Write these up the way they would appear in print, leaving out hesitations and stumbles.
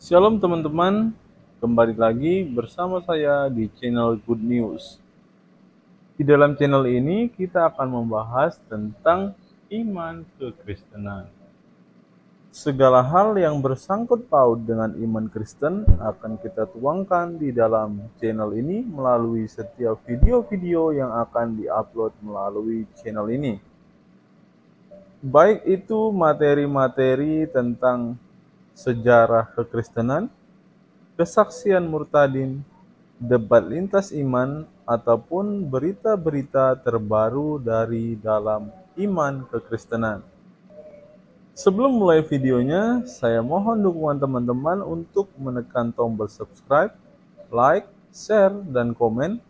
Shalom teman-teman, kembali lagi bersama saya di channel Good News. Di dalam channel ini kita akan membahas tentang iman kekristenan. Segala hal yang bersangkut paut dengan iman Kristen akan kita tuangkan di dalam channel ini melalui setiap video-video yang akan diupload melalui channel ini. Baik itu materi-materi tentang sejarah kekristenan, kesaksian murtadin, debat lintas iman, ataupun berita-berita terbaru dari dalam iman kekristenan. Sebelum mulai videonya, saya mohon dukungan teman-teman untuk menekan tombol subscribe, like, share, dan komen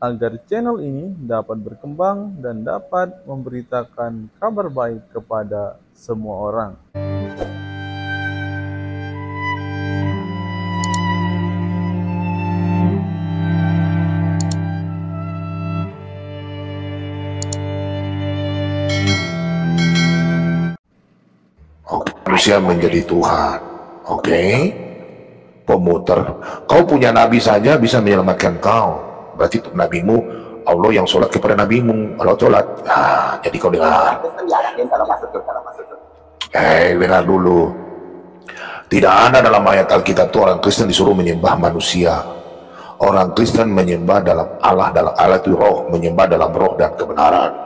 agar channel ini dapat berkembang dan dapat memberitakan kabar baik kepada semua orang. Manusia menjadi Tuhan. Oke, pemuter. Kau punya nabi saja bisa menyelamatkan kau. Berarti nabimu Allah yang sholat kepada nabimu. Kalau sholat, jadi kau dengar. Dengar dulu. Tidak ada dalam ayat Alkitab itu orang Kristen disuruh menyembah manusia. Orang Kristen menyembah dalam Allah itu roh, menyembah dalam roh dan kebenaran.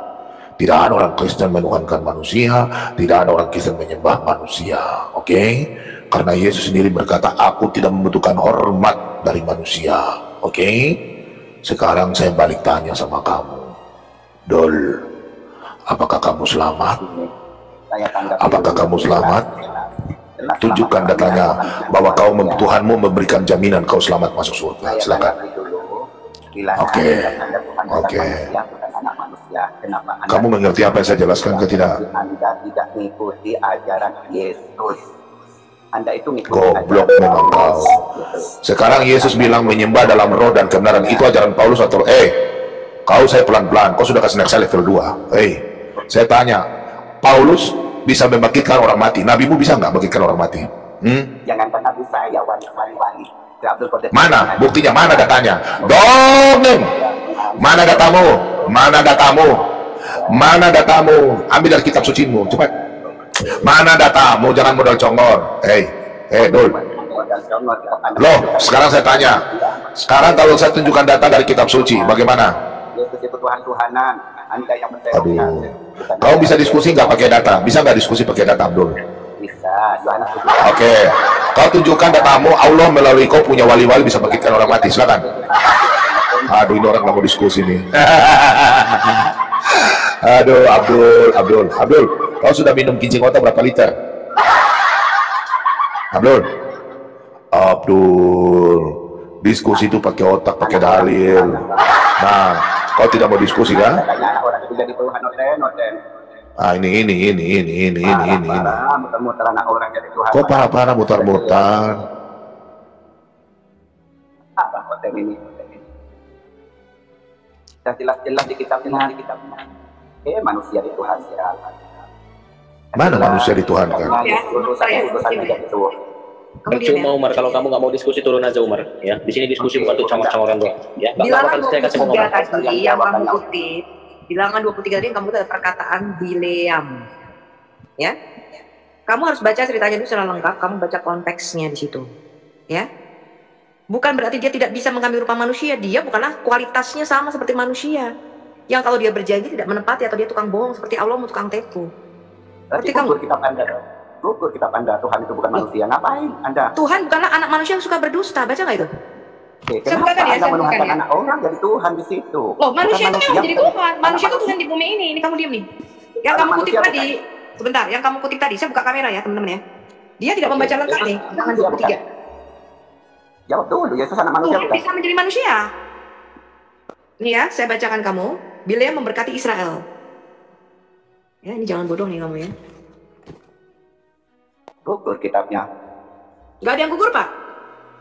Tidak ada orang Kristen menuhankan manusia, tidak ada orang Kristen menyembah manusia. Oke? Karena Yesus sendiri berkata, aku tidak membutuhkan hormat dari manusia. Oke? Sekarang saya balik tanya sama kamu. Dol, apakah kamu selamat? Apakah kamu selamat? Tunjukkan datanya bahwa Tuhanmu memberikan jaminan kau selamat masuk surga. Silakan. Oke. Kamu mengerti apa yang saya jelaskan ke tidak? Anda tidak mengikuti ajaran Yesus. Anda itu mengikuti goblok memang kau. Sekarang Yesus bilang menyembah dalam roh dan kebenaran. Itu ajaran Paulus atau kau saya pelan-pelan. Kau sudah kasih saya level 2. Saya tanya, Paulus bisa membangkitkan orang mati. Nabimu bisa nggak bangkitkan orang mati? Jangan nabi saya wali-wali. Mana buktinya? Mana datanya? Dongeng. Mana datamu? Mana datamu? Mana datamu? Ambil dari kitab sucimu, cepat. Mana datamu? Jangan modal congor. Dul. Loh, sekarang saya tanya. Sekarang kalau saya tunjukkan data dari kitab suci, bagaimana? Yesus itu Tuhan-Tuhanan. Anda yang Aduh. Kau bisa diskusi nggak pakai data? Bisa nggak diskusi pakai data, Abdul? Bisa. Oke. Kau tunjukkan datamu, Allah melalui kau punya wali-wali bisa bangkitkan orang mati. Silakan. Aduh, ini orang nggak mau diskusi nih. Aduh, Abdul, kau sudah minum kincing otak berapa liter? Abdul, diskusi itu pakai otak, pakai dalil. Nah, kau tidak mau diskusi kan? Ini. Muter-muter anak orang jadi Tuhan. Kok parah-parah mutar-mutar? Apa konten ini? Dan jelas-jelas di kitabnya. Manusia di Tuhan siapa? Mana manusia dituhankan? Percuma Umar, kalau kamu nggak mau diskusi turun aja Umar. Ya, di sini diskusi bukan untuk camar-camaran doang. Ya, Bilangan 23 tadi yang kamu kutip, Bilangan 23 tadi yang kamu kutip perkataan Bileam. Ya, kamu harus baca ceritanya itu secara lengkap. Kamu baca konteksnya di situ. Ya, bukan berarti dia tidak bisa mengambil rupa manusia. Dia bukanlah kualitasnya sama seperti manusia. Yang kalau dia berjanji tidak menepati atau dia tukang bohong seperti Allah mau tukang tipu. Berarti kamu gugur kitab Anda, Tuhan itu bukan manusia. Ngapain Anda? Tuhan bukanlah anak manusia yang suka berdusta. Baca nggak itu? Kenapa Anda menuhankan anak orang jadi Tuhan di situ? Loh, manusia itu memang jadi Tuhan. Manusia itu Tuhan di bumi ini. Ini kamu diam nih. Yang kamu kutip tadi, sebentar. Yang kamu kutip tadi, saya buka kamera ya teman-teman ya. Dia tidak membaca lengkap nih. Bilangan 23. Jawab dulu, Yesus anak manusia Tuhan bisa menjadi manusia. Ini ya, saya bacakan kamu. Bileam memberkati Israel. Ya, ini jangan bodoh nih kamu ya. Gugur kitabnya. Gak ada yang gugur, Pak.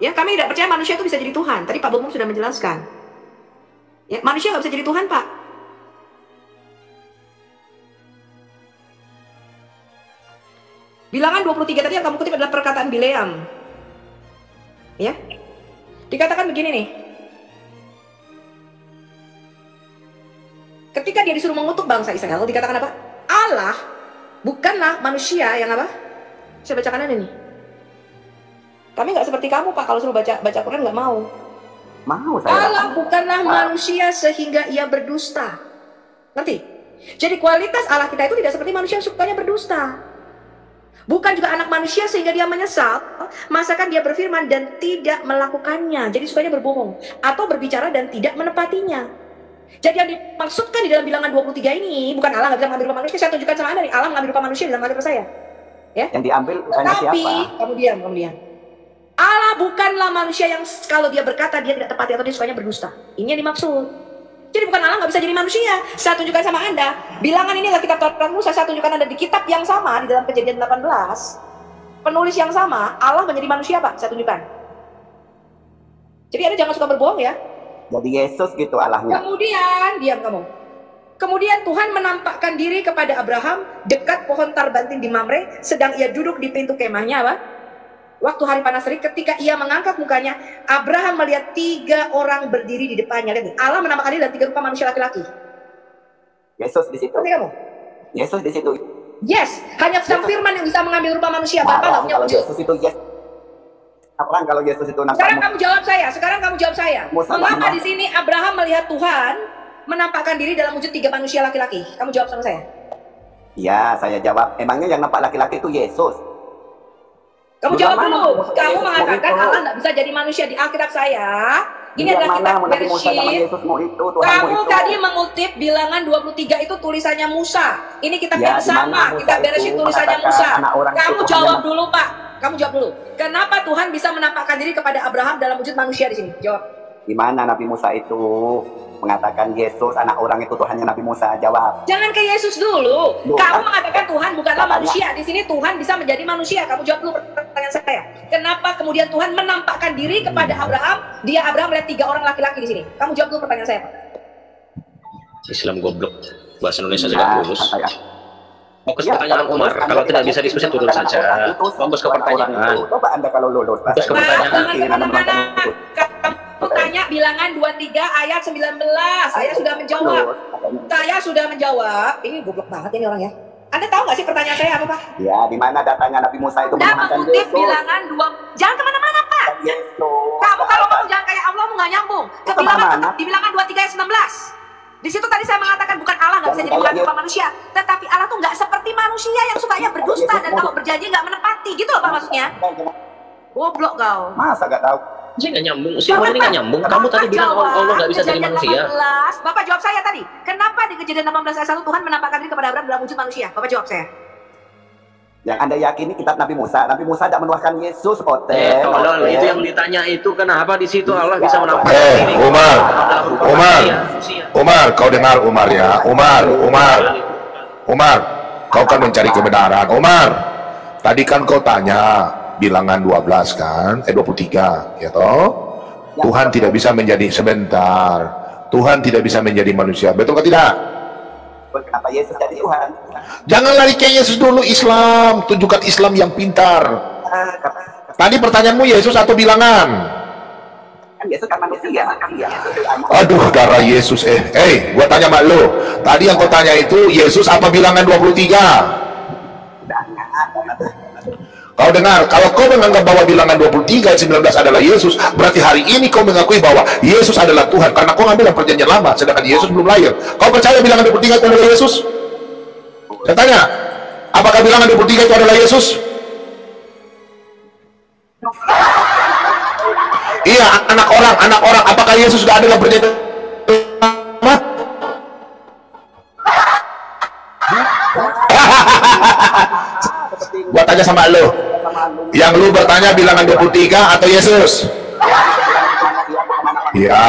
Ya, kami tidak percaya manusia itu bisa jadi Tuhan. Tadi Pak Bogum sudah menjelaskan. Ya, manusia nggak bisa jadi Tuhan, Pak. Bilangan 23 tadi yang kamu kutip adalah perkataan Bileam. Ya. Dikatakan begini nih. Ketika dia disuruh mengutuk bangsa Israel, dikatakan apa? Allah bukanlah manusia yang apa? Saya bacakan aja nih. Kami nggak seperti kamu, Pak, kalau suruh baca Quran nggak mau. Mau saya. Allah bukanlah manusia sehingga ia berdusta. Ngerti? Jadi kualitas Allah kita itu tidak seperti manusia yang sukanya berdusta. Bukan juga anak manusia sehingga dia menyesal, masakan dia berfirman dan tidak melakukannya. Jadi sukanya berbohong atau berbicara dan tidak menepatinya. Jadi yang dimaksudkan di dalam bilangan 23 ini bukan Allah nggak bisa mengambil rupa manusia. Saya tunjukkan sama Anda nih, Allah mengambil rupa manusia dalam mengambil saya. Ya. Yang diambil bukannya siapa? Tapi kamu diam. Allah bukanlah manusia yang kalau dia berkata dia tidak tepati atau dia sukanya berdusta. Ini yang dimaksud. Jadi bukan Allah nggak bisa jadi manusia. Saya tunjukkan sama Anda. Bilangan ini adalah kitab Taurat Musa. Saya tunjukkan Anda di kitab yang sama di dalam Kejadian 18. Penulis yang sama, Allah menjadi manusia, Pak. Saya tunjukkan. Jadi Anda jangan suka berbohong ya. Jadi Yesus gitu Allahnya. Kemudian, diam kamu. Kemudian Tuhan menampakkan diri kepada Abraham dekat pohon tarbantin di Mamre, sedang ia duduk di pintu kemahnya, apa? Waktu hari panas terik, ketika ia mengangkat mukanya, Abraham melihat 3 orang berdiri di depannya. Lihat nih, Allah menampakkan diri dalam 3 rupa manusia laki-laki. Yesus di situ. Ngerti kamu? Yesus di situ. Yes, hanya sang firman yang bisa mengambil rupa manusia. Bapak nggak punya Kalau wujud. Yesus itu yes. Apaan kalau Yesus itu nampak? Sekarang kamu jawab saya. Mengapa di sini Abraham melihat Tuhan menampakkan diri dalam wujud 3 manusia laki-laki? Kamu jawab sama saya. Ya, saya jawab. Emangnya yang nampak laki-laki itu Yesus? Kamu jawab dulu. Kamu mengatakan Allah nggak bisa jadi manusia di Alkitab saya. Ini adalah kitab Bereshit. Kamu tadi mengutip bilangan 23 itu tulisannya Musa. Ini kitab yang sama. Kitab Bereshit tulisannya Musa. Kamu jawab dulu, Pak. Kamu jawab dulu. Kenapa Tuhan bisa menampakkan diri kepada Abraham dalam wujud manusia di sini? Jawab. Di mana Nabi Musa itu mengatakan Yesus anak orang itu Tuhannya Nabi Musa? Jawab. Jangan ke Yesus dulu. Kamu mengatakan Tuhan bukanlah manusia. Di sini Tuhan bisa menjadi manusia. Kamu jawab dulu pertanyaan saya. Kenapa kemudian Tuhan menampakkan diri kepada Abraham? Abraham melihat 3 orang laki-laki di sini. Kamu jawab dulu pertanyaan saya, Pak. Islam goblok. Bahasa Indonesia juga lulus. Fokus ke pertanyaan Umar. Kalau tidak bisa diskusi turun saja. Fokus ke pertanyaan. Coba Anda kalau lulus. Fokus ke pertanyaan. Kamu tanya bilangan 23 ayat 19. Saya sudah menjawab. Ini goblok banget ini orang ya. Anda tahu nggak sih pertanyaan saya apa, Pak? Ya, di mana datanya Nabi Musa itu menyebutkan Yesus? Bilangan 2. Jangan kemana-mana, Pak. Kamu kalau mau jangan kayak Allah nggak nyambung. Ke bilangan di bilangan 23 ayat 19. Di situ tadi saya mengatakan bukan Allah nggak bisa jadi mengambil rupa manusia, tetapi Allah tuh nggak seperti manusia yang sukanya berdusta dan kalau berjanji nggak menepati, gitu loh Pak maksudnya. Goblok kau. Masa nggak tahu? Saya nggak nyambung, semua ini nggak nyambung. Kamu tadi bilang Allah nggak bisa jadi manusia. Bapak jawab saya tadi. Kenapa di Kejadian 18 ayat 1 Tuhan menampakkan diri kepada Abraham dalam wujud manusia? Bapak jawab saya. Yang Anda yakini kitab Nabi Musa tidak menuahkan Yesus, tolong, itu yang ditanya itu kenapa di situ Allah bisa menampakkan diri? Umar, kau dengar Umar ya, Umar, kau kan mencari kebenaran. Umar, tadi kan kau tanya bilangan 12 kan, 23, ya toh? Tuhan tidak bisa menjadi sebentar. Tuhan tidak bisa menjadi manusia, betul atau tidak? Kenapa Yesus jadi Tuhan? Jangan lari ke Yesus dulu, Islam. Tunjukkan Islam yang pintar. Tadi pertanyaanmu Yesus atau bilangan? Kan Yesus kan manusia. Aduh, darah Yesus. Gua tanya sama lu. Tadi yang kau tanya itu Yesus apa bilangan 23? Kau dengar, kalau kau menganggap bahwa bilangan 23 ayat 19 adalah Yesus, berarti hari ini kau mengakui bahwa Yesus adalah Tuhan, karena kau ngambil perjanjian lama, sedangkan Yesus belum lahir. Kau percaya bilangan 23 itu adalah Yesus? Saya tanya, apakah bilangan 23 itu adalah Yesus? Iya, anak orang, apakah Yesus sudah ada dalam perjanjian lama? Gua tanya sama lo, yang lu bertanya bilangan 23 atau Yesus? Ya,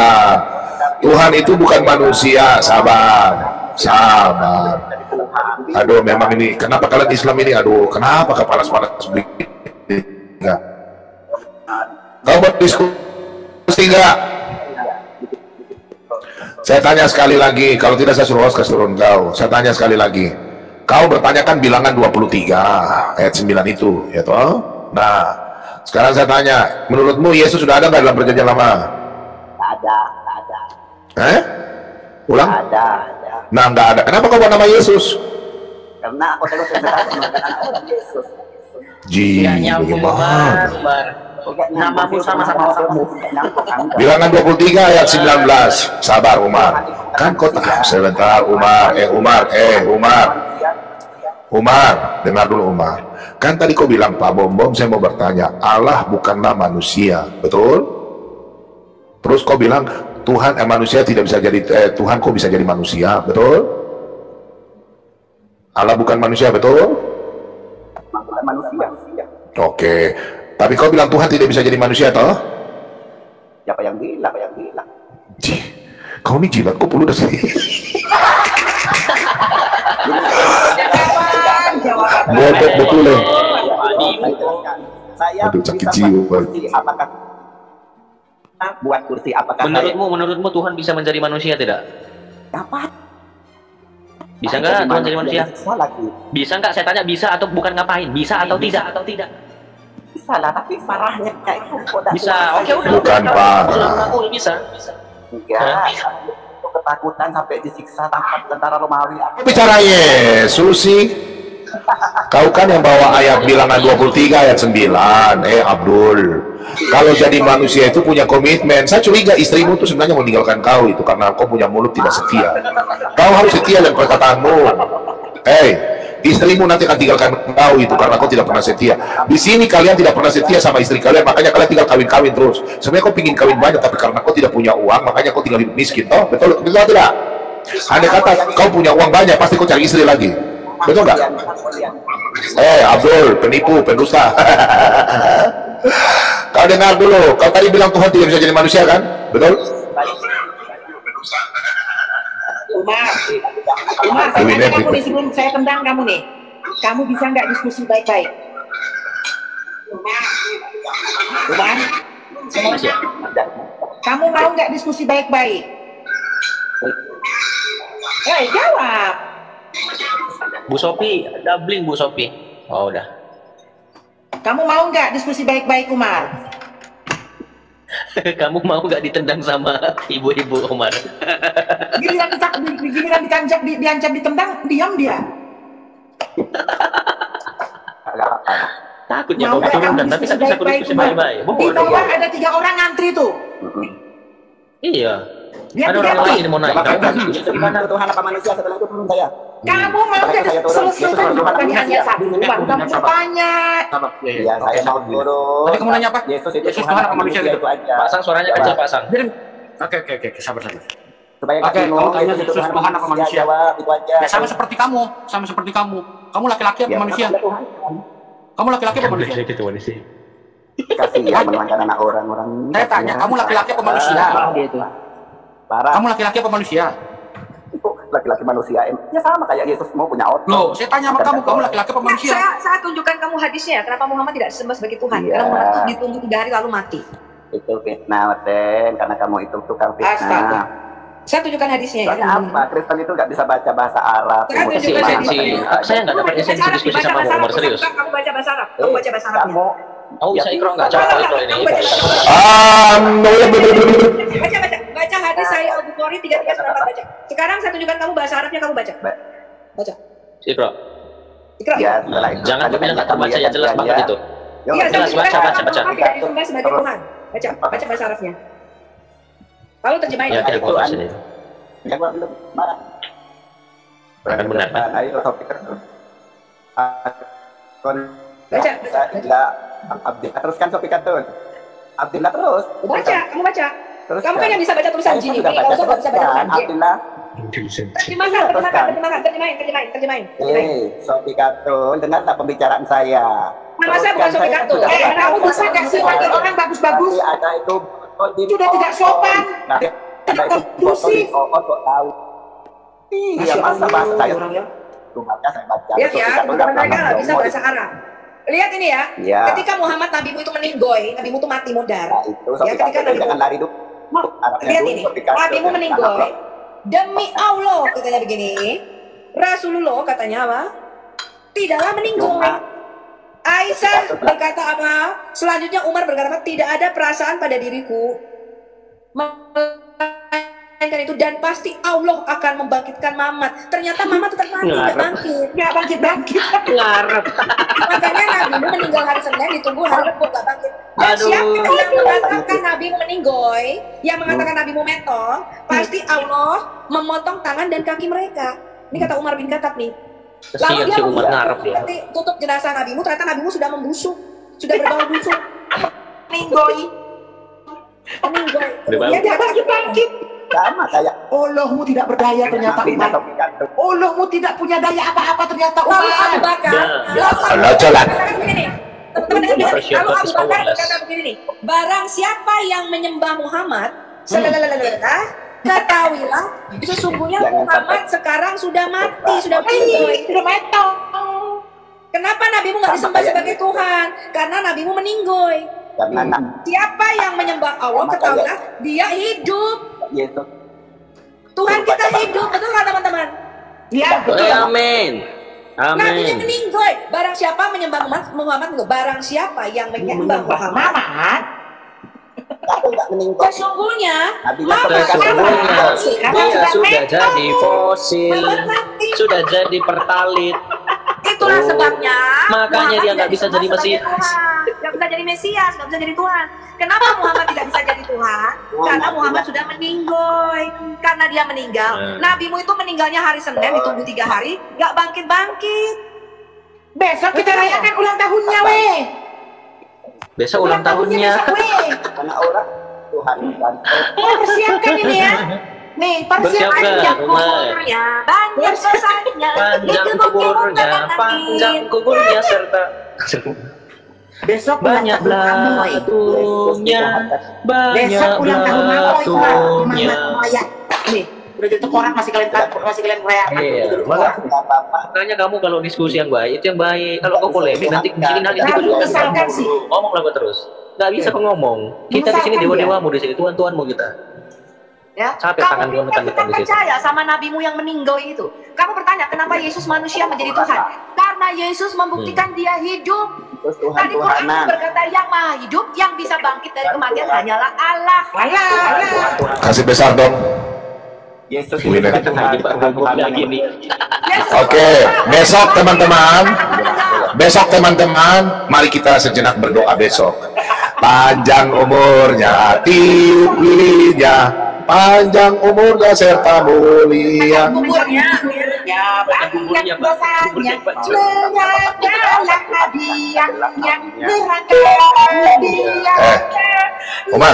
Tuhan itu bukan manusia. Sabar. Aduh, memang ini kenapa kalian Islam ini, aduh, kenapa kepanas-panas begini? Enggak. Kau berdiskusi enggak? Saya tanya sekali lagi, kalau tidak saya suruh host turun kau. Saya tanya sekali lagi. Kau bertanyakan bilangan 23 ayat 9 itu, ya toh? Nah, sekarang saya tanya, menurutmu Yesus sudah ada nggak dalam perjanjian lama? Ada. Ulang? Ada. Nah, nggak ada. Kenapa kau buat nama Yesus? Karena aku terus menggunakan nama Yesus. Nggak nyambung, Umar. Namamu sama-sama kamu. Bilangan 23 ayat 19. Sabar Umar. Kan kau tahu sebentar Umar. Umar, dengar dulu Umar. Kan tadi kau bilang Pak Bom, saya mau bertanya, Allah bukanlah manusia, betul? Terus kau bilang Tuhan manusia tidak bisa jadi Tuhan kok bisa jadi manusia, betul? Allah bukan manusia, betul? Bukan manusia. Oke. Tapi kau bilang Tuhan tidak bisa jadi manusia, toh? Siapa yang bilang? Cih, kau ini jilat, kok puluh dari sini? Bodoh betul ya. Saya aduh, sakit bisa jiwa. kursi, apakah buat kursi? Apakah Menurutmu Tuhan bisa menjadi manusia tidak? dapat? Bisa nggak Tuhan jadi manusia? Lagi. Bisa nggak? Saya tanya bisa atau bukan ngapain? Bisa atau tidak? Bisa lah, tapi parahnya kayak itu kok Bisa. Oke, udah. Bukan parah. Bisa. Enggak, itu ketakutan sampai disiksa tanpa tentara Romawi. Kau bicara Yesus sih. Kau kan yang bawa ayat bilangan 23 ayat 9. Abdul, kalau jadi manusia itu punya komitmen. Saya curiga istrimu itu sebenarnya mau meninggalkan kau itu karena kau punya mulut tidak setia. Kau harus setia dengan perkataanmu. Istrimu nanti akan tinggalkan kau itu karena kau tidak pernah setia. Di sini kalian tidak pernah setia sama istri kalian, makanya kalian tinggal kawin-kawin terus. Sebenarnya kau pingin kawin banyak, tapi karena kau tidak punya uang, makanya kau tinggal hidup miskin. Toh betul tidak? Andai kata kau punya uang banyak, pasti kau cari istri lagi. Betul nggak? Abdul, penipu, pendusta. Kau dengar dulu, kau tadi bilang Tuhan tidak bisa jadi manusia kan? Betul? Umar, saya tanya kamu nih sebelum saya tendang kamu nih. Kamu bisa nggak diskusi baik-baik? Umar, kamu mau nggak diskusi baik-baik? Jawab. Bu Sophie, doubling Bu Sophie. Oh, udah. Kamu mau nggak diskusi baik-baik, Umar? Kamu mau nggak ditendang sama ibu-ibu Umar? Giliran diancam ditendang, diam dia. Takutnya kau keturunan, tapi tak bisa diskusi baik-baik. Di bawah ada 3 orang ngantri tuh. Iya. Dia Ada orang lain yang mau naik. Gimana Tuhan apa manusia setelah itu belum saya? Kamu mau nggak selesaikan pertanyaannya satu? Bukan bertanya. Ya saya mau dulu. Tadi kamu nanya apa? Yesus itu Yesus Tuhan apa manusia gitu? aja. Pasang suaranya kecil, pasang. Oke, sabar. Supaya Oke, kamu tanya Yesus Tuhan apa manusia? Jawab itu aja. Ya sama seperti kamu. Kamu laki-laki apa manusia? Kamu laki-laki apa manusia? Kasihan menelankan anak orang-orang. Saya tanya, kamu laki-laki apa manusia? Parah. Kamu laki-laki apa manusia? Itu laki-laki manusia. Ya sama kayak Yesus mau punya otot. Loh, saya tanya sama kamu laki-laki apa manusia? Saya tunjukkan kamu hadisnya. Kenapa Muhammad tidak disembah sebagai Tuhan? Iya. Karena Muhammad ditunggu 3 hari lalu mati. Itu fitnah, Den. Karena kamu itu tukang fitnah. Saya tunjukkan hadisnya. Soalnya apa? Kristen itu nggak bisa baca bahasa Arab. Saya tunjukkan hadisnya. Saya nggak dapat esensi diskusi sama Umar, serius. Kamu baca bahasa Arab. Kamu baca bahasa Arabnya. Oh, bisa ikro nggak? Coba ikro ini. Baca hadis saya Al-Bukhari 3394 baca. Sekarang saya tunjukkan kamu bahasa Arabnya, kamu baca. Baca. Ikro. Ya, setelah itu. Jangan bilang nggak terbaca, ya jelas banget itu. Iya, jelas, baca. Tidak disembah sebagai Tuhan. Baca bahasa Arabnya. Lalu terjemahin. Ya, tidak apa sini. Ya, gua belum marah. Akan benar, kan? Ayo topik terus. Baca. Teruskan topik katun. Abdillah terus. Baca, kamu baca. Terus Kamu kan yang bisa baca tulisan jin. sudah baca Kamu bisa baca tulisan jin. Abdillah. Terjemahin. Sopi Katun, dengarlah pembicaraan saya. Nama saya bukan Sopi Katun. Kamu bisa nggak sih panggil orang bagus-bagus? Ada itu Sudah tidak sopan. Ada itu kondusif. kok tahu. Iya, masa bahasa saya. Tuh baca saya baca. Lihat ya, teman-teman mereka nggak bisa bahasa Arab. Lihat ini ya. Iya. Ketika Muhammad nabimu itu meninggoy, nabimu itu mati mudar. Nah, itu Ya, ketika nabimu jangan lari dulu. lihat ini, nabimu meninggoy. Demi Allah katanya begini. Rasulullah katanya apa? Tidaklah meninggoy. Aisyah berkata apa? Selanjutnya Umar berkata apa? Tidak ada perasaan pada diriku melainkan itu, dan pasti Allah akan membangkitkan Mamat. Ternyata Mamat tetap mati, nggak bangkit. Ngarep. Makanya Nabi meninggal hari Senin, ditunggu hari Rabu nggak bangkit. Dan siapa yang mengatakan Nabi meninggoy, yang mengatakan Nabi metong, pasti Allah memotong tangan dan kaki mereka. Ini kata Umar bin Khattab nih. Lalu dia nanti tutup jenazah nabimu, ternyata nabimu sudah membusuk, sudah berbau busuk, meninggoy. Dia tidak bangkit. Sama kayak Allahmu tidak berdaya ternyata Umar. Allahmu tidak punya daya apa-apa ternyata Umar. Lalu Abu Bakar, Allah jalan. teman-teman dengar begini. Lalu Abu Bakar berkata begini nih, barang siapa yang menyembah Muhammad, ketahuilah sesungguhnya Muhammad sekarang sudah mati, sudah metong. Kenapa nabimu nggak disembah sebagai Tuhan? Karena nabimu meninggoy. Siapa yang menyembah Allah, ketahuilah dia hidup. Tuhan kita hidup, betul nggak teman-teman? Ya, betul. Amin. Nabinya meninggoy. Barang siapa menyembah Muhammad, barang siapa yang menyembah Muhammad, sesungguhnya dia sudah jadi fosil, sudah jadi pertalit. Itulah sebabnya makanya dia nggak bisa jadi Mesias, nggak bisa jadi Mesias, nggak bisa jadi Tuhan. Kenapa Muhammad tidak bisa jadi Tuhan? Karena Muhammad sudah meninggoy. Karena dia meninggal, nabimu itu meninggalnya hari Senin, ditunggu 3 hari, nggak bangkit. Besok kita rayakan ulang tahunnya, weh. Besok ulang tahunnya. Karena orang Tuhan Persiapkan ini ya. Nih, persiapkan kuburnya, banyak sosanya, panjang kuburnya serta besok banyak batunya, besok ulang tahun batunya. Nih, udah jatuh orang masih kalian rayakan. Iya, makanya kamu kalau diskusi yang baik itu yang baik. Kalau kau polemik nanti di sini nanti kita juga ngomong lagi terus. Nggak bisa kau ngomong. Kita di sini dewa-dewamu, di sini Tuhan-Tuhanmu kita. Ya, capek tangan kamu kita percaya sama nabimu yang meninggal itu. Kamu bertanya kenapa Yesus manusia menjadi Tuhan? Karena Yesus membuktikan dia hidup. Tadi Quran berkata yang maha hidup, yang bisa bangkit dari kematian hanyalah Allah. Kasih besar dong. Yesus Oke, besok teman-teman, mari kita sejenak berdoa besok. Panjang umurnya, tiup lilinnya, panjang umurnya serta mulia. Banyak dosanya, menyatalah hadiah yang neraka dia. Umar.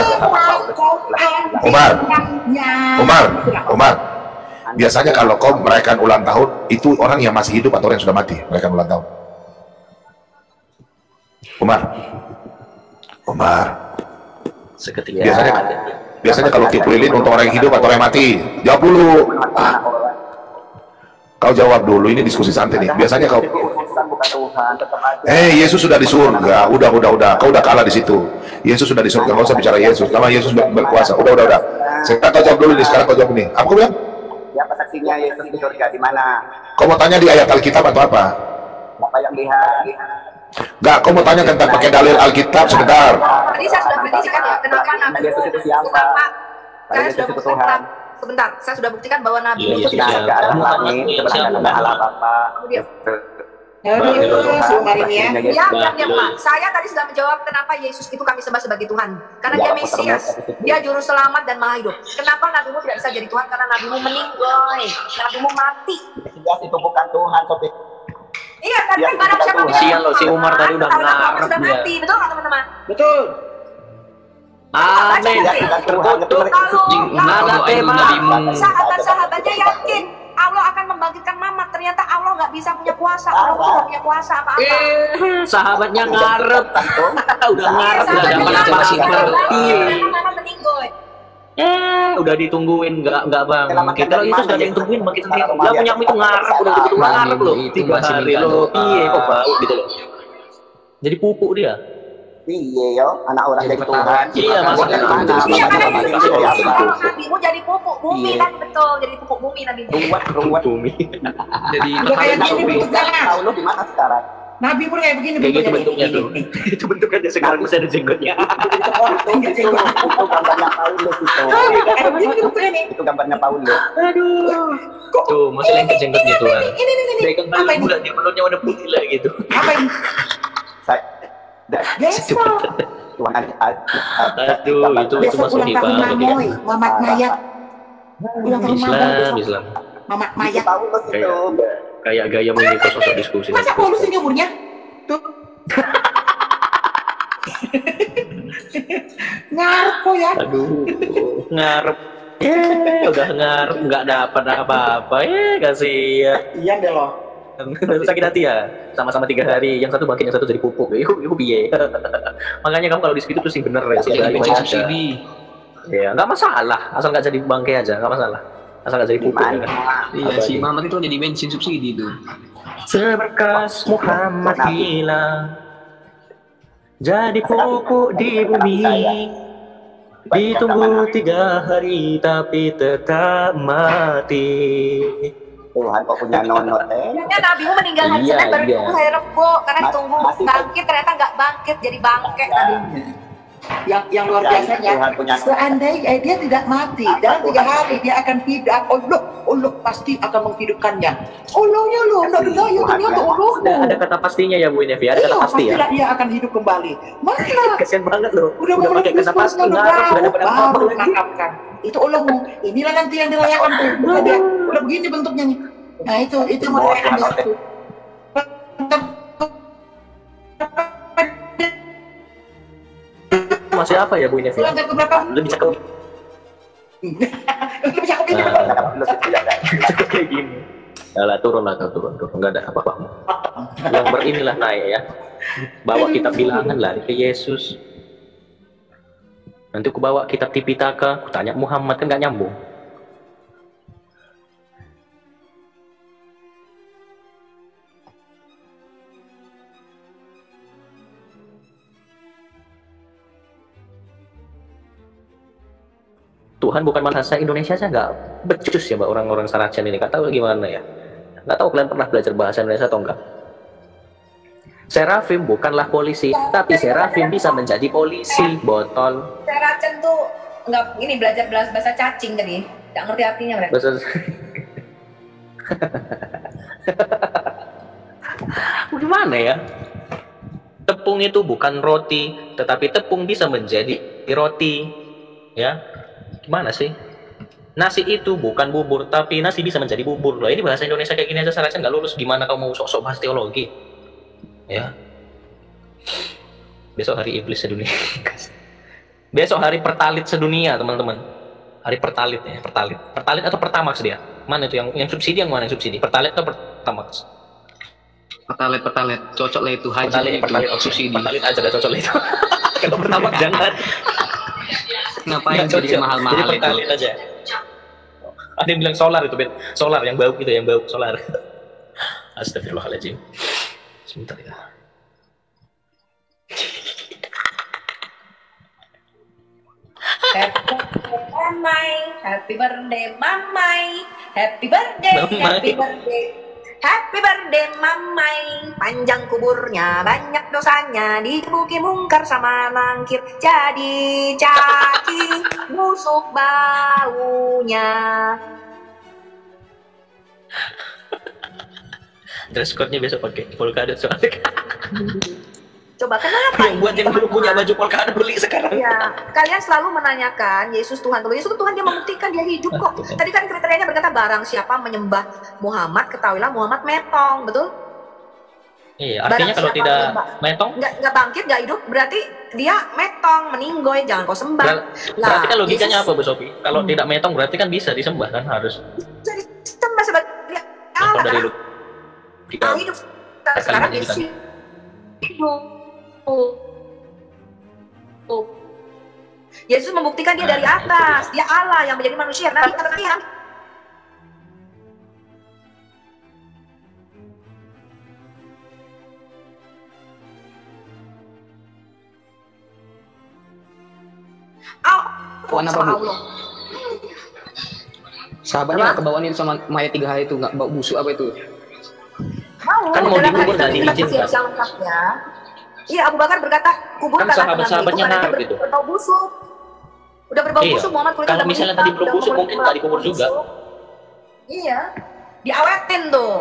Biasanya kalau kau merayakan ulang tahun, itu orang yang masih hidup atau orang yang sudah mati merayakan ulang tahun? Umar. Seketika. Biasanya kalau tiup lilin untuk orang yang hidup atau orang yang mati? Jawab dulu. Kau jawab dulu, ini diskusi santai nih. Biasanya kau Yesus sudah di surga. Udah. Kau udah kalah di situ. Yesus sudah di surga. Kau usah bicara Yesus. Karena Yesus berkuasa. Udah. Sekarang kau jawab dulu nih. Sekarang kau jawab nih. Apa kau bilang? Siapa saksinya Yesus di surga di mana? Kau mau tanya di ayat Alkitab atau apa? Bapak yang lihat. Enggak, kau mau tanya tentang pakai dalil Alkitab sebentar. Tadi saya sudah buktikan ya, kenapa Nabi Yesus itu siapa? Saya sudah buktikan. Sebentar, saya sudah buktikan bahwa Nabi itu tidak ada langit, sebenarnya ada Allah Bapa. Pak. Saya tadi sudah menjawab kenapa Yesus itu kami sembah sebagai Tuhan. Karena dia Mesias, dia juru selamat dan maha hidup. Kenapa nabimu tidak bisa jadi Tuhan? Karena nabimu meninggal, nabimu mati. Mesias itu bukan Tuhan, Sofi. Iya, kan barang siapa sial loh, si Umar tadi udah ngarep sudah mati, betul nggak teman-teman? Betul. Amin. Terkutuk sahabat-sahabatnya yakin Allah akan membangkitkan Mamat. Ternyata Allah nggak bisa punya kuasa. Allah nggak punya kuasa apa-apa. Sahabatnya ngarep. Udah ngarep, udah zaman masih ngerti. Udah ditungguin nggak bang. Kalau itu sudah ada yang tungguin bang kita. Lah punyamu itu ngarep, udah betul ngarep loh. 3 hari loh. Iya kok bau gitu loh. Jadi pupuk dia. Iya yo, anak orang jadi Tuhan. Iya, maksudnya iya, nabimu jadi pupuk bumi kan, betul, jadi pupuk bumi nabimu. Ruwet bumi. Jadi tahu lu di mana sekarang? Nabi pun kayak begini Kayak gitu bentuknya. bentuknya tuh. Itu bentuknya sekarang masih ada jenggotnya. Itu gambarnya Paulus itu. Ada begini bentuknya nih. Itu gambarnya Paulus. Aduh. Tuh, masih lengket jenggotnya tuh. Ini. Pegang Apa ini? bulat, dia mulutnya warna putih lah gitu. Apa ini? Besok. Tuhan Aduh, itu Besok masuk ulang tahun banget ya. Mamoy, Mamat Mayat. Ulang tahun Mamoy besok. Islam. Mamat Mayat. Paulus itu. Kayak gaya ini ke sosok diskusi. Masa Paulus ini umurnya? Tuh. Ngarep kok ya. Aduh, ngarep. Udah ngarep, nggak dapat apa-apa. Kasihan. Iya deh loh. Sakit hati ya. Sama-sama 3 hari, yang satu bangkit, yang satu jadi pupuk. Iku piye. Makanya kamu kalau di situ tuh sih bener ya. Jadi bensin subsidi. Ya, nggak masalah. Asal nggak jadi bangkai aja, nggak masalah. Asal nggak jadi pupuk. Ya. Iya, si Mamat itu jadi bensin subsidi itu. Seberkas Muhammad hilang, jadi pupuk di bumi. Ditunggu 3 hari tapi tetap mati. Tuhan kok punya nonot Ya Nabimu meninggal hari Iya, Senin baru iya. ditunggu hari Rebo karena ditunggu masih- bangkit ternyata nggak bangkit jadi bangkek tadi. Yang luar biasanya, Tuhan punya- seandainya dia tidak mati dalam 3 hari dia akan hidup. Allah pasti akan menghidupkannya. Allahnya loh, tidak berdaya ternyata Allahmu. Ada kata pastinya ya Bu Inevi, ada kata pasti ya. Dia akan hidup kembali. Mana? Kasian banget loh. Udah pakai kata pasti, ngarep, nggak dapat apa-apa baru lagi. menangkapkan. Itu Allahmu. Inilah nanti yang dirayakan tuh. Udah begini bentuknya nih. Nah itu mau dirayakan besok tuh. Masih apa ya Bu Inevi? Ulang tahun keberapa? Lebih cakep. Lebih cakep ini. Cukup kayak gini. Lah turun, nggak ada apa-apa. Yang berinilah naik ya. Bawa kitab bilangan lari ke Yesus. Nanti aku bawa kitab Tipitaka, aku tanya Muhammad, kan nggak nyambung. Tuhan bukan bahasa Indonesia saja nggak becus ya Mbak orang-orang Saracen ini, nggak tahu gimana ya. Nggak tahu kalian pernah belajar bahasa Indonesia atau enggak. Serafim bukanlah polisi, tapi Serafim bisa menjadi polisi, botol. Saracen tuh nggak ini belajar bahasa cacing tadi, nggak ngerti artinya mereka. Bahasa... Gimana ya? Tepung itu bukan roti, tetapi tepung bisa menjadi roti. Ya, gimana sih? Nasi itu bukan bubur, tapi nasi bisa menjadi bubur. Loh, ini bahasa Indonesia kayak gini aja Saracen nggak lulus. Gimana kamu mau sok-sok bahas teologi? Ya. Besok hari iblis sedunia. Besok hari pertalit sedunia, teman-teman. Hari pertalit ya, pertalit. Pertalit atau pertamax dia? Mana itu yang subsidi, yang mana yang subsidi? Pertalit atau pertamax? Pertalit. Cocok lah itu haji Pertalit itu subsidi. Pertalit aja dah cocok itu. Kalau pertamax jangan. Ngapain Nggak jadi cocok. mahal-mahal Jadi itu? pertalit aja. Ada yang bilang solar itu, Ben. Solar yang bau gitu, yang bau solar. Astagfirullahaladzim. Sebentar ya. Happy birthday mamai, happy birthday, happy birthday, happy birthday mamai. Panjang kuburnya, banyak dosanya, digebuki mungkar sama nangkir, jadi cacing busuk baunya. Dress code-nya besok pakai polkadot soalnya. Coba kenapa? Yang buat yang dulu punya baju polkadot beli sekarang. Ya, kalian selalu menanyakan Yesus Tuhan. Kalau Yesus itu Tuhan, dia membuktikan dia hidup kok. Tadi kan kriterianya berkata barang siapa menyembah Muhammad, ketahuilah Muhammad metong, betul? Iya, artinya kalau tidak metong, nggak bangkit, nggak hidup, berarti dia metong, meninggoy, jangan kau sembah. berarti kan logikanya Yesus apa Bu Sofi? Kalau tidak metong berarti kan bisa disembah kan, harus. jadi sembah sebagai Kalau Allah. dari Karena logika hidup sekarang kalimat Yesus ini hidup. Yesus membuktikan dia dari atas, dia Allah yang menjadi manusia. Nah, kata dia Puan apa, Bu? Sahabatnya nggak kebawaan itu sama mayat 3 hari itu, nggak bau busuk apa itu? mau Kan mau dalam dikubur hadis nggak Nabi kita diizinkan. yang lengkapnya. Iya, Abu Bakar berkata, kuburkan Kan Nabi itu sahabat-sahabatnya karena naruh dia gitu. berbau busuk. Udah berbau Iya. busuk, Muhammad kulitnya Kalau udah misalnya menghitam, tadi berbau udah busuk, mungkin nggak dikubur juga. busuk. Iya, diawetin tuh.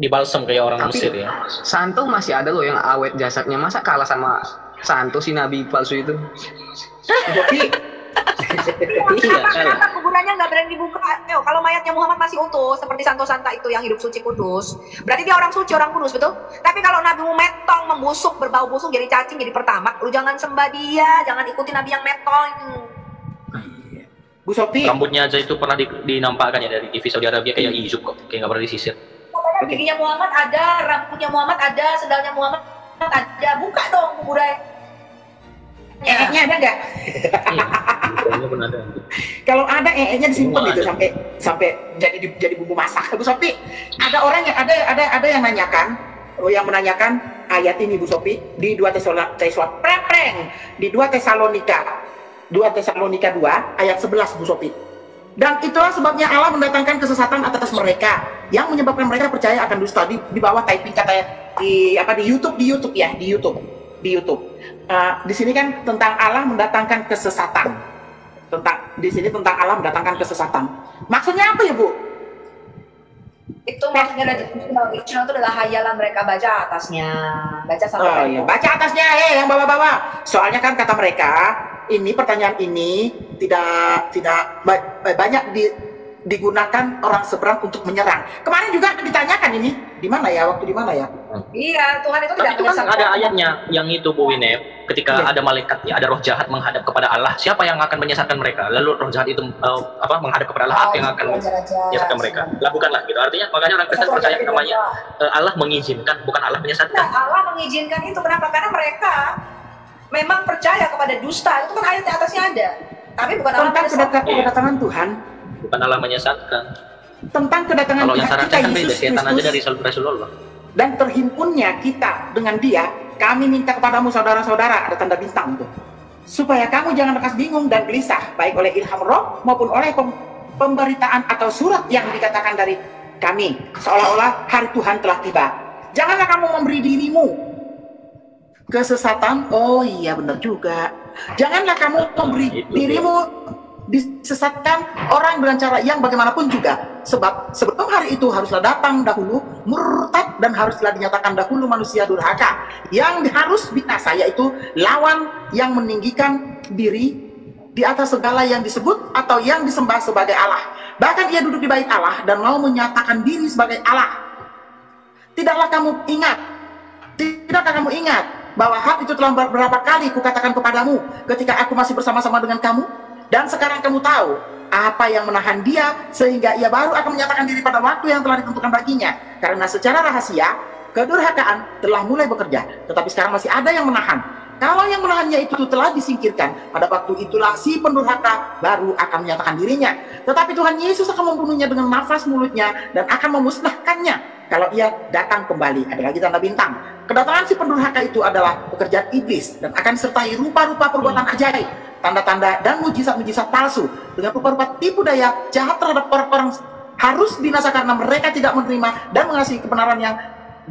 Dibalsem kayak orang Tapi Mesir ya. Santo masih ada loh yang awet jasadnya. Masa kalah sama Santo si nabi palsu itu? Tapi Iya, Kenapa kuburannya nggak berani dibuka? Kalau mayatnya Muhammad masih utuh, seperti Santo Santa itu yang hidup suci kudus, berarti dia orang suci, orang kudus, betul? Tapi kalau nabimu metong, membusuk, berbau busuk, jadi cacing, jadi pertama, lu jangan sembah dia, jangan ikuti nabi yang metong. Bu Sophie, Rambutnya aja itu pernah dinampakkan ya dari TV Saudi Arabia kayak Yusuf kok, kayak nggak pernah disisir. Katanya giginya Muhammad ada, rambutnya Muhammad ada, sendalnya Muhammad ada, buka dong kuburannya. nya ada nggak? Iya, kuburannya pun ada. Kalau ada nya disimpan Semua gitu ada. sampai jadi bumbu masak. Bu Sophie, ada orang yang ada yang nanyakan, yang menanyakan ayat ini Bu Sophie di 2 Tesalonika 2 ayat 11 Bu Sophie. Dan itulah sebabnya Allah mendatangkan kesesatan atas mereka yang menyebabkan mereka percaya akan dusta. Di bawah typing katanya di YouTube. Di sini kan tentang Allah mendatangkan kesesatan. Di sini tentang Allah mendatangkan kesesatan. Maksudnya apa ya, Bu? Itu maksudnya dari original itu adalah hayalan mereka, baca atasnya, baca satu Oh iya, baca atasnya yang bawah-bawah. Soalnya kan kata mereka, pertanyaan ini tidak banyak digunakan orang seberang untuk menyerang. Kemarin juga ditanyakan ini, di mana ya? Iya, Tuhan itu Tapi tidak itu kan menyesatkan. ada ayatnya yang itu Bu Winep, ketika Iya. ada malaikat ya, ada roh jahat menghadap kepada Allah, siapa yang akan menyesatkan mereka? Lalu roh jahat itu menghadap kepada Allah, apa yang akan menyesatkan mereka? Lakukanlah gitu. Artinya makanya orang Kristen percaya namanya Allah mengizinkan, bukan Allah menyesatkan. Nah, Allah mengizinkan itu kenapa? Karena mereka memang percaya kepada dusta. Itu kan ayat di atasnya ada. Tapi bukan Allah Tentang menyesatkan. kedatangan Tuhan, Bukan Allah menyesatkan. tentang kedatangan Kalau yang Tuhan syaratnya kita kan beda, Yesus setan aja dari Kristus Rasulullah. dan terhimpunnya kita dengan Dia, kami minta kepadamu saudara-saudara, ada tanda bintang tuh, supaya kamu jangan lekas bingung dan gelisah, baik oleh ilham roh maupun oleh pemberitaan atau surat yang dikatakan dari kami, seolah-olah hari Tuhan telah tiba. Janganlah kamu memberi dirimu kesesatan. Oh iya, benar juga. Janganlah kamu memberi dirimu disesatkan orang dengan cara yang bagaimanapun juga, sebab sebelum hari itu haruslah datang dahulu murtad dan haruslah dinyatakan dahulu manusia durhaka yang harus binasa, yaitu lawan yang meninggikan diri di atas segala yang disebut atau yang disembah sebagai Allah. Bahkan ia duduk di bait Allah dan mau menyatakan diri sebagai Allah. Tidakkah kamu ingat bahwa hak itu telah beberapa kali kukatakan kepadamu ketika aku masih bersama-sama dengan kamu? Dan sekarang kamu tahu apa yang menahan dia sehingga ia baru akan menyatakan diri pada waktu yang telah ditentukan baginya. Karena secara rahasia, kedurhakaan telah mulai bekerja, tetapi sekarang masih ada yang menahan. Kalau yang menahannya itu telah disingkirkan, pada waktu itulah si pendurhaka baru akan menyatakan dirinya. Tetapi Tuhan Yesus akan membunuhnya dengan nafas mulutnya dan akan memusnahkannya kalau ia datang kembali. Ada lagi tanda bintang. Kedatangan si pendurhaka itu adalah pekerjaan iblis dan akan disertai rupa-rupa perbuatan ajaib, tanda-tanda dan mujizat-mujizat palsu dengan rupa-rupa tipu daya jahat terhadap orang-orang harus binasa karena mereka tidak menerima dan mengasihi kebenaran yang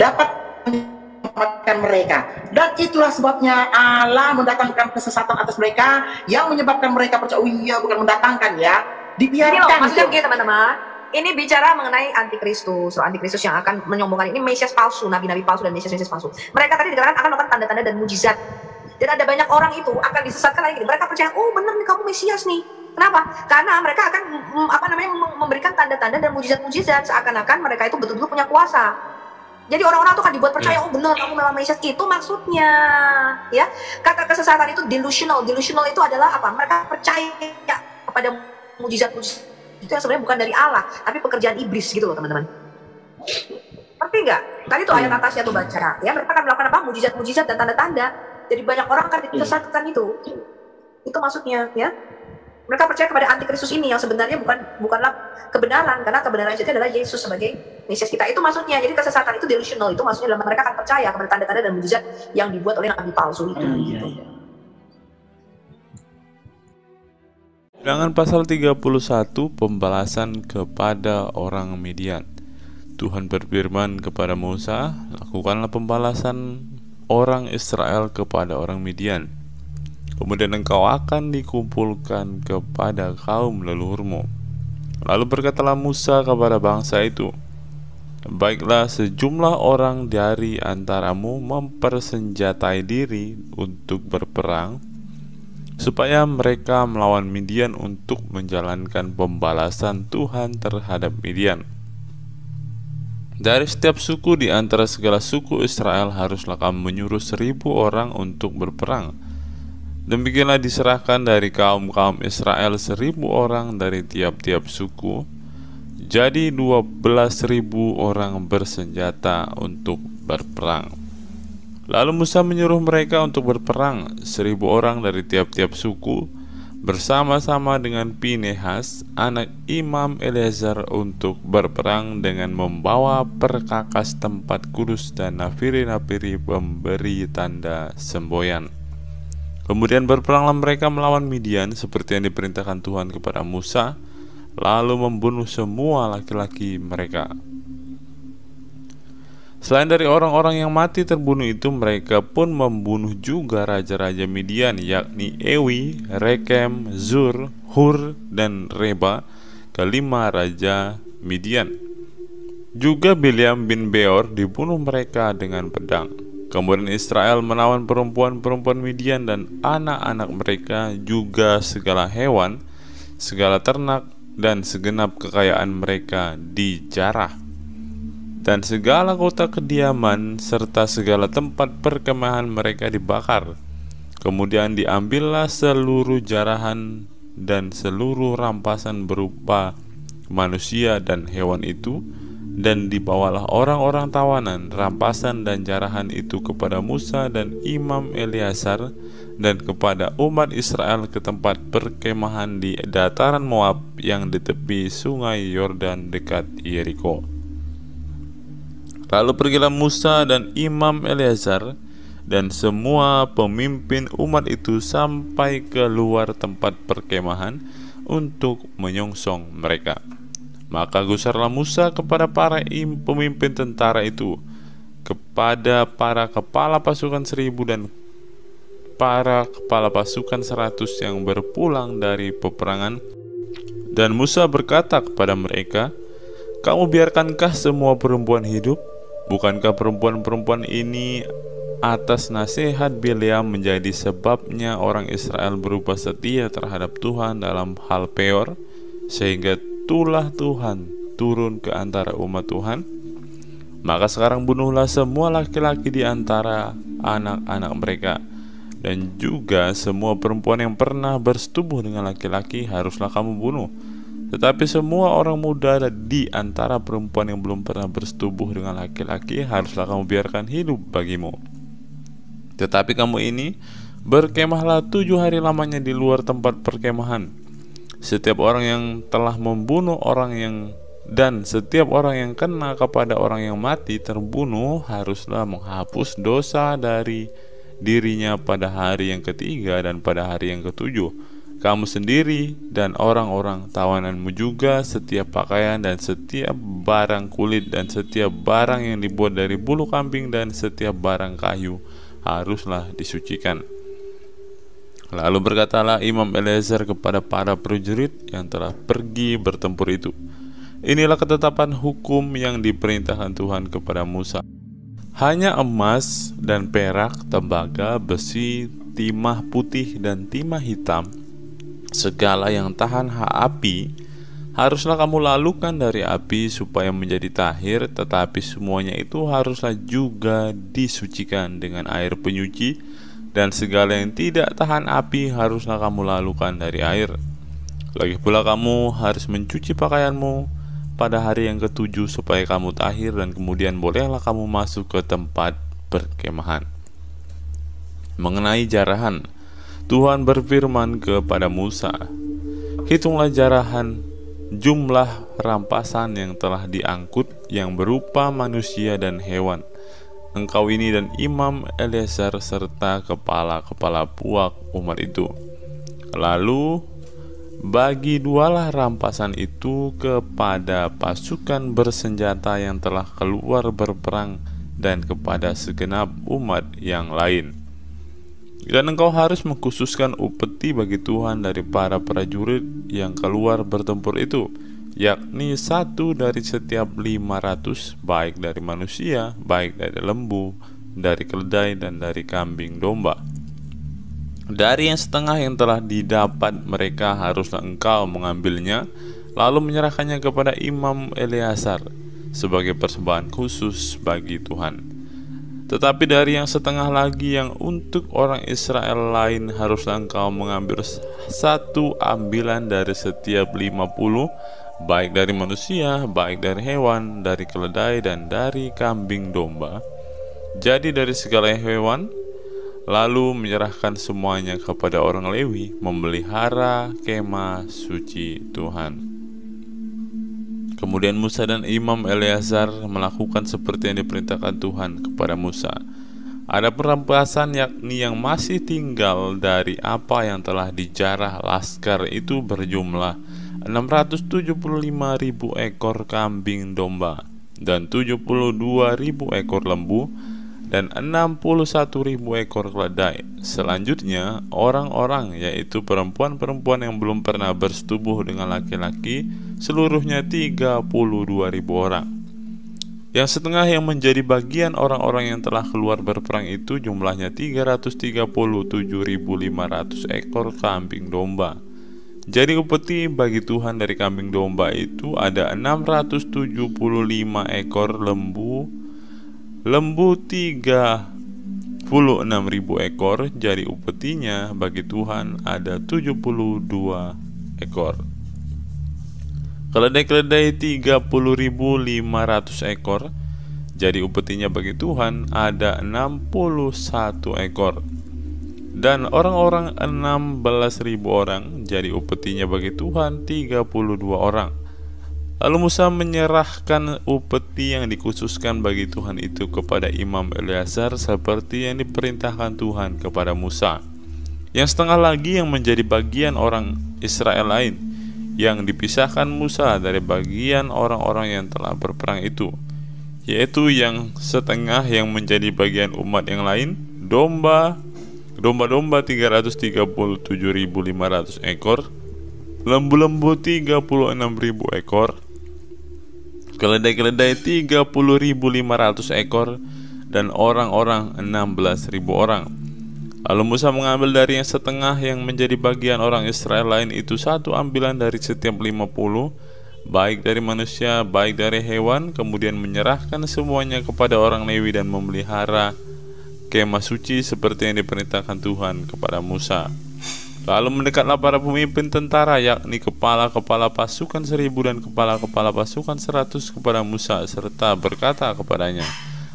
dapat menyelamatkan mereka. Dan itulah sebabnya Allah mendatangkan kesesatan atas mereka yang menyebabkan mereka percaya. Oh iya, bukan mendatangkan ya, Ini loh, dibiarkan. maksudnya begini teman-teman. Ini bicara mengenai antikristus, antikristus yang akan menyombongkan ini Mesias palsu, nabi-nabi palsu dan Mesias palsu. Mereka tadi dikatakan akan melakukan tanda-tanda dan mujizat. Dan ada banyak orang itu akan disesatkan lagi. Mereka percaya, oh benar nih kamu Mesias nih. Kenapa? Karena mereka akan memberikan tanda-tanda dan mujizat-mujizat seakan-akan mereka itu betul-betul punya kuasa. Jadi orang-orang itu akan dibuat percaya, oh benar kamu memang Mesias. Itu maksudnya, ya. Kata kesesatan itu delusional. Delusional itu adalah apa? Mereka percaya kepada mujizat-mujizat itu yang sebenarnya bukan dari Allah, tapi pekerjaan iblis gitu loh teman-teman. Ngerti nggak? Tadi tuh ayat atasnya tuh baca, ya mereka akan melakukan apa? Mujizat-mujizat dan tanda-tanda. Jadi banyak orang akan disesatkan itu. Itu maksudnya, ya. Mereka percaya kepada antikristus ini yang sebenarnya bukanlah kebenaran, karena kebenaran itu adalah Yesus sebagai Mesias kita. Itu maksudnya. Jadi kesesatan itu delusional, itu maksudnya adalah mereka akan percaya kepada tanda-tanda dan mujizat yang dibuat oleh nabi palsu itu. Gitu. Bilangan pasal 31 pembalasan kepada orang Midian. Tuhan berfirman kepada Musa, lakukanlah pembalasan orang Israel kepada orang Midian. Kemudian engkau akan dikumpulkan kepada kaum leluhurmu. Lalu berkatalah Musa kepada bangsa itu, baiklah, sejumlah orang dari antaramu mempersenjatai diri untuk berperang, supaya mereka melawan Midian untuk menjalankan pembalasan Tuhan terhadap Midian. Dari setiap suku di antara segala suku Israel haruslah kamu menyuruh 1.000 orang untuk berperang. Demikianlah diserahkan dari kaum-kaum Israel 1.000 orang dari tiap-tiap suku. Jadi 12.000 orang bersenjata untuk berperang. Lalu Musa menyuruh mereka untuk berperang, 1.000 orang dari tiap-tiap suku, bersama-sama dengan Pinehas, anak Imam Eleazar, untuk berperang dengan membawa perkakas tempat kudus dan nafiri-nafiri pemberi tanda semboyan. Kemudian berperanglah mereka melawan Midian seperti yang diperintahkan Tuhan kepada Musa, lalu membunuh semua laki-laki mereka. Selain dari orang-orang yang mati terbunuh itu, mereka pun membunuh juga raja-raja Midian, yakni Ewi, Rekem, Zur, Hur, dan Reba, kelima raja Midian. Juga Bileam bin Beor dibunuh mereka dengan pedang. Kemudian Israel menawan perempuan-perempuan Midian dan anak-anak mereka, juga segala hewan, segala ternak, dan segenap kekayaan mereka dijarah. Dan segala kota kediaman serta segala tempat perkemahan mereka dibakar. Kemudian diambillah seluruh jarahan dan seluruh rampasan berupa manusia dan hewan itu, dan dibawalah orang-orang tawanan, rampasan dan jarahan itu kepada Musa dan Imam Eleazar dan kepada umat Israel ke tempat perkemahan di dataran Moab yang di tepi sungai Yordan dekat Yeriko. Lalu pergilah Musa dan Imam Eleazar dan semua pemimpin umat itu sampai ke luar tempat perkemahan untuk menyongsong mereka. Maka gusarlah Musa kepada para pemimpin tentara itu, kepada para kepala pasukan 1.000 dan para kepala pasukan 100 yang berpulang dari peperangan. Dan Musa berkata kepada mereka, kamu biarkankah semua perempuan hidup? Bukankah perempuan-perempuan ini atas nasihat Bileam menjadi sebabnya orang Israel berubah setia terhadap Tuhan dalam hal Peor, sehingga tulah Tuhan turun ke antara umat Tuhan? Maka sekarang bunuhlah semua laki-laki di antara anak-anak mereka, dan juga semua perempuan yang pernah bersetubuh dengan laki-laki haruslah kamu bunuh. Tetapi semua orang muda di antara perempuan yang belum pernah bersetubuh dengan laki-laki haruslah kamu biarkan hidup bagimu. Tetapi kamu ini berkemahlah 7 hari lamanya di luar tempat perkemahan. Setiap orang yang telah membunuh orang dan setiap orang yang kena kepada orang yang mati terbunuh haruslah menghapus dosa dari dirinya pada hari yang ketiga dan pada hari yang ketujuh. Kamu sendiri dan orang-orang tawananmu juga, setiap pakaian dan setiap barang kulit dan setiap barang yang dibuat dari bulu kambing dan setiap barang kayu haruslah disucikan. Lalu berkatalah Imam Eleazar kepada para prajurit yang telah pergi bertempur itu, inilah ketetapan hukum yang diperintahkan Tuhan kepada Musa. Hanya emas dan perak, tembaga, besi, timah putih dan timah hitam, segala yang tahan api haruslah kamu lalukan dari api supaya menjadi tahir, tetapi semuanya itu haruslah juga disucikan dengan air penyuci, dan segala yang tidak tahan api haruslah kamu lalukan dari air. Lagi pula kamu harus mencuci pakaianmu pada hari yang ketujuh supaya kamu tahir, dan kemudian bolehlah kamu masuk ke tempat perkemahan. Mengenai jarahan, Tuhan berfirman kepada Musa, hitunglah jarahan jumlah rampasan yang telah diangkut yang berupa manusia dan hewan. Engkau ini dan Imam Eleazar serta kepala-kepala puak umat itu. Lalu Bagi dualah rampasan itu kepada pasukan bersenjata yang telah keluar berperang dan kepada segenap umat yang lain. Dan engkau harus mengkhususkan upeti bagi Tuhan dari para prajurit yang keluar bertempur itu, yakni 1 dari setiap 500, baik dari manusia, baik dari lembu, dari keledai, dan dari kambing domba. Dari yang setengah yang telah didapat mereka haruslah engkau mengambilnya, lalu menyerahkannya kepada Imam Eleazar sebagai persembahan khusus bagi Tuhan. Tetapi dari yang setengah lagi yang untuk orang Israel lain haruslah engkau mengambil 1 ambilan dari setiap 50, baik dari manusia, baik dari hewan, dari keledai, dan dari kambing domba. Jadi dari segala hewan, lalu menyerahkan semuanya kepada orang Lewi memelihara kemah suci Tuhan. Kemudian Musa dan Imam Eleazar melakukan seperti yang diperintahkan Tuhan kepada Musa. Ada perampasan, yakni yang masih tinggal dari apa yang telah dijarah laskar itu berjumlah 675.000 ekor kambing domba dan 72.000 ekor lembu dan 61.000 ekor keledai. Selanjutnya, orang-orang, yaitu perempuan-perempuan yang belum pernah bersetubuh dengan laki-laki, seluruhnya 32.000 orang. Yang setengah yang menjadi bagian orang-orang yang telah keluar berperang itu jumlahnya 337.500 ekor kambing domba. Jadi upeti bagi Tuhan dari kambing domba itu ada 675 ekor lembu 36.000 ekor. Jadi upetinya bagi Tuhan ada 72 ekor. Keledai-keledai 30.500 ekor. Jadi upetinya bagi Tuhan ada 61 ekor. Dan orang-orang 16.000 orang. Jadi upetinya bagi Tuhan 32 orang. Lalu Musa menyerahkan upeti yang dikhususkan bagi Tuhan itu kepada Imam Eleazar seperti yang diperintahkan Tuhan kepada Musa. Yang setengah lagi yang menjadi bagian orang Israel lain, yang dipisahkan Musa dari bagian orang-orang yang telah berperang itu, yaitu yang setengah yang menjadi bagian umat yang lain, domba 337.500 ekor, lembu-lembu 36.000 ekor, keledai-keledai 30.500 ekor, dan orang-orang 16.000 orang. Lalu Musa mengambil dari yang setengah yang menjadi bagian orang Israel lain itu 1 ambilan dari setiap 50, baik dari manusia, baik dari hewan, kemudian menyerahkan semuanya kepada orang Lewi dan memelihara kemah suci seperti yang diperintahkan Tuhan kepada Musa. Lalu mendekatlah para pemimpin tentara, yakni kepala-kepala pasukan 1.000 dan kepala-kepala pasukan 100 kepada Musa, serta berkata kepadanya,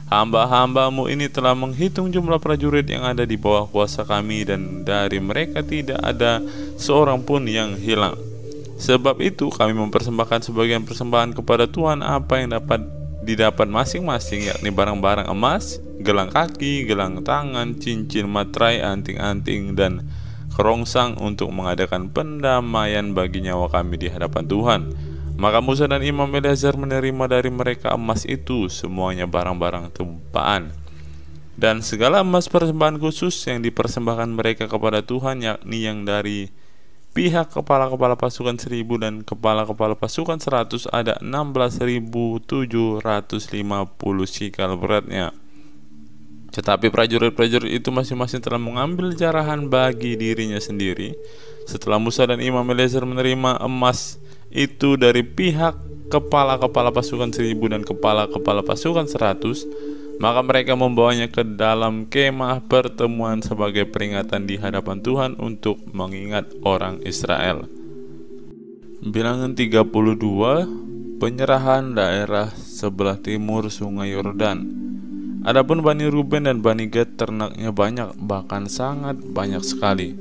hamba-hambamu ini telah menghitung jumlah prajurit yang ada di bawah kuasa kami, dan dari mereka tidak ada seorang pun yang hilang. Sebab itu kami mempersembahkan sebagian persembahan kepada Tuhan apa yang didapat masing-masing, yakni barang-barang emas, gelang kaki, gelang tangan, cincin materai, anting-anting, dan kerongsang untuk mengadakan pendamaian bagi nyawa kami di hadapan Tuhan. Maka Musa dan Imam Eleazar menerima dari mereka emas itu, semuanya barang-barang tumpaan, dan segala emas persembahan khusus yang dipersembahkan mereka kepada Tuhan, yakni yang dari pihak kepala-kepala pasukan 1.000 dan kepala-kepala pasukan 100 ada 16.750 sikal beratnya. Tetapi prajurit-prajurit itu masing-masing telah mengambil jarahan bagi dirinya sendiri. Setelah Musa dan Imam Eleazar menerima emas itu dari pihak kepala-kepala pasukan 1.000 dan kepala-kepala pasukan 100, maka mereka membawanya ke dalam kemah pertemuan sebagai peringatan di hadapan Tuhan untuk mengingat orang Israel. Bilangan 32, penyerahan daerah sebelah timur Sungai Yordan. Adapun Bani Ruben dan Bani Gad ternaknya banyak, bahkan sangat banyak sekali.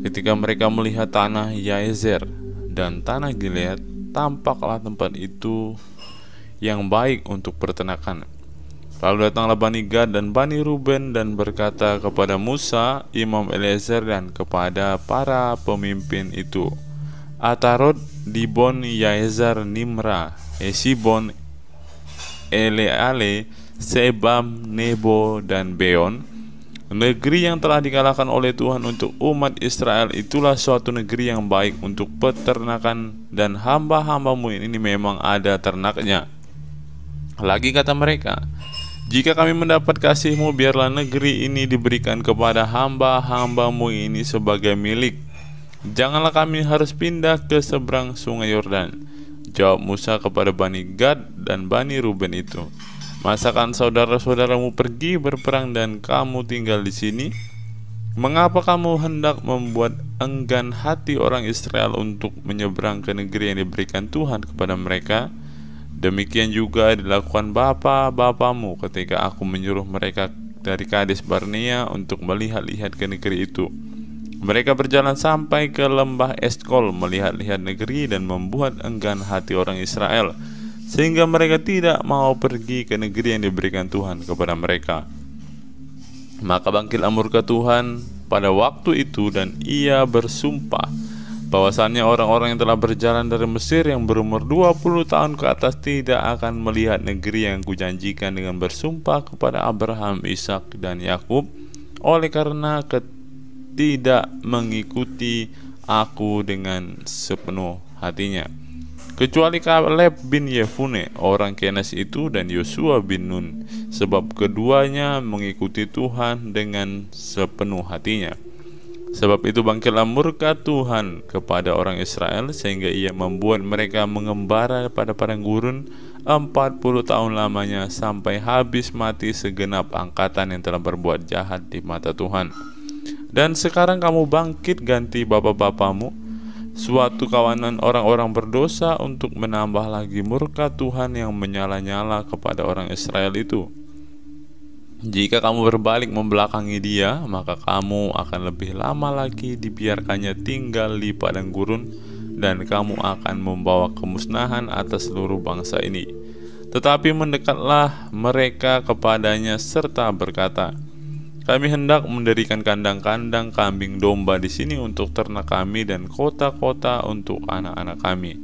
Ketika mereka melihat tanah Yaezer dan tanah Gilead, tampaklah tempat itu yang baik untuk peternakan. Lalu datanglah Bani Gad dan Bani Ruben dan berkata kepada Musa, Imam Eleazar, dan kepada para pemimpin itu, Atarot, Dibon, Yaezer, Nimra, Hesibon, Eleale, Sebam, Nebo, dan Beon. Negeri yang telah dikalahkan oleh Tuhan untuk umat Israel itulah suatu negeri yang baik untuk peternakan, dan hamba-hambamu ini memang ada ternaknya. Lagi kata mereka, jika kami mendapat kasih-Mu, biarlah negeri ini diberikan kepada hamba-hambamu ini sebagai milik. Janganlah kami harus pindah ke seberang sungai Yordan. Jawab Musa kepada Bani Gad dan Bani Ruben itu, masakan saudara-saudaramu pergi berperang dan kamu tinggal di sini? Mengapa kamu hendak membuat enggan hati orang Israel untuk menyeberang ke negeri yang diberikan Tuhan kepada mereka? Demikian juga dilakukan bapa-bapamu ketika aku menyuruh mereka dari Kades Barnea untuk melihat-lihat ke negeri itu. Mereka berjalan sampai ke lembah Eskol melihat-lihat negeri dan membuat enggan hati orang Israel, sehingga mereka tidak mau pergi ke negeri yang diberikan Tuhan kepada mereka. Maka bangkitlah murka Tuhan pada waktu itu, dan ia bersumpah bahwasannya orang-orang yang telah berjalan dari Mesir yang berumur 20 tahun ke atas tidak akan melihat negeri yang kujanjikan dengan bersumpah kepada Abraham, Ishak, dan Yakub, oleh karena tidak mengikuti aku dengan sepenuh hatinya, kecuali Kaleb bin Yefune orang Kenas itu dan Yosua bin Nun, sebab keduanya mengikuti Tuhan dengan sepenuh hatinya. Sebab itu bangkitlah murka Tuhan kepada orang Israel, sehingga ia membuat mereka mengembara pada padang gurun 40 tahun lamanya, sampai habis mati segenap angkatan yang telah berbuat jahat di mata Tuhan. Dan sekarang kamu bangkit ganti bapak-bapamu, suatu kawanan orang-orang berdosa, untuk menambah lagi murka Tuhan yang menyala-nyala kepada orang Israel itu. Jika kamu berbalik membelakangi dia, maka kamu akan lebih lama lagi dibiarkannya tinggal di padang gurun, dan kamu akan membawa kemusnahan atas seluruh bangsa ini. Tetapi mendekatlah mereka kepadanya serta berkata, kami hendak mendirikan kandang-kandang kambing domba di sini untuk ternak kami dan kota-kota untuk anak-anak kami.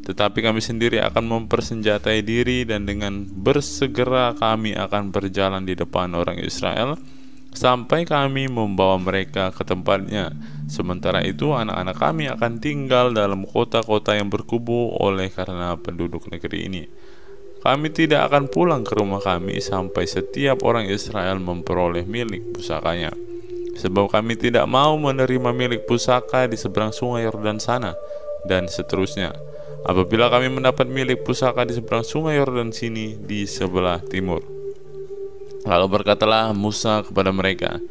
Tetapi kami sendiri akan mempersenjatai diri, dan dengan bersegera kami akan berjalan di depan orang Israel sampai kami membawa mereka ke tempatnya. Sementara itu anak-anak kami akan tinggal dalam kota-kota yang berkubu oleh karena penduduk negeri ini. Kami tidak akan pulang ke rumah kami sampai setiap orang Israel memperoleh milik pusakanya. Sebab kami tidak mau menerima milik pusaka di seberang sungai Yordan sana, dan seterusnya. Apabila kami mendapat milik pusaka di seberang sungai Yordan sini di sebelah timur. Lalu berkatalah Musa kepada mereka,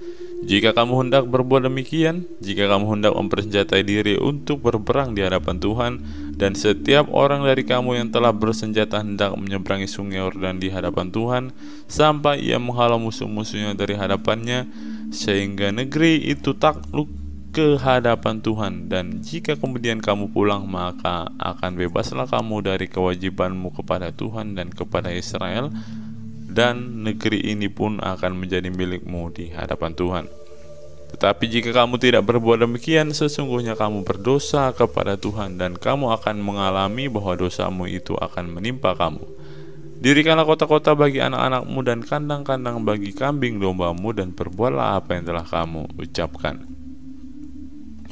jika kamu hendak berbuat demikian, jika kamu hendak mempersenjatai diri untuk berperang di hadapan Tuhan, dan setiap orang dari kamu yang telah bersenjata hendak menyeberangi sungai Yordan di hadapan Tuhan, sampai ia menghalau musuh-musuhnya dari hadapannya, sehingga negeri itu takluk ke hadapan Tuhan, dan jika kemudian kamu pulang, maka akan bebaslah kamu dari kewajibanmu kepada Tuhan dan kepada Israel, dan negeri ini pun akan menjadi milikmu di hadapan Tuhan. Tetapi jika kamu tidak berbuat demikian, sesungguhnya kamu berdosa kepada Tuhan, dan kamu akan mengalami bahwa dosamu itu akan menimpa kamu. Dirikanlah kota-kota bagi anak-anakmu dan kandang-kandang bagi kambing dombamu, dan perbuatlah apa yang telah kamu ucapkan.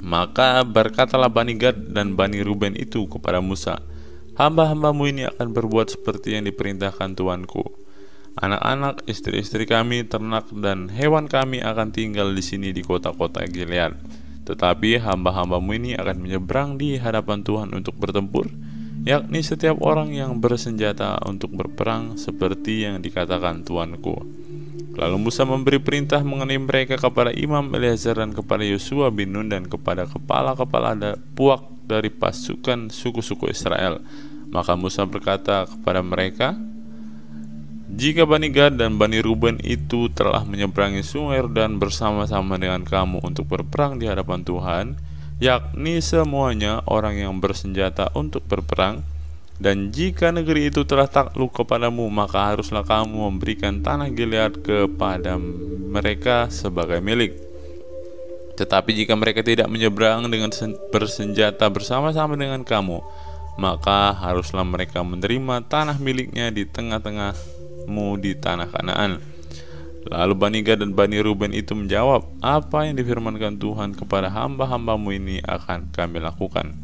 Maka berkatalah Bani Gad dan Bani Ruben itu kepada Musa, hamba-hambamu ini akan berbuat seperti yang diperintahkan Tuanku. Anak-anak, istri-istri kami, ternak, dan hewan kami akan tinggal di sini di kota-kota Gilead. Tetapi hamba-hambamu ini akan menyeberang di hadapan Tuhan untuk bertempur, yakni setiap orang yang bersenjata untuk berperang seperti yang dikatakan Tuanku. Lalu Musa memberi perintah mengenai mereka kepada Imam Eleazar dan kepada Yosua bin Nun dan kepada kepala-kepala puak dari pasukan suku-suku Israel. Maka Musa berkata kepada mereka, jika Bani Gad dan Bani Ruben itu telah menyeberangi sungai Yordan bersama-sama dengan kamu untuk berperang di hadapan Tuhan, yakni semuanya orang yang bersenjata untuk berperang, dan jika negeri itu telah takluk kepadamu, maka haruslah kamu memberikan tanah Gilead kepada mereka sebagai milik. Tetapi jika mereka tidak menyeberang dengan bersenjata bersama-sama dengan kamu, maka haruslah mereka menerima tanah miliknya di tengah-tengahmu di tanah Kanaan. Lalu Bani Gad dan Bani Ruben itu menjawab, apa yang difirmankan Tuhan kepada hamba-hambamu ini akan kami lakukan.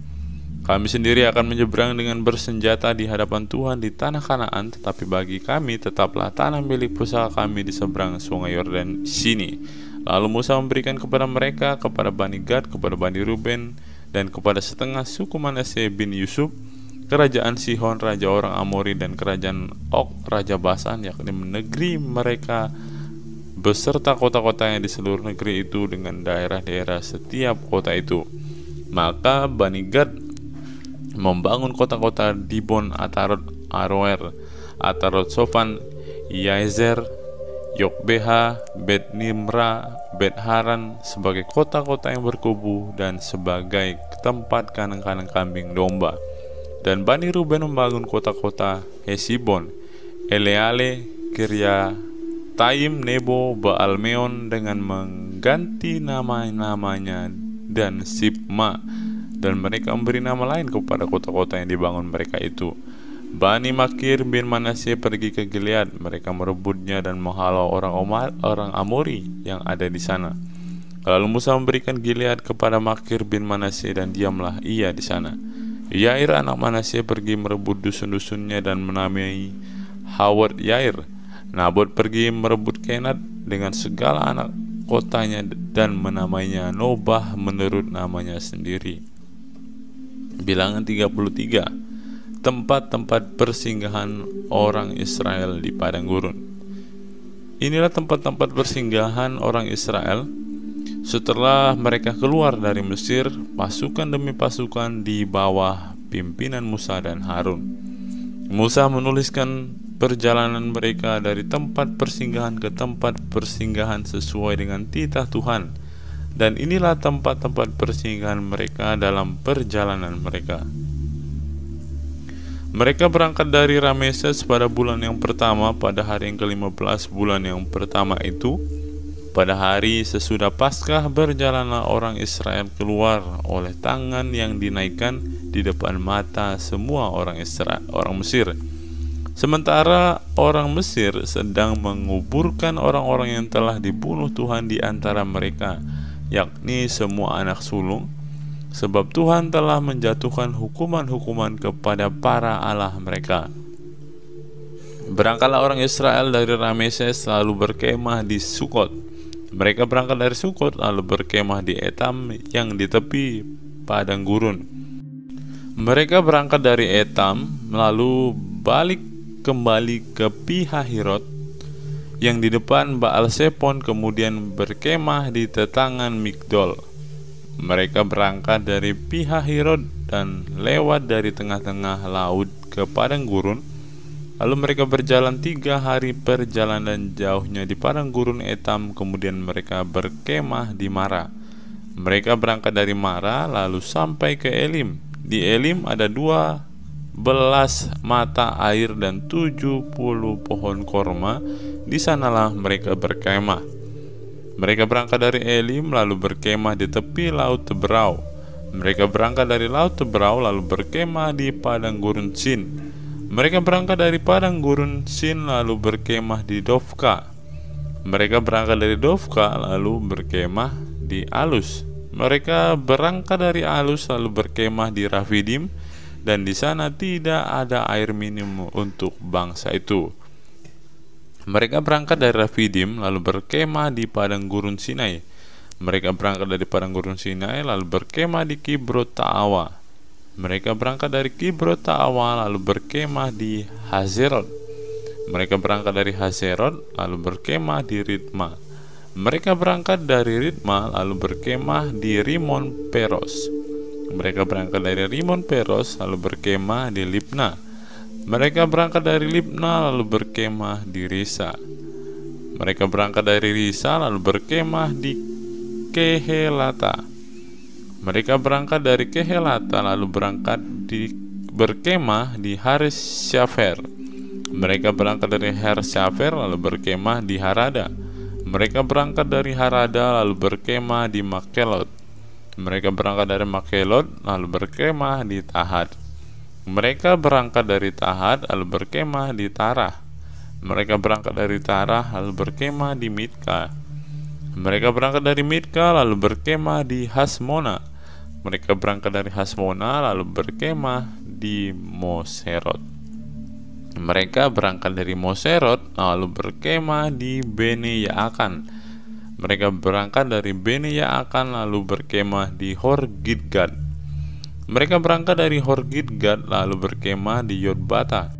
Kami sendiri akan menyeberang dengan bersenjata di hadapan Tuhan di tanah Kanaan, tetapi bagi kami tetaplah tanah milik pusaka kami di seberang sungai Yordan sini. Lalu Musa memberikan kepada mereka, kepada Bani Gad, kepada Bani Ruben, dan kepada setengah suku Manasye bin Yusuf, kerajaan Sihon raja orang Amori dan kerajaan Og raja Basan, yakni negeri mereka beserta kota-kotanya di seluruh negeri itu dengan daerah-daerah setiap kota itu. Maka Bani Gad membangun kota-kota Dibon, Atarot, Aroer, Atarot Sofan, Yaezer, Yokbeha, Bet Nimra, Bet Haran sebagai kota-kota yang berkubu dan sebagai tempat kandang-kandang kambing domba. Dan Bani Ruben membangun kota-kota Hesibon, Eleale, Kiryataim, Nebo, Baalmeon dengan mengganti nama-namanya dan Sibma, dan mereka memberi nama lain kepada kota-kota yang dibangun mereka itu. Bani Makir bin Manasye pergi ke Gilead, mereka merebutnya dan menghalau orang Amori yang ada di sana. Lalu Musa memberikan Gilead kepada Makir bin Manasye dan diamlah ia di sana. Yair anak Manasye pergi merebut dusun-dusunnya dan menamai Hawat Yair. Nabot pergi merebut Kenat dengan segala anak kotanya dan menamainya Nobah menurut namanya sendiri. Bilangan 33. Tempat-tempat persinggahan orang Israel di padang gurun. Inilah tempat-tempat persinggahan orang Israel setelah mereka keluar dari Mesir, pasukan demi pasukan di bawah pimpinan Musa dan Harun. Musa menuliskan perjalanan mereka dari tempat persinggahan ke tempat persinggahan sesuai dengan titah Tuhan, dan inilah tempat-tempat persinggahan mereka dalam perjalanan mereka. Mereka berangkat dari Rameses pada bulan yang pertama, pada hari yang ke-15 bulan yang pertama itu. Pada hari sesudah Paskah berjalanlah orang Israel keluar oleh tangan yang dinaikkan di depan mata semua orang Mesir. Sementara orang Mesir sedang menguburkan orang-orang yang telah dibunuh Tuhan di antara mereka, yakni semua anak sulung. Sebab Tuhan telah menjatuhkan hukuman-hukuman kepada para allah mereka. Berangkatlah orang Israel dari Rameses lalu berkemah di Sukot. Mereka berangkat dari Sukot lalu berkemah di Etam yang di tepi padang gurun. Mereka berangkat dari Etam lalu balik kembali ke Pihahirot yang di depan Baal Sepon, kemudian berkemah di tetangan Migdol. Mereka berangkat dari Pihahirot dan lewat dari tengah-tengah laut ke padang gurun. Lalu mereka berjalan 3 hari perjalanan jauhnya di padang gurun Etam, kemudian mereka berkemah di Mara. Mereka berangkat dari Mara lalu sampai ke Elim. Di Elim ada 12 mata air dan 70 pohon korma. Di sanalah mereka berkemah. Mereka berangkat dari Elim lalu berkemah di tepi laut Teberau. Mereka berangkat dari laut Teberau lalu berkemah di padang gurun Sin. Mereka berangkat dari padang gurun Sin lalu berkemah di Dofka. Mereka berangkat dari Dofka lalu berkemah di Alus. Mereka berangkat dari Alus lalu berkemah di Rafidim, dan di sana tidak ada air minum untuk bangsa itu. Mereka berangkat dari Rafidim lalu berkemah di padang gurun Sinai. Mereka berangkat dari padang gurun Sinai lalu berkemah di Kibrot Ta'awa. Mereka berangkat dari Kibrot Ta'awa lalu berkemah di Hazerot. Mereka berangkat dari Hazerot lalu berkemah di Ritma. Mereka berangkat dari Ritma lalu berkemah di Rimon Peros. Mereka berangkat dari Rimon Peros lalu berkemah di Libna. Mereka berangkat dari Libna lalu berkemah di Risa. Mereka berangkat dari Risa lalu berkemah di Kehelata. Mereka berangkat dari Kehelata lalu berkemah di Haris Syafer. Mereka berangkat dari Haris Syafer lalu berkemah di Harada. Mereka berangkat dari Harada lalu berkemah di Makelot. Mereka berangkat dari Makelot lalu berkemah di Tahat. Mereka berangkat dari Tahat lalu berkemah di Tarah. Mereka berangkat dari Tarah lalu berkemah di Mitka. Mereka berangkat dari Mitka lalu berkemah di Hasmona. Mereka berangkat dari Hasmona lalu berkemah di Moserot. Mereka berangkat dari Moserot lalu berkemah di Bene Yaakan. Mereka berangkat dari Bene Yaakan lalu berkemah di Horgidgad. Mereka berangkat dari Horgidgad lalu berkemah di Yotbata.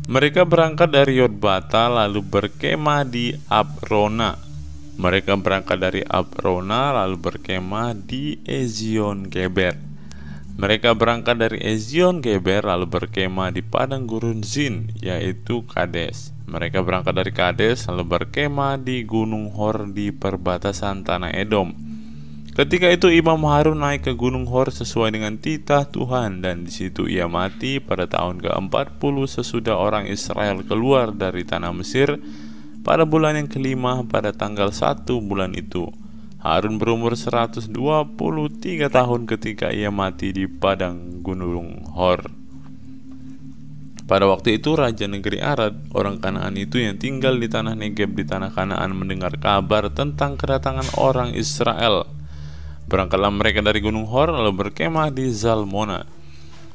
Mereka berangkat dari Yotbata lalu berkemah di Abrona. Mereka berangkat dari Abrona lalu berkemah di Ezion Geber. Mereka berangkat dari Ezion Geber lalu berkemah di padang gurun Zin, yaitu Kades. Mereka berangkat dari Kades lalu berkemah di Gunung Hor di perbatasan tanah Edom. Ketika itu Imam Harun naik ke Gunung Hor sesuai dengan titah Tuhan, dan di situ ia mati pada tahun ke-40 sesudah orang Israel keluar dari tanah Mesir pada bulan yang kelima pada tanggal 1 bulan itu. Harun berumur 123 tahun ketika ia mati di padang Gunung Hor. Pada waktu itu Raja negeri Arad, orang Kanaan itu yang tinggal di tanah Negeb di tanah Kanaan, mendengar kabar tentang kedatangan orang Israel. Berangkatlah mereka dari Gunung Hor lalu berkemah di Zalmona.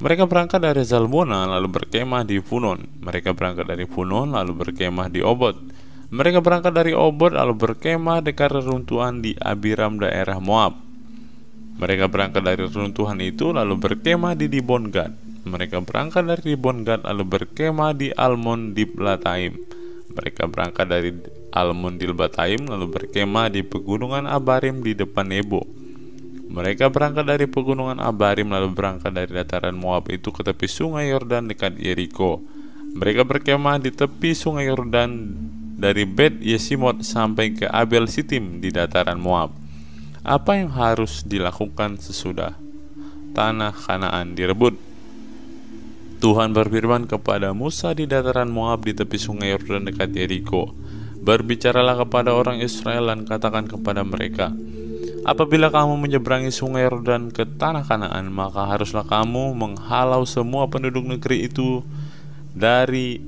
Mereka berangkat dari Zalmona lalu berkemah di Punon. Mereka berangkat dari Punon lalu berkemah di Obot. Mereka berangkat dari Obot lalu berkemah dekat reruntuhan di Abiram daerah Moab. Mereka berangkat dari reruntuhan itu lalu berkemah di Dibon Gad. Mereka berangkat dari Dibon Gad lalu berkemah di Almon Diblatayim. Mereka berangkat dari Almon Diblatayim lalu berkemah di pegunungan Abarim di depan Nebo. Mereka berangkat dari pegunungan Abarim lalu berangkat dari dataran Moab itu ke tepi sungai Yordan dekat Yeriko. Mereka berkemah di tepi sungai Yordan dari Bet Yesimot sampai ke Abel Sitim di dataran Moab. Apa yang harus dilakukan sesudah tanah Kanaan direbut? Tuhan berfirman kepada Musa di dataran Moab di tepi sungai Yordan dekat Yeriko. Berbicaralah kepada orang Israel dan katakan kepada mereka, apabila kamu menyeberangi sungai Yordan ke tanah Kanaan, maka haruslah kamu menghalau semua penduduk negeri itu dari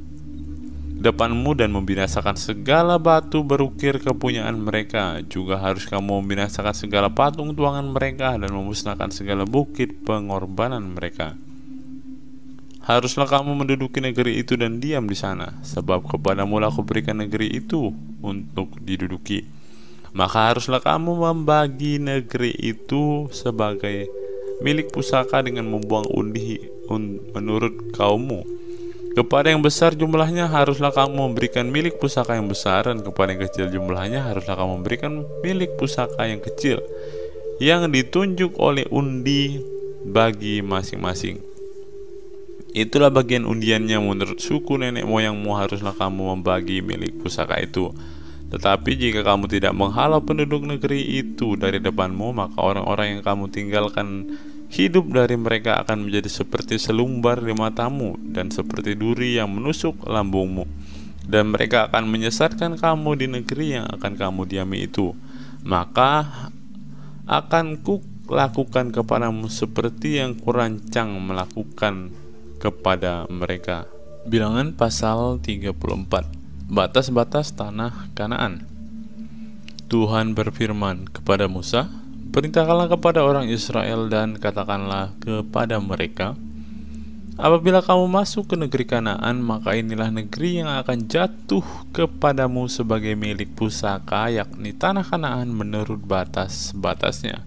depanmu dan membinasakan segala batu berukir kepunyaan mereka. Juga harus kamu membinasakan segala patung tuangan mereka dan memusnahkan segala bukit pengorbanan mereka. Haruslah kamu menduduki negeri itu dan diam di sana, sebab kepadamu lah aku berikan negeri itu untuk diduduki. Maka haruslah kamu membagi negeri itu sebagai milik pusaka dengan membuang undi menurut kaummu. Kepada yang besar jumlahnya haruslah kamu memberikan milik pusaka yang besar, dan kepada yang kecil jumlahnya haruslah kamu memberikan milik pusaka yang kecil, yang ditunjuk oleh undi bagi masing-masing. Itulah bagian undiannya menurut suku nenek moyangmu, haruslah kamu membagi milik pusaka itu. Tetapi jika kamu tidak menghalau penduduk negeri itu dari depanmu, maka orang-orang yang kamu tinggalkan hidup dari mereka akan menjadi seperti selumbar di matamu dan seperti duri yang menusuk lambungmu. Dan mereka akan menyesatkan kamu di negeri yang akan kamu diami itu. Maka akan kulakukan kepadamu seperti yang kurancang melakukan kepada mereka. Bilangan pasal 34. Batas-batas tanah Kanaan. Tuhan berfirman kepada Musa, perintahkanlah kepada orang Israel dan katakanlah kepada mereka, apabila kamu masuk ke negeri Kanaan, maka inilah negeri yang akan jatuh kepadamu sebagai milik pusaka, yakni tanah Kanaan menurut batas-batasnya.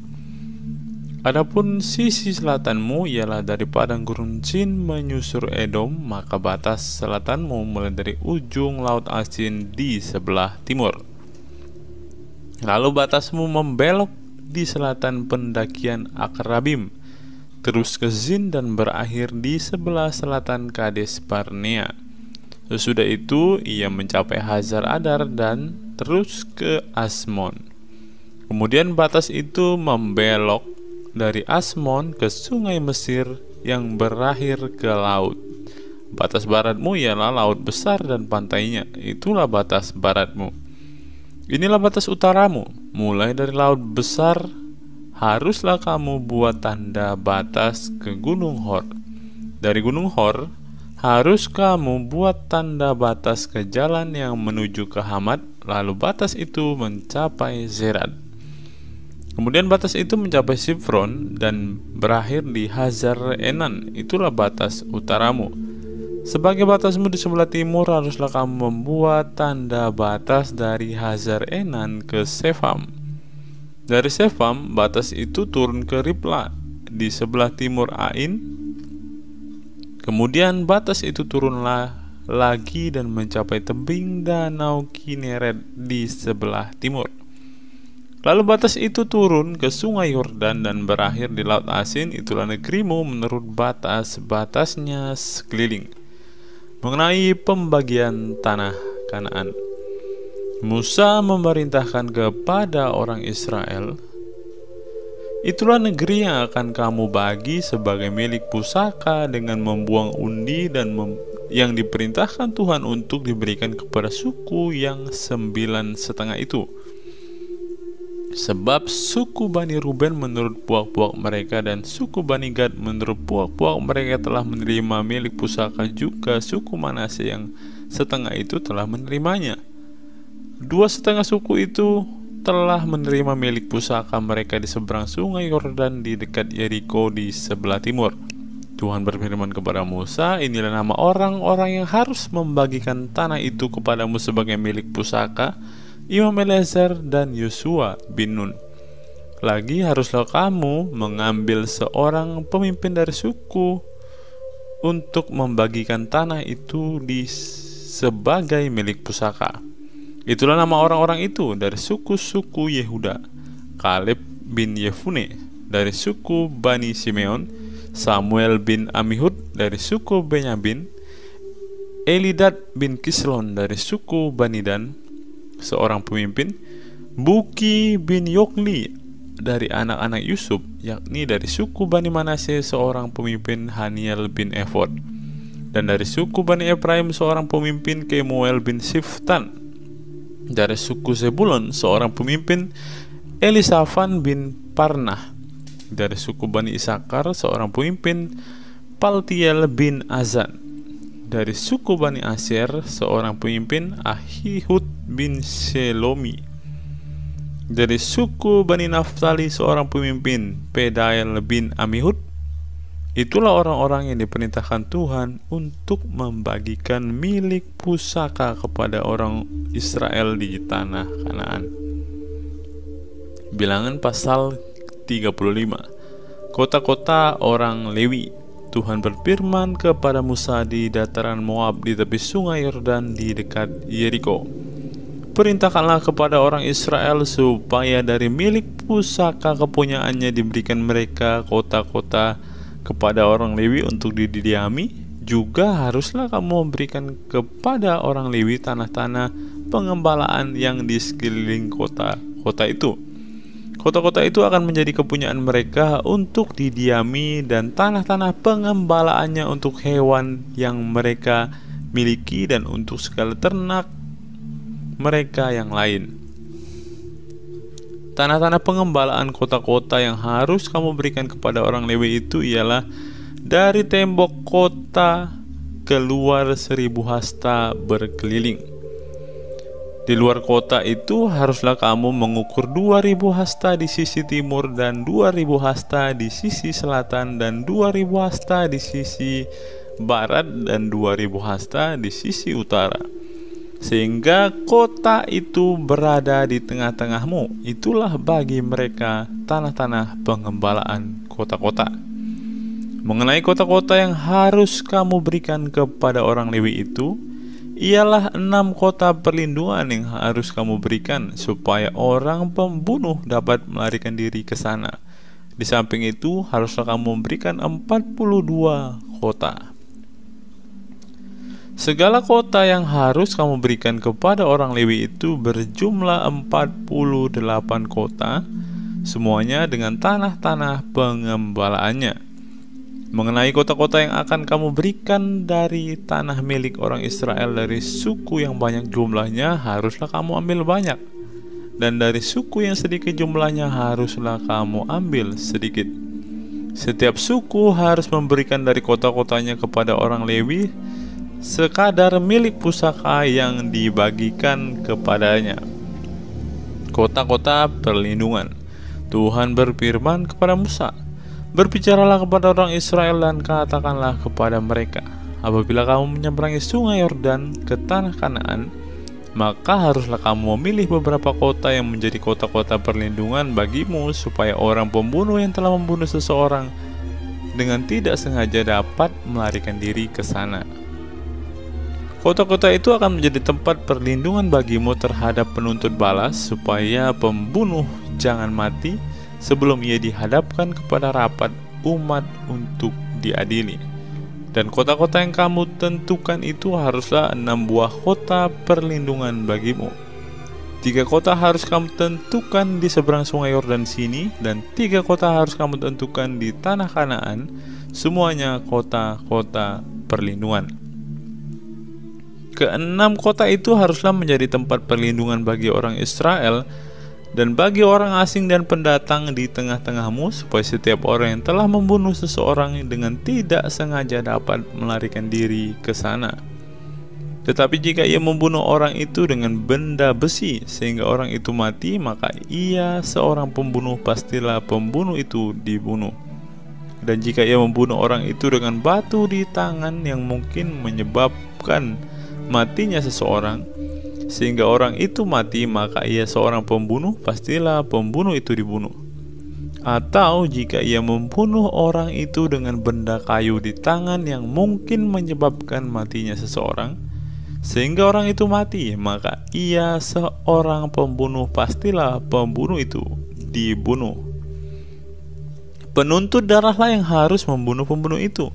Adapun sisi selatanmu ialah dari padang gurun Zin menyusur Edom, maka batas selatanmu mulai dari ujung laut Asin di sebelah timur. Lalu batasmu membelok di selatan pendakian Akrabim, terus ke Zin dan berakhir di sebelah selatan Kades Barnea. Sesudah itu ia mencapai Hazar Adar dan terus ke Asmon. Kemudian batas itu membelok dari Asmon ke sungai Mesir yang berakhir ke laut. Batas baratmu ialah laut besar dan pantainya, itulah batas baratmu. Inilah batas utaramu, mulai dari laut besar, haruslah kamu buat tanda batas ke Gunung Hor. Dari Gunung Hor, harus kamu buat tanda batas ke jalan yang menuju ke Hamat, lalu batas itu mencapai Zerat. Kemudian batas itu mencapai Sifron dan berakhir di Hazar Enan. Itulah batas utaramu. Sebagai batasmu di sebelah timur, haruslah kamu membuat tanda batas dari Hazar Enan ke Sefam. Dari Sefam, batas itu turun ke Ribla di sebelah timur Ain. Kemudian batas itu turunlah lagi dan mencapai tebing danau Kineret di sebelah timur. Lalu batas itu turun ke sungai Yordan dan berakhir di Laut Asin. Itulah negerimu menurut batas-batasnya sekeliling. Mengenai pembagian tanah Kanaan, Musa memerintahkan kepada orang Israel, itulah negeri yang akan kamu bagi sebagai milik pusaka dengan membuang undi dan yang diperintahkan Tuhan untuk diberikan kepada suku yang 9,5 itu. Sebab suku Bani Ruben menurut puak-puak mereka dan suku Bani Gad menurut puak-puak mereka telah menerima milik pusaka, juga suku Manase yang setengah itu telah menerimanya. 2,5 suku itu telah menerima milik pusaka mereka di seberang sungai Yordan di dekat Yeriko di sebelah timur. Tuhan berfirman kepada Musa, inilah nama orang-orang yang harus membagikan tanah itu kepadamu sebagai milik pusaka, Imam Eleazar dan Yosua bin Nun. Lagi haruslah kamu mengambil seorang pemimpin dari suku untuk membagikan tanah itu sebagai milik pusaka. Itulah nama orang-orang itu dari suku-suku Yehuda: Kaleb bin Yefune dari suku Bani Simeon, Samuel bin Amihud dari suku Benyamin, Elidad bin Kislon dari suku Bani Dan, seorang pemimpin, Buki bin Yokli dari anak-anak Yusuf, yakni dari suku Bani Manase seorang pemimpin, Haniel bin Efod, dan dari suku Bani Efraim seorang pemimpin, Kemuel bin Siftan, dari suku Zebulon seorang pemimpin, Elisafan bin Parnah, dari suku Bani Isakar seorang pemimpin, Paltiel bin Azan, dari suku Bani Aser seorang pemimpin, Ahihud bin Shelomi, dari suku Bani Naftali seorang pemimpin, Pedael bin Amihud. Itulah orang-orang yang diperintahkan Tuhan untuk membagikan milik pusaka kepada orang Israel di tanah Kanaan. Bilangan pasal 35. Kota-kota orang Lewi. Tuhan berfirman kepada Musa di dataran Moab di tepi sungai Yordan di dekat Yeriko, perintahkanlah kepada orang Israel supaya dari milik pusaka kepunyaannya diberikan mereka kota-kota kepada orang Lewi untuk didiami. Juga haruslah kamu memberikan kepada orang Lewi tanah-tanah pengembalaan yang di sekeliling kota-kota itu. Kota-kota itu akan menjadi kepunyaan mereka untuk didiami, dan tanah-tanah pengembalaannya untuk hewan yang mereka miliki dan untuk segala ternak mereka yang lain. Tanah-tanah pengembalaan kota-kota yang harus kamu berikan kepada orang Lewi itu ialah dari tembok kota keluar 1.000 hasta berkeliling. Di luar kota itu haruslah kamu mengukur 2.000 hasta di sisi timur dan 2.000 hasta di sisi selatan dan 2.000 hasta di sisi barat dan 2.000 hasta di sisi utara, sehingga kota itu berada di tengah-tengahmu. Itulah bagi mereka tanah-tanah pengembalaan kota-kota. Mengenai kota-kota yang harus kamu berikan kepada orang Lewi itu, ialah 6 kota perlindungan yang harus kamu berikan supaya orang pembunuh dapat melarikan diri ke sana. Di samping itu haruslah kamu memberikan 42 kota. Segala kota yang harus kamu berikan kepada orang Lewi itu berjumlah 48 kota, semuanya dengan tanah-tanah pengembalaannya. Mengenai kota-kota yang akan kamu berikan dari tanah milik orang Israel dari suku yang banyak jumlahnya, haruslah kamu ambil banyak. dan dari suku yang sedikit jumlahnya haruslah kamu ambil sedikit. Setiap suku harus memberikan dari kota-kotanya kepada orang Lewi sekadar milik pusaka yang dibagikan kepadanya. Kota-kota perlindungan. Tuhan berfirman kepada Musa, "Berbicaralah kepada orang Israel dan katakanlah kepada mereka, apabila kamu menyeberangi sungai Yordan ke tanah Kanaan, maka haruslah kamu memilih beberapa kota yang menjadi kota-kota perlindungan bagimu, supaya orang pembunuh yang telah membunuh seseorang dengan tidak sengaja dapat melarikan diri ke sana. Kota-kota itu akan menjadi tempat perlindungan bagimu terhadap penuntut balas, supaya pembunuh jangan mati sebelum ia dihadapkan kepada rapat umat untuk diadili. Dan kota-kota yang kamu tentukan itu haruslah 6 buah kota perlindungan bagimu. 3 kota harus kamu tentukan di seberang sungai Yordan sini, dan 3 kota harus kamu tentukan di tanah Kanaan, semuanya kota-kota perlindungan. Ke-6 kota itu haruslah menjadi tempat perlindungan bagi orang Israel dan bagi orang asing dan pendatang di tengah-tengahmu, supaya setiap orang yang telah membunuh seseorang dengan tidak sengaja dapat melarikan diri ke sana. Tetapi jika ia membunuh orang itu dengan benda besi sehingga orang itu mati, maka ia seorang pembunuh, pastilah pembunuh itu dibunuh. Dan jika ia membunuh orang itu dengan batu di tangan yang mungkin menyebabkan matinya seseorang sehingga orang itu mati, maka ia seorang pembunuh, pastilah pembunuh itu dibunuh. Atau jika ia membunuh orang itu dengan benda kayu di tangan yang mungkin menyebabkan matinya seseorang sehingga orang itu mati, maka ia seorang pembunuh, pastilah pembunuh itu dibunuh. Penuntut darahlah yang harus membunuh pembunuh itu.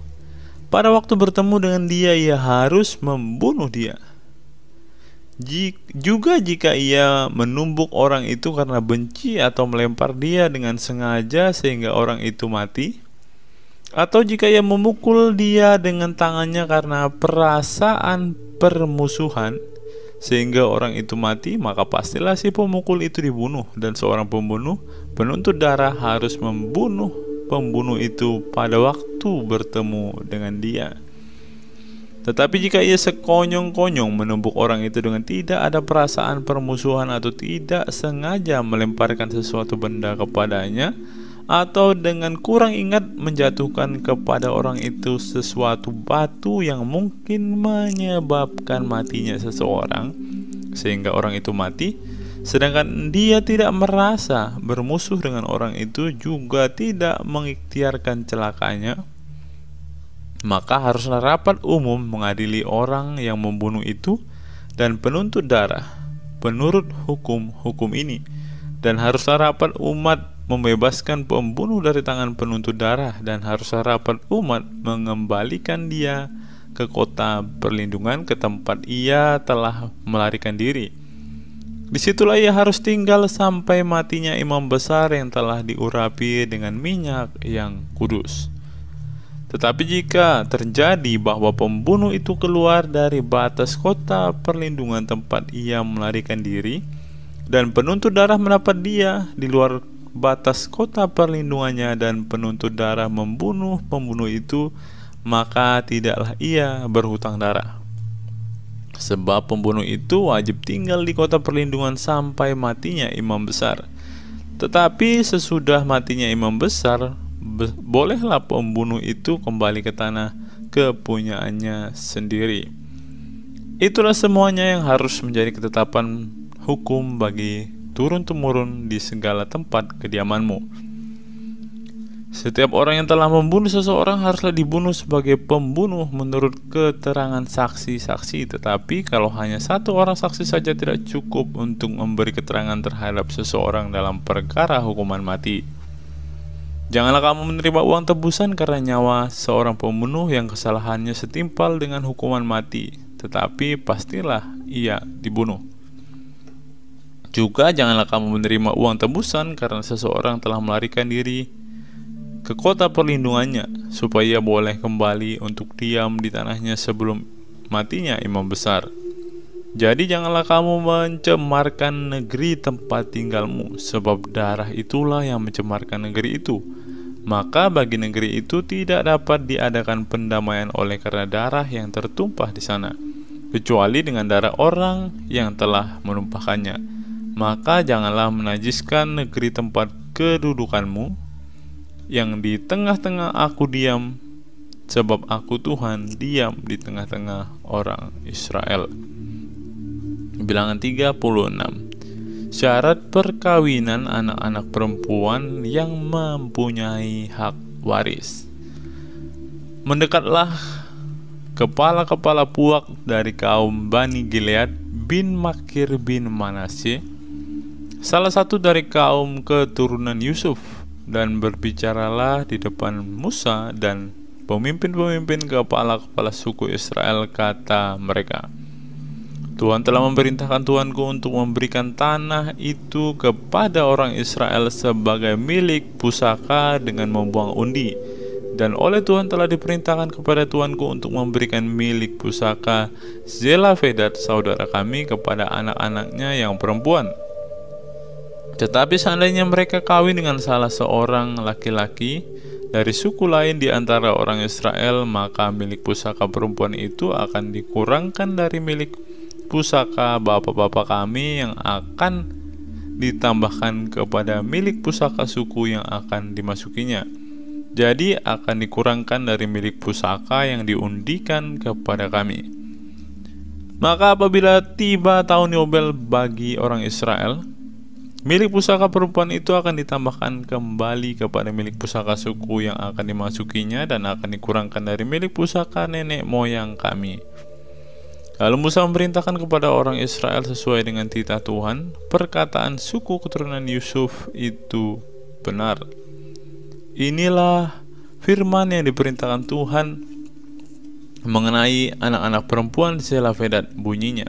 Pada waktu bertemu dengan dia, ia harus membunuh dia. Juga jika ia menumbuk orang itu karena benci atau melempar dia dengan sengaja sehingga orang itu mati, atau jika ia memukul dia dengan tangannya karena perasaan permusuhan sehingga orang itu mati, maka pastilah si pemukul itu dibunuh. Dan seorang pembunuh, penuntut darah harus membunuh pembunuh itu pada waktu bertemu dengan dia. Tetapi jika ia sekonyong-konyong menumbuk orang itu dengan tidak ada perasaan permusuhan atau tidak sengaja melemparkan sesuatu benda kepadanya, atau dengan kurang ingat menjatuhkan kepada orang itu sesuatu batu yang mungkin menyebabkan matinya seseorang sehingga orang itu mati, sedangkan dia tidak merasa bermusuh dengan orang itu, juga tidak mengikhtiarkan celakanya, maka haruslah rapat umum mengadili orang yang membunuh itu dan penuntut darah menurut hukum ini, dan haruslah rapat umat membebaskan pembunuh dari tangan penuntut darah, dan haruslah rapat umat mengembalikan dia ke kota perlindungan, ke tempat ia telah melarikan diri. Disitulah ia harus tinggal sampai matinya imam besar yang telah diurapi dengan minyak yang kudus. Tetapi jika terjadi bahwa pembunuh itu keluar dari batas kota perlindungan tempat ia melarikan diri, dan penuntut darah mendapat dia di luar batas kota perlindungannya, dan penuntut darah membunuh pembunuh itu, maka tidaklah ia berhutang darah. Sebab pembunuh itu wajib tinggal di kota perlindungan sampai matinya imam besar. Tetapi sesudah matinya imam besar, bolehlah pembunuh itu kembali ke tanah kepunyaannya sendiri. Itulah semuanya yang harus menjadi ketetapan hukum bagi turun-temurun di segala tempat kediamanmu. Setiap orang yang telah membunuh seseorang haruslah dibunuh sebagai pembunuh menurut keterangan saksi-saksi. Tetapi kalau hanya satu orang saksi saja tidak cukup untuk memberi keterangan terhadap seseorang dalam perkara hukuman mati. Janganlah kamu menerima uang tebusan karena nyawa seorang pembunuh yang kesalahannya setimpal dengan hukuman mati, tetapi pastilah ia dibunuh. Juga janganlah kamu menerima uang tebusan karena seseorang telah melarikan diri ke kota perlindungannya, supaya ia boleh kembali untuk diam di tanahnya sebelum matinya imam besar. Jadi janganlah kamu mencemarkan negeri tempat tinggalmu, sebab darah itulah yang mencemarkan negeri itu. Maka bagi negeri itu tidak dapat diadakan pendamaian oleh karena darah yang tertumpah di sana, kecuali dengan darah orang yang telah menumpahkannya. Maka janganlah menajiskan negeri tempat kedudukanmu, yang di tengah-tengah aku diam, sebab aku Tuhan diam di tengah-tengah orang Israel. Bilangan 36. Syarat perkawinan anak-anak perempuan yang mempunyai hak waris. Mendekatlah kepala-kepala puak dari kaum Bani Gilead bin Makir bin Manasye, salah satu dari kaum keturunan Yusuf, dan berbicaralah di depan Musa dan pemimpin-pemimpin kepala-kepala suku Israel, kata mereka, Tuhan telah memerintahkan tuanku untuk memberikan tanah itu kepada orang Israel sebagai milik pusaka dengan membuang undi. Dan oleh Tuhan telah diperintahkan kepada tuanku untuk memberikan milik pusaka Zelafedat saudara kami kepada anak-anaknya yang perempuan. Tetapi seandainya mereka kawin dengan salah seorang laki-laki dari suku lain di antara orang Israel, maka milik pusaka perempuan itu akan dikurangkan dari milik pusaka bapak-bapak kami yang akan ditambahkan kepada milik pusaka suku yang akan dimasukinya. Jadi akan dikurangkan dari milik pusaka yang diundikan kepada kami. Maka apabila tiba tahun Yobel bagi orang Israel, milik pusaka perempuan itu akan ditambahkan kembali kepada milik pusaka suku yang akan dimasukinya, dan akan dikurangkan dari milik pusaka nenek moyang kami. Lalu Musa memerintahkan kepada orang Israel sesuai dengan titah Tuhan, perkataan suku keturunan Yusuf itu benar. Inilah firman yang diperintahkan Tuhan mengenai anak-anak perempuan Zelafedat, bunyinya,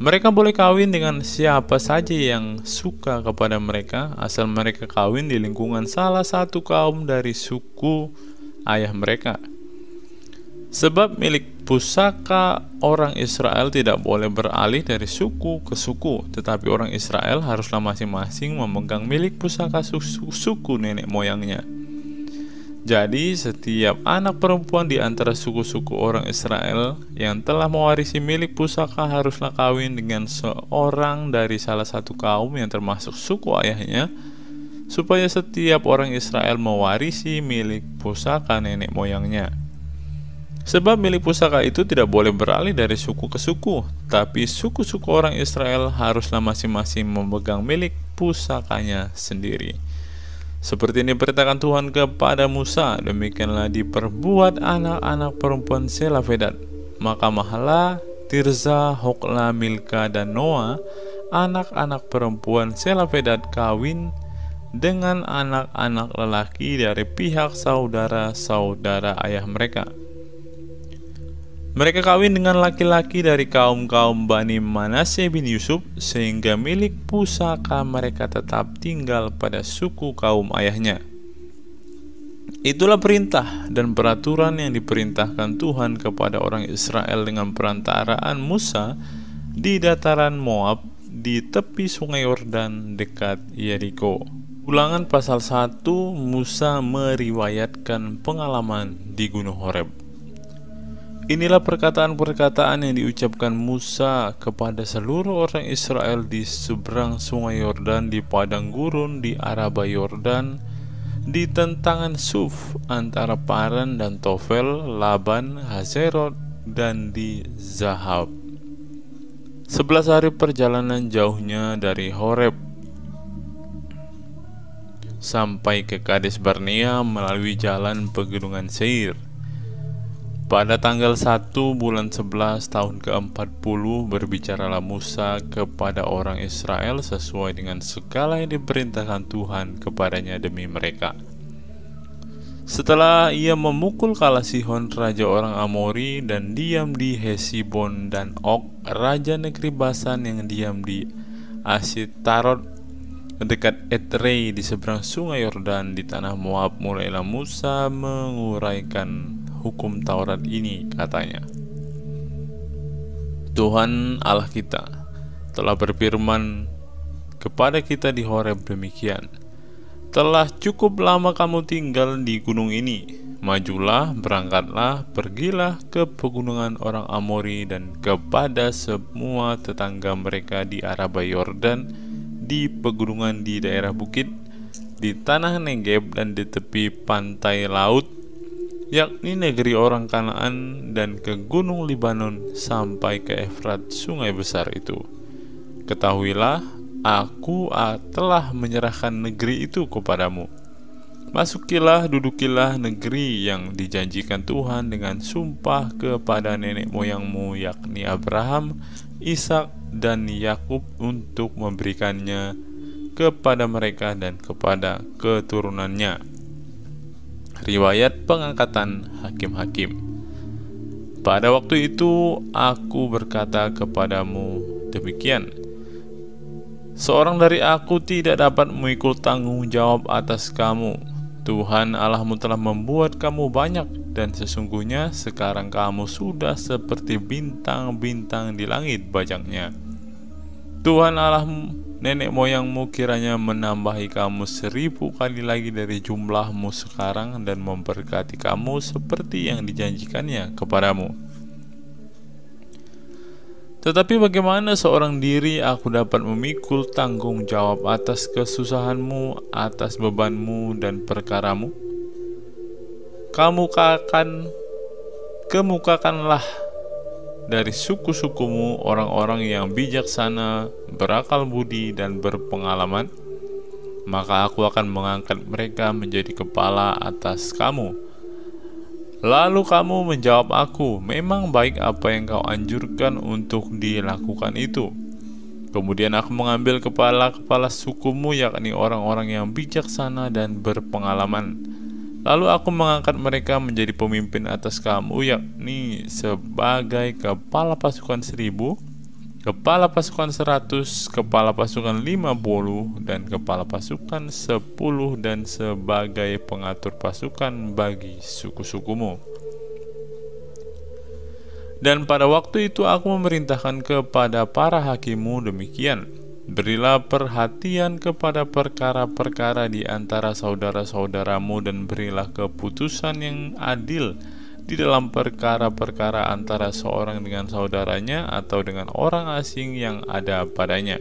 mereka boleh kawin dengan siapa saja yang suka kepada mereka, asal mereka kawin di lingkungan salah satu kaum dari suku ayah mereka. Sebab milik pusaka orang Israel tidak boleh beralih dari suku ke suku, tetapi orang Israel haruslah masing-masing memegang milik pusaka suku nenek moyangnya. Jadi setiap anak perempuan di antara suku-suku orang Israel yang telah mewarisi milik pusaka haruslah kawin dengan seorang dari salah satu kaum yang termasuk suku ayahnya, supaya setiap orang Israel mewarisi milik pusaka nenek moyangnya. Sebab milik pusaka itu tidak boleh beralih dari suku ke suku, tapi suku-suku orang Israel haruslah masing-masing memegang milik pusakanya sendiri. Seperti ini diperintahkan Tuhan kepada Musa, demikianlah diperbuat anak-anak perempuan Zelafedat. Maka Mahala, Tirza, Hokla, Milka, dan Noah, anak-anak perempuan Zelafedat kawin dengan anak-anak lelaki dari pihak saudara-saudara ayah mereka. Mereka kawin dengan laki-laki dari kaum-kaum Bani Manasye bin Yusuf, sehingga milik pusaka mereka tetap tinggal pada suku kaum ayahnya. Itulah perintah dan peraturan yang diperintahkan Tuhan kepada orang Israel dengan perantaraan Musa di dataran Moab di tepi sungai Yordan dekat Yeriko. Ulangan pasal 1, Musa meriwayatkan pengalaman di Gunung Horeb. Inilah perkataan-perkataan yang diucapkan Musa kepada seluruh orang Israel di seberang sungai Yordan, di padang gurun di Araba Yordan, di tentangan Suf antara Paran dan Tofel, Laban, Hazerot, dan di Zahab. 11 hari perjalanan jauhnya dari Horeb sampai ke Kades Barnea melalui jalan pegunungan Seir. Pada tanggal 1 bulan 11 tahun ke-40 berbicaralah Musa kepada orang Israel sesuai dengan segala yang diperintahkan Tuhan kepadanya demi mereka. Setelah ia memukul kala Sihon raja orang Amori dan diam di Hesibon, dan Og raja negeri Basan yang diam di Asitarot dekat Edrei di seberang sungai Yordan di tanah Moab, mulailah Musa menguraikan hukum Taurat ini, katanya. Tuhan Allah kita telah berfirman kepada kita di Horeb demikian, telah cukup lama kamu tinggal di gunung ini, majulah, berangkatlah, pergilah ke pegunungan orang Amori dan kepada semua tetangga mereka di Araba Yordan, di pegunungan di daerah bukit, di tanah Negeb dan di tepi pantai laut, yakni negeri orang Kanaan, dan ke gunung Libanon sampai ke Efrat, sungai besar itu. Ketahuilah, aku telah menyerahkan negeri itu kepadamu. Masukilah, dudukilah negeri yang dijanjikan Tuhan dengan sumpah kepada nenek moyangmu, yakni Abraham, Ishak, dan Yakub, untuk memberikannya kepada mereka dan kepada keturunannya. Riwayat pengangkatan hakim-hakim. Pada waktu itu aku berkata kepadamu demikian, seorang dari aku tidak dapat memikul tanggung jawab atas kamu. Tuhan Allahmu telah membuat kamu banyak, dan sesungguhnya sekarang kamu sudah seperti bintang-bintang di langit banyaknya. Tuhan Allahmu, nenek moyangmu, kiranya menambahi kamu 1000 kali lagi dari jumlahmu sekarang, dan memberkati kamu seperti yang dijanjikannya kepadamu. Tetapi bagaimana seorang diri aku dapat memikul tanggung jawab atas kesusahanmu, atas bebanmu dan perkaramu? Kemukakanlah dari suku-sukumu orang-orang yang bijaksana, berakal budi, dan berpengalaman, maka aku akan mengangkat mereka menjadi kepala atas kamu. Lalu kamu menjawab aku, memang baik apa yang kau anjurkan untuk dilakukan itu. Kemudian aku mengambil kepala-kepala sukumu, yakni orang-orang yang bijaksana dan berpengalaman. Lalu aku mengangkat mereka menjadi pemimpin atas kamu, yakni sebagai kepala pasukan 1000, kepala pasukan 100, kepala pasukan 50, dan kepala pasukan 10, dan sebagai pengatur pasukan bagi suku-sukumu. Dan pada waktu itu aku memerintahkan kepada para hakimmu demikian, berilah perhatian kepada perkara-perkara di antara saudara-saudaramu, dan berilah keputusan yang adil di dalam perkara-perkara antara seorang dengan saudaranya atau dengan orang asing yang ada padanya.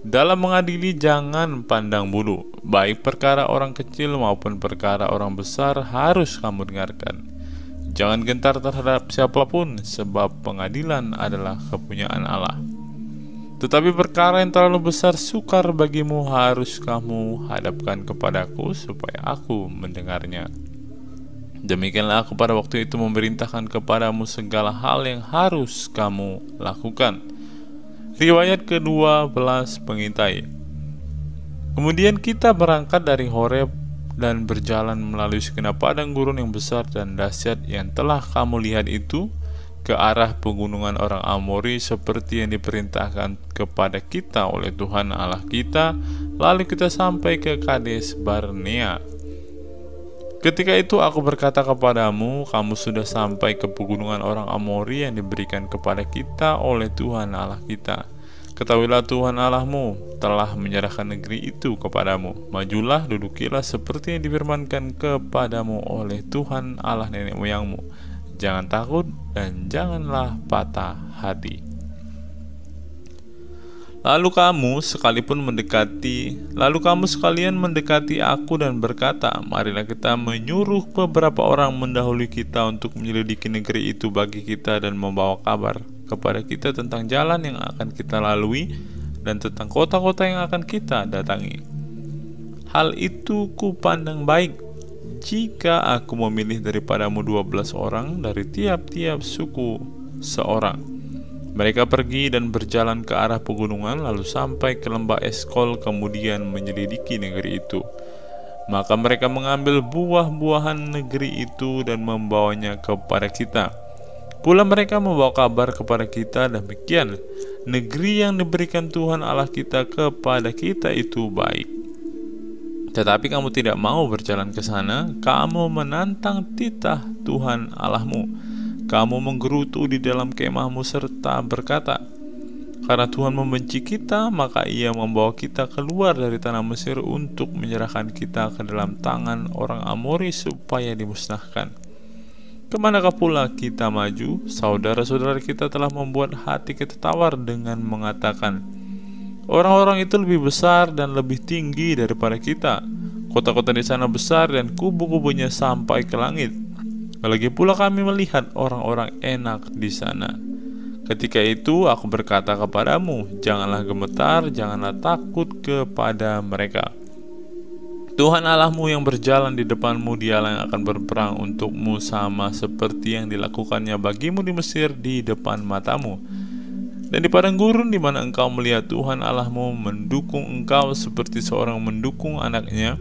Dalam mengadili jangan pandang bulu, baik perkara orang kecil maupun perkara orang besar harus kamu dengarkan. Jangan gentar terhadap siapapun, sebab pengadilan adalah kepunyaan Allah. Tetapi perkara yang terlalu besar sukar bagimu harus kamu hadapkan kepadaku, supaya aku mendengarnya. Demikianlah aku pada waktu itu memerintahkan kepadamu segala hal yang harus kamu lakukan. Riwayat ke-12 pengintai. Kemudian kita berangkat dari Horeb dan berjalan melalui segenap padang gurun yang besar dan dahsyat yang telah kamu lihat itu, ke arah pegunungan orang Amori, seperti yang diperintahkan kepada kita oleh Tuhan Allah kita. Lalu kita sampai ke Kades Barnea. Ketika itu aku berkata kepadamu, kamu sudah sampai ke pegunungan orang Amori yang diberikan kepada kita oleh Tuhan Allah kita. Ketahuilah Tuhan Allahmu telah menyerahkan negeri itu kepadamu. Majulah, dudukilah seperti yang difirmankan kepadamu oleh Tuhan Allah nenek moyangmu. Jangan takut dan janganlah patah hati. Lalu kamu sekalian mendekati aku dan berkata, marilah kita menyuruh beberapa orang mendahului kita untuk menyelidiki negeri itu bagi kita dan membawa kabar kepada kita tentang jalan yang akan kita lalui dan tentang kota-kota yang akan kita datangi. Hal itu kupandang baik jika aku memilih daripadamu 12 orang dari tiap-tiap suku seorang. Mereka pergi dan berjalan ke arah pegunungan, lalu sampai ke lembah Eskol, kemudian menyelidiki negeri itu. Maka mereka mengambil buah-buahan negeri itu dan membawanya kepada kita. Pula mereka membawa kabar kepada kita demikian, negeri yang diberikan Tuhan Allah kita kepada kita itu baik. Tetapi kamu tidak mau berjalan ke sana, kamu menantang titah Tuhan Allahmu. kamu menggerutu di dalam kemahmu serta berkata, karena Tuhan membenci kita, maka Ia membawa kita keluar dari tanah Mesir untuk menyerahkan kita ke dalam tangan orang Amori supaya dimusnahkan. Kemanakah pula kita maju? Saudara-saudara kita telah membuat hati kita tawar dengan mengatakan, orang-orang itu lebih besar dan lebih tinggi daripada kita. Kota-kota di sana besar dan kubu-kubunya sampai ke langit. Lagi pula kami melihat orang-orang enak di sana. Ketika itu aku berkata kepadamu, janganlah gemetar, janganlah takut kepada mereka. Tuhan Allahmu yang berjalan di depanmu, Dialah yang akan berperang untukmu sama seperti yang dilakukannya bagimu di Mesir di depan matamu. Dan di padang gurun di mana engkau melihat Tuhan Allahmu mendukung engkau seperti seorang mendukung anaknya,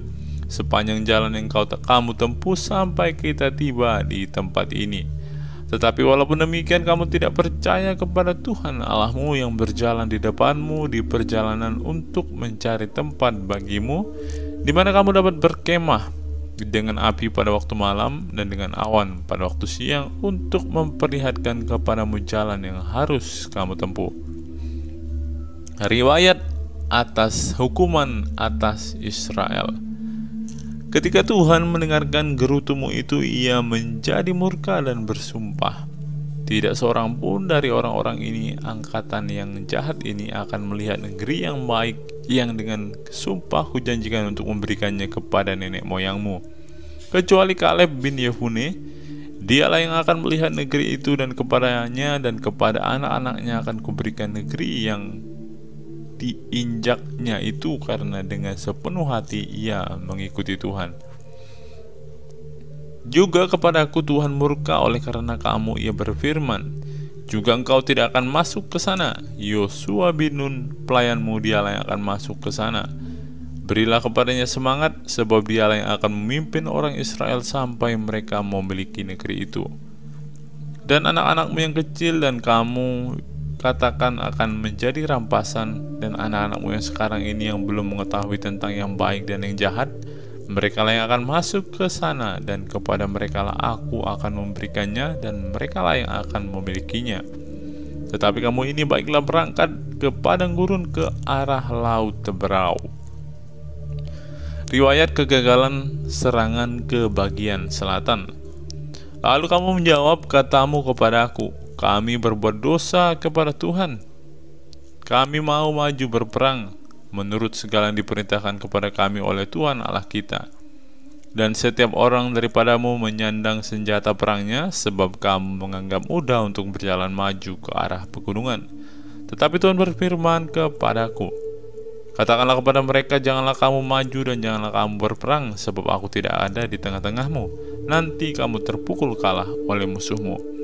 sepanjang jalan yang kamu tempuh sampai kita tiba di tempat ini. Tetapi walaupun demikian kamu tidak percaya kepada Tuhan Allahmu yang berjalan di depanmu di perjalanan untuk mencari tempat bagimu, di mana kamu dapat berkemah dengan api pada waktu malam dan dengan awan pada waktu siang untuk memperlihatkan kepadamu jalan yang harus kamu tempuh. Riwayat atas hukuman atas Israel. Ketika Tuhan mendengarkan gerutumu itu, Ia menjadi murka dan bersumpah, tidak seorang pun dari orang-orang ini, angkatan yang jahat ini, akan melihat negeri yang baik yang dengan sumpah kujanjikan untuk memberikannya kepada nenek moyangmu, kecuali Kaleb bin Yefune. Dialah yang akan melihat negeri itu, dan kepadanya dan kepada anak-anaknya akan kuberikan negeri yang diinjaknya itu, karena dengan sepenuh hati ia mengikuti Tuhan. Juga kepadaku Tuhan murka oleh karena kamu, Ia berfirman, juga engkau tidak akan masuk ke sana. Yosua bin Nun pelayanmu, dialah yang akan masuk ke sana. Berilah kepadanya semangat, sebab dialah yang akan memimpin orang Israel sampai mereka memiliki negeri itu. Dan anak-anakmu yang kecil dan kamu katakan akan menjadi rampasan, dan anak-anakmu yang sekarang ini yang belum mengetahui tentang yang baik dan yang jahat, mereka lah yang akan masuk ke sana, dan kepada mereka lah aku akan memberikannya, dan mereka lah yang akan memilikinya. Tetapi kamu ini baiklah berangkat ke padang gurun ke arah laut Teberau. Riwayat kegagalan serangan ke bagian selatan. Lalu kamu menjawab, katamu kepadaku, kami berbuat dosa kepada Tuhan. Kami mau maju berperang menurut segala yang diperintahkan kepada kami oleh Tuhan Allah kita. Dan setiap orang daripadamu menyandang senjata perangnya, sebab kamu menganggap mudah untuk berjalan maju ke arah pegunungan. Tetapi Tuhan berfirman kepadaku, katakanlah kepada mereka, janganlah kamu maju dan janganlah kamu berperang, sebab aku tidak ada di tengah-tengahmu. Nanti kamu terpukul kalah oleh musuhmu.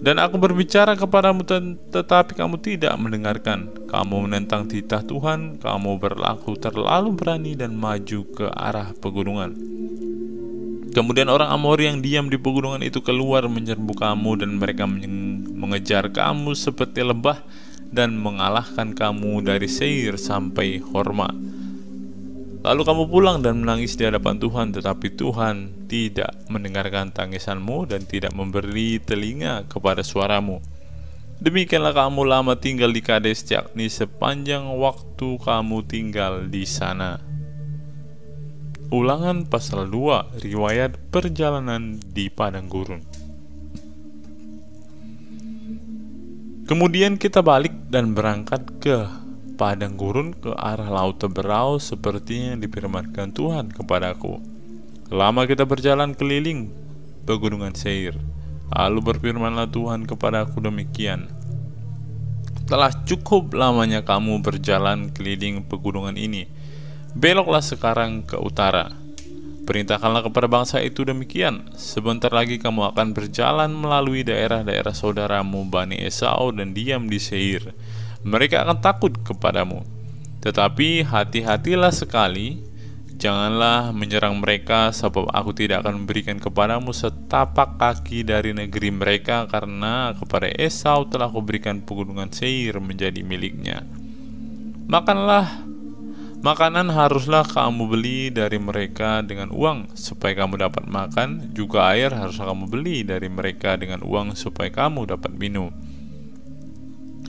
Dan aku berbicara kepadamu, tetapi kamu tidak mendengarkan. Kamu menentang titah Tuhan, kamu berlaku terlalu berani dan maju ke arah pegunungan. Kemudian orang Amori yang diam di pegunungan itu keluar menyerbu kamu, dan mereka mengejar kamu seperti lebah dan mengalahkan kamu dari Seir sampai Horma. Lalu kamu pulang dan menangis di hadapan Tuhan, tetapi Tuhan tidak mendengarkan tangisanmu dan tidak memberi telinga kepada suaramu. Demikianlah kamu lama tinggal di Kades, yakni sepanjang waktu kamu tinggal di sana. Ulangan pasal 2, riwayat perjalanan di padang gurun. Kemudian kita balik dan berangkat ke padang gurun ke arah laut Teberau seperti yang difirmankan Tuhan kepadaku. Lama kita berjalan keliling pegunungan Seir. Lalu berfirmanlah Tuhan kepadaku demikian, telah cukup lamanya kamu berjalan keliling pegunungan ini. Beloklah sekarang ke utara. Perintahkanlah kepada bangsa itu demikian, sebentar lagi kamu akan berjalan melalui daerah-daerah saudaramu Bani Esau dan diam di Seir. Mereka akan takut kepadamu. Tetapi hati-hatilah sekali, janganlah menyerang mereka, sebab aku tidak akan memberikan kepadamu setapak kaki dari negeri mereka, karena kepada Esau telah kuberikan pegunungan Seir menjadi miliknya. Makanlah Makanan haruslah kamu beli dari mereka dengan uang supaya kamu dapat makan, juga air haruslah kamu beli dari mereka dengan uang supaya kamu dapat minum.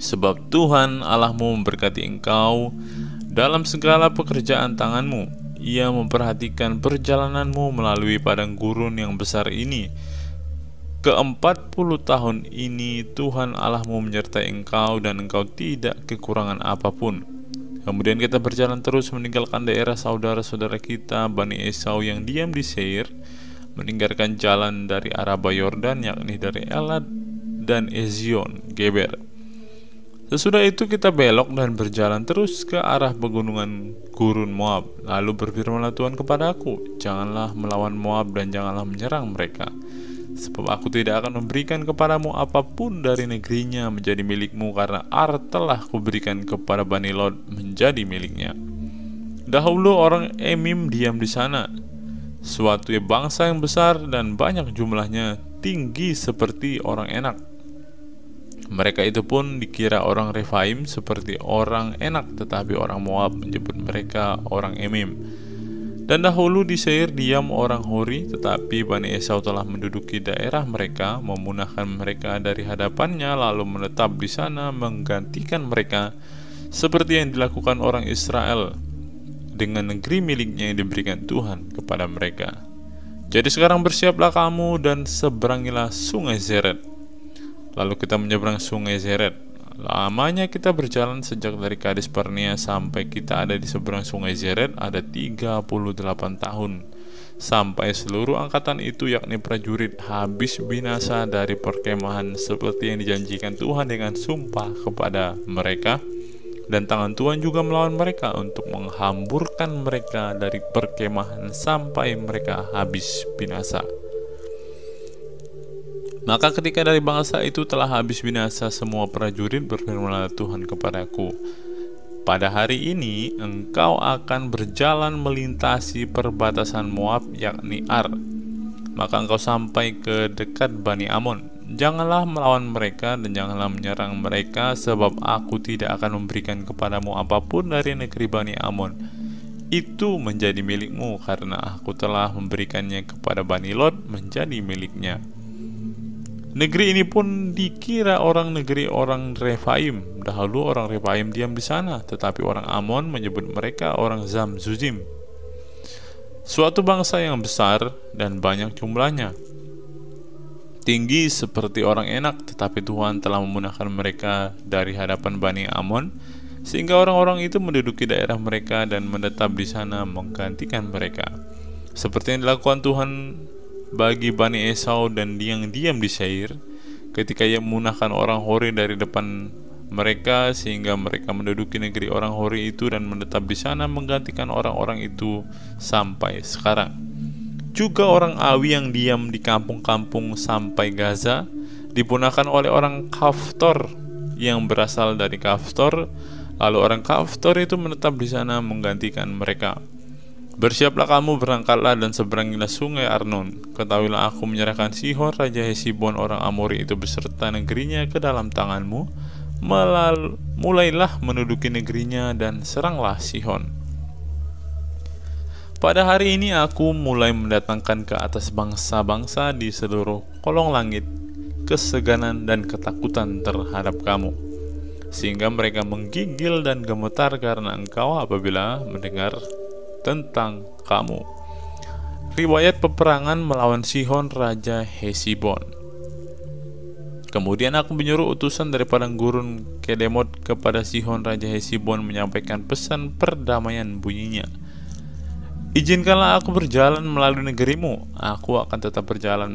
Sebab Tuhan Allahmu memberkati engkau dalam segala pekerjaan tanganmu. Ia memperhatikan perjalananmu melalui padang gurun yang besar ini. Ke-40 tahun ini Tuhan Allahmu menyertai engkau dan engkau tidak kekurangan apapun. Kemudian kita berjalan terus meninggalkan daerah saudara-saudara kita Bani Esau yang diam di Seir, meninggalkan jalan dari Araba Yordan, yakni dari Elad dan Ezion Geber. Sesudah itu kita belok dan berjalan terus ke arah pegunungan gurun Moab. Lalu berfirmanlah Tuhan kepadaku, janganlah melawan Moab dan janganlah menyerang mereka, sebab aku tidak akan memberikan kepadamu apapun dari negerinya menjadi milikmu, karena Ar telah kuberikan kepada Bani Lot menjadi miliknya. Dahulu orang Emim diam di sana, suatu bangsa yang besar dan banyak jumlahnya, tinggi seperti orang Enak. Mereka itu pun dikira orang Refaim seperti orang Enak, tetapi orang Moab menyebut mereka orang Emim. Dan dahulu di Seir diam orang Hori, tetapi Bani Esau telah menduduki daerah mereka, memunahkan mereka dari hadapannya, lalu menetap di sana menggantikan mereka, seperti yang dilakukan orang Israel dengan negeri miliknya yang diberikan Tuhan kepada mereka. Jadi sekarang bersiaplah kamu dan seberangilah sungai Zered. Lalu kita menyeberang sungai Zered. Lamanya kita berjalan sejak dari Kades Barnea sampai kita ada di seberang sungai Zered ada 38 tahun, sampai seluruh angkatan itu, yakni prajurit, habis binasa dari perkemahan seperti yang dijanjikan Tuhan dengan sumpah kepada mereka. Dan tangan Tuhan juga melawan mereka untuk menghamburkan mereka dari perkemahan sampai mereka habis binasa. Maka ketika dari bangsa itu telah habis binasa semua prajurit, berfirmanlah Tuhan kepadaku, pada hari ini engkau akan berjalan melintasi perbatasan Moab, yakni Ar. Maka engkau sampai ke dekat Bani Amon. Janganlah melawan mereka dan janganlah menyerang mereka, sebab aku tidak akan memberikan kepadamu apapun dari negeri Bani Amon. Itu menjadi milikmu, karena aku telah memberikannya kepada Bani Lot menjadi miliknya. Negeri ini pun dikira orang negeri orang Refaim. Dahulu orang Refaim diam di sana, tetapi orang Amon menyebut mereka orang Zamzuzim. Suatu bangsa yang besar dan banyak jumlahnya, tinggi seperti orang Enak, tetapi Tuhan telah memunahkan mereka dari hadapan Bani Amon, sehingga orang-orang itu menduduki daerah mereka dan menetap di sana menggantikan mereka, seperti yang dilakukan Tuhan bagi Bani Esau dan yang diam di Seir, ketika ia memunahkan orang Hori dari depan mereka, sehingga mereka menduduki negeri orang Hori itu dan menetap di sana menggantikan orang-orang itu sampai sekarang. Juga orang Awi yang diam di kampung-kampung sampai Gaza dipunahkan oleh orang Kaftor yang berasal dari Kaftor, lalu orang Kaftor itu menetap di sana menggantikan mereka. Bersiaplah kamu, berangkatlah dan seberangilah sungai Arnon. Ketahuilah aku menyerahkan Sihon Raja Hesibon orang Amori itu beserta negerinya ke dalam tanganmu. Mulailah menduduki negerinya dan seranglah Sihon. Pada hari ini aku mulai mendatangkan ke atas bangsa-bangsa di seluruh kolong langit keseganan dan ketakutan terhadap kamu, sehingga mereka menggigil dan gemetar karena engkau apabila mendengar tentang kamu. Riwayat peperangan melawan Sihon Raja Hesibon. Kemudian aku menyuruh utusan dari padang gurun Kedemot kepada Sihon Raja Hesibon menyampaikan pesan perdamaian, bunyinya, izinkanlah aku berjalan melalui negerimu. Aku akan tetap berjalan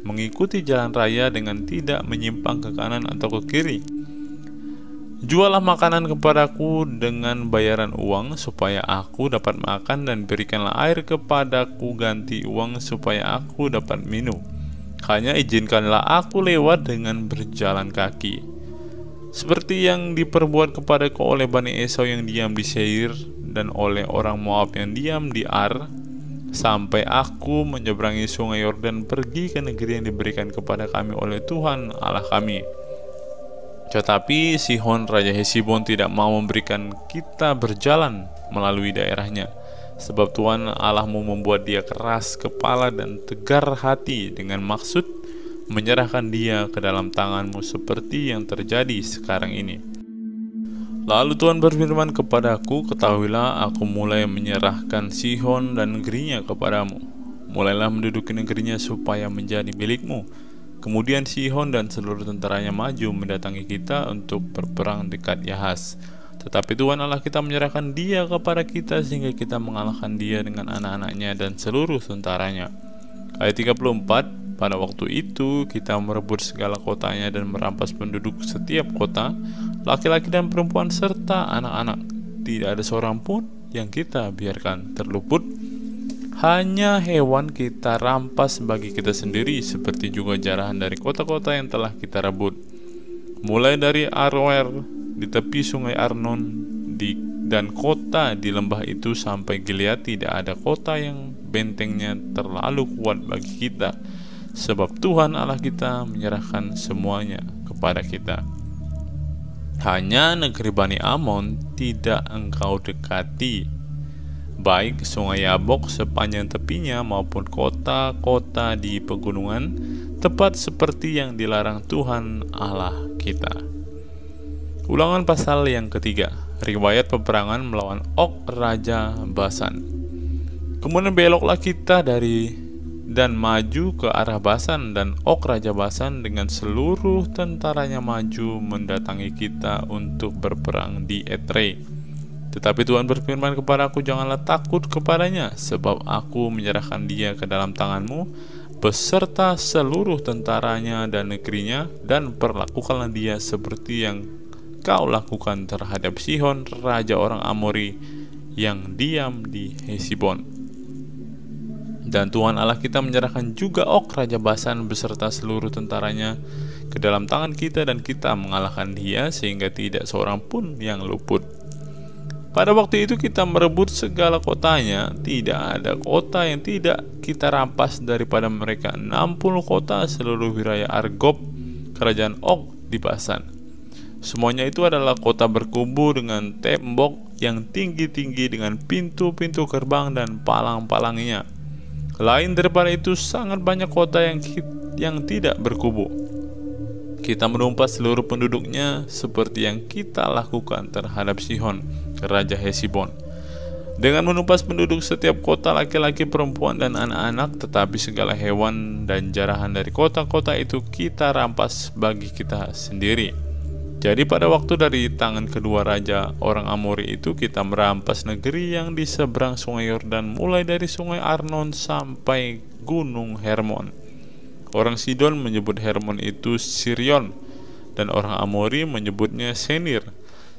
mengikuti jalan raya dengan tidak menyimpang ke kanan atau ke kiri. Jualah makanan kepadaku dengan bayaran uang supaya aku dapat makan, dan berikanlah air kepadaku ganti uang supaya aku dapat minum. Hanya izinkanlah aku lewat dengan berjalan kaki, seperti yang diperbuat kepadaku oleh Bani Esau yang diam di Seir dan oleh orang Moab yang diam di Ar, sampai aku menyeberangi sungai Yordan pergi ke negeri yang diberikan kepada kami oleh Tuhan Allah kami. Tetapi Sihon Raja Hesibon tidak mau memberikan kita berjalan melalui daerahnya. Sebab Tuhan Allahmu membuat dia keras kepala dan tegar hati dengan maksud menyerahkan dia ke dalam tanganmu seperti yang terjadi sekarang ini. Lalu Tuhan berfirman kepadaku, ketahuilah aku mulai menyerahkan Sihon dan negerinya kepadamu. Mulailah menduduki negerinya supaya menjadi milikmu. Kemudian Sihon dan seluruh tentaranya maju mendatangi kita untuk berperang dekat Yahas. Tetapi Tuhan Allah kita menyerahkan dia kepada kita sehingga kita mengalahkan dia dengan anak-anaknya dan seluruh tentaranya. Ayat 34, pada waktu itu kita merebut segala kotanya dan merampas penduduk setiap kota, laki-laki dan perempuan serta anak-anak. Tidak ada seorang pun yang kita biarkan terluput. Hanya hewan kita rampas bagi kita sendiri, seperti juga jarahan dari kota-kota yang telah kita rebut. Mulai dari Aroer di tepi sungai Arnon dan kota di lembah itu sampai Gilead, tidak ada kota yang bentengnya terlalu kuat bagi kita, sebab Tuhan Allah kita menyerahkan semuanya kepada kita. Hanya negeri Bani Amon tidak engkau dekati, baik sungai Yabok sepanjang tepinya maupun kota-kota di pegunungan, tepat seperti yang dilarang Tuhan Allah kita. Ulangan pasal yang ketiga, riwayat peperangan melawan Og Raja Basan. Kemudian beloklah kita dan maju ke arah Basan, dan Og Raja Basan dengan seluruh tentaranya maju mendatangi kita untuk berperang di Edrei. Tetapi Tuhan berfirman kepadaku, janganlah takut kepadanya, sebab aku menyerahkan dia ke dalam tanganmu, beserta seluruh tentaranya dan negerinya, dan perlakukanlah dia seperti yang kau lakukan terhadap Sihon, raja orang Amori, yang diam di Hesibon. Dan Tuhan Allah kita menyerahkan juga Og Raja Basan beserta seluruh tentaranya ke dalam tangan kita, dan kita mengalahkan dia sehingga tidak seorang pun yang luput. Pada waktu itu kita merebut segala kotanya, tidak ada kota yang tidak kita rampas daripada mereka. 60 kota seluruh wilayah Argob, kerajaan Og di Basan. Semuanya itu adalah kota berkubu dengan tembok yang tinggi-tinggi dengan pintu-pintu gerbang dan palang-palangnya. Lain daripada itu sangat banyak kota yang tidak berkubu. Kita menumpas seluruh penduduknya seperti yang kita lakukan terhadap Sihon, raja Hesibon, dengan menumpas penduduk setiap kota, laki-laki, perempuan, dan anak-anak. Tetapi segala hewan dan jarahan dari kota-kota itu kita rampas bagi kita sendiri. Jadi pada waktu dari tangan kedua raja orang Amori itu kita merampas negeri yang di seberang sungai Yordan, mulai dari sungai Arnon sampai gunung Hermon. Orang Sidon menyebut Hermon itu Sirion, dan orang Amori menyebutnya Senir.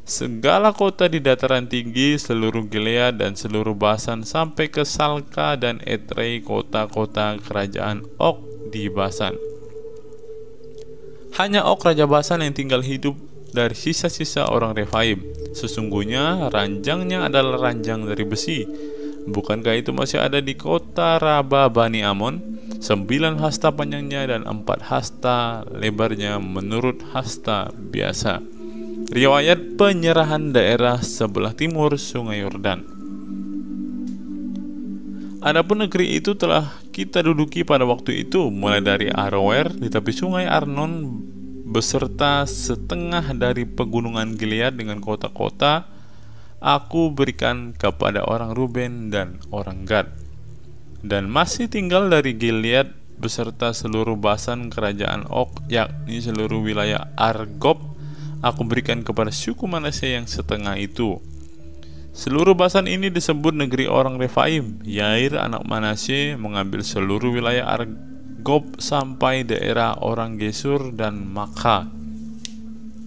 Segala kota di dataran tinggi, seluruh Gilead dan seluruh Basan sampai ke Salka dan Edrei, kota-kota kerajaan Og di Basan. Hanya Og Raja Basan yang tinggal hidup dari sisa-sisa orang Refaim. Sesungguhnya ranjangnya adalah ranjang dari besi. Bukankah itu masih ada di kota Raba Bani Amon? 9 hasta panjangnya dan 4 hasta lebarnya menurut hasta biasa. Riwayat penyerahan daerah sebelah timur sungai Yordan. Adapun negeri itu telah kita duduki pada waktu itu, mulai dari Aroer di tepi sungai Arnon beserta setengah dari pegunungan Gilead dengan kota-kota, aku berikan kepada orang Ruben dan orang Gad. Dan masih tinggal dari Gilead beserta seluruh Basan kerajaan Og, yakni seluruh wilayah Argob, aku berikan kepada suku Manasye yang setengah itu. Seluruh Basan ini disebut negeri orang Refaim. Yair anak Manasye mengambil seluruh wilayah Argob sampai daerah orang Gesur dan Makha,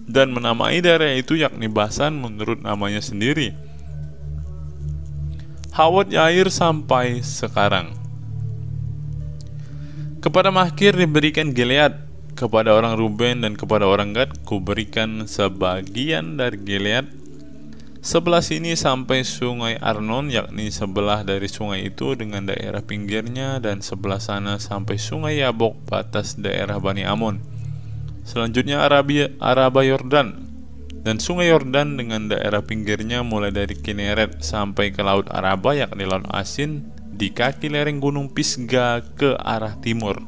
dan menamai daerah itu yakni Basan menurut namanya sendiri. Hawat Yair sampai sekarang. Kepada Makir diberikan Gilead, kepada orang Ruben dan kepada orang Gad kuberikan sebagian dari Gilead. Sebelah sini sampai sungai Arnon, yakni sebelah dari sungai itu dengan daerah pinggirnya, dan sebelah sana sampai sungai Yabok, batas daerah Bani Amon. Selanjutnya Araba Yordan, Dan sungai Yordan dengan daerah pinggirnya mulai dari Kineret sampai ke Laut Araba yakni Laut Asin di kaki lereng Gunung Pisga ke arah timur.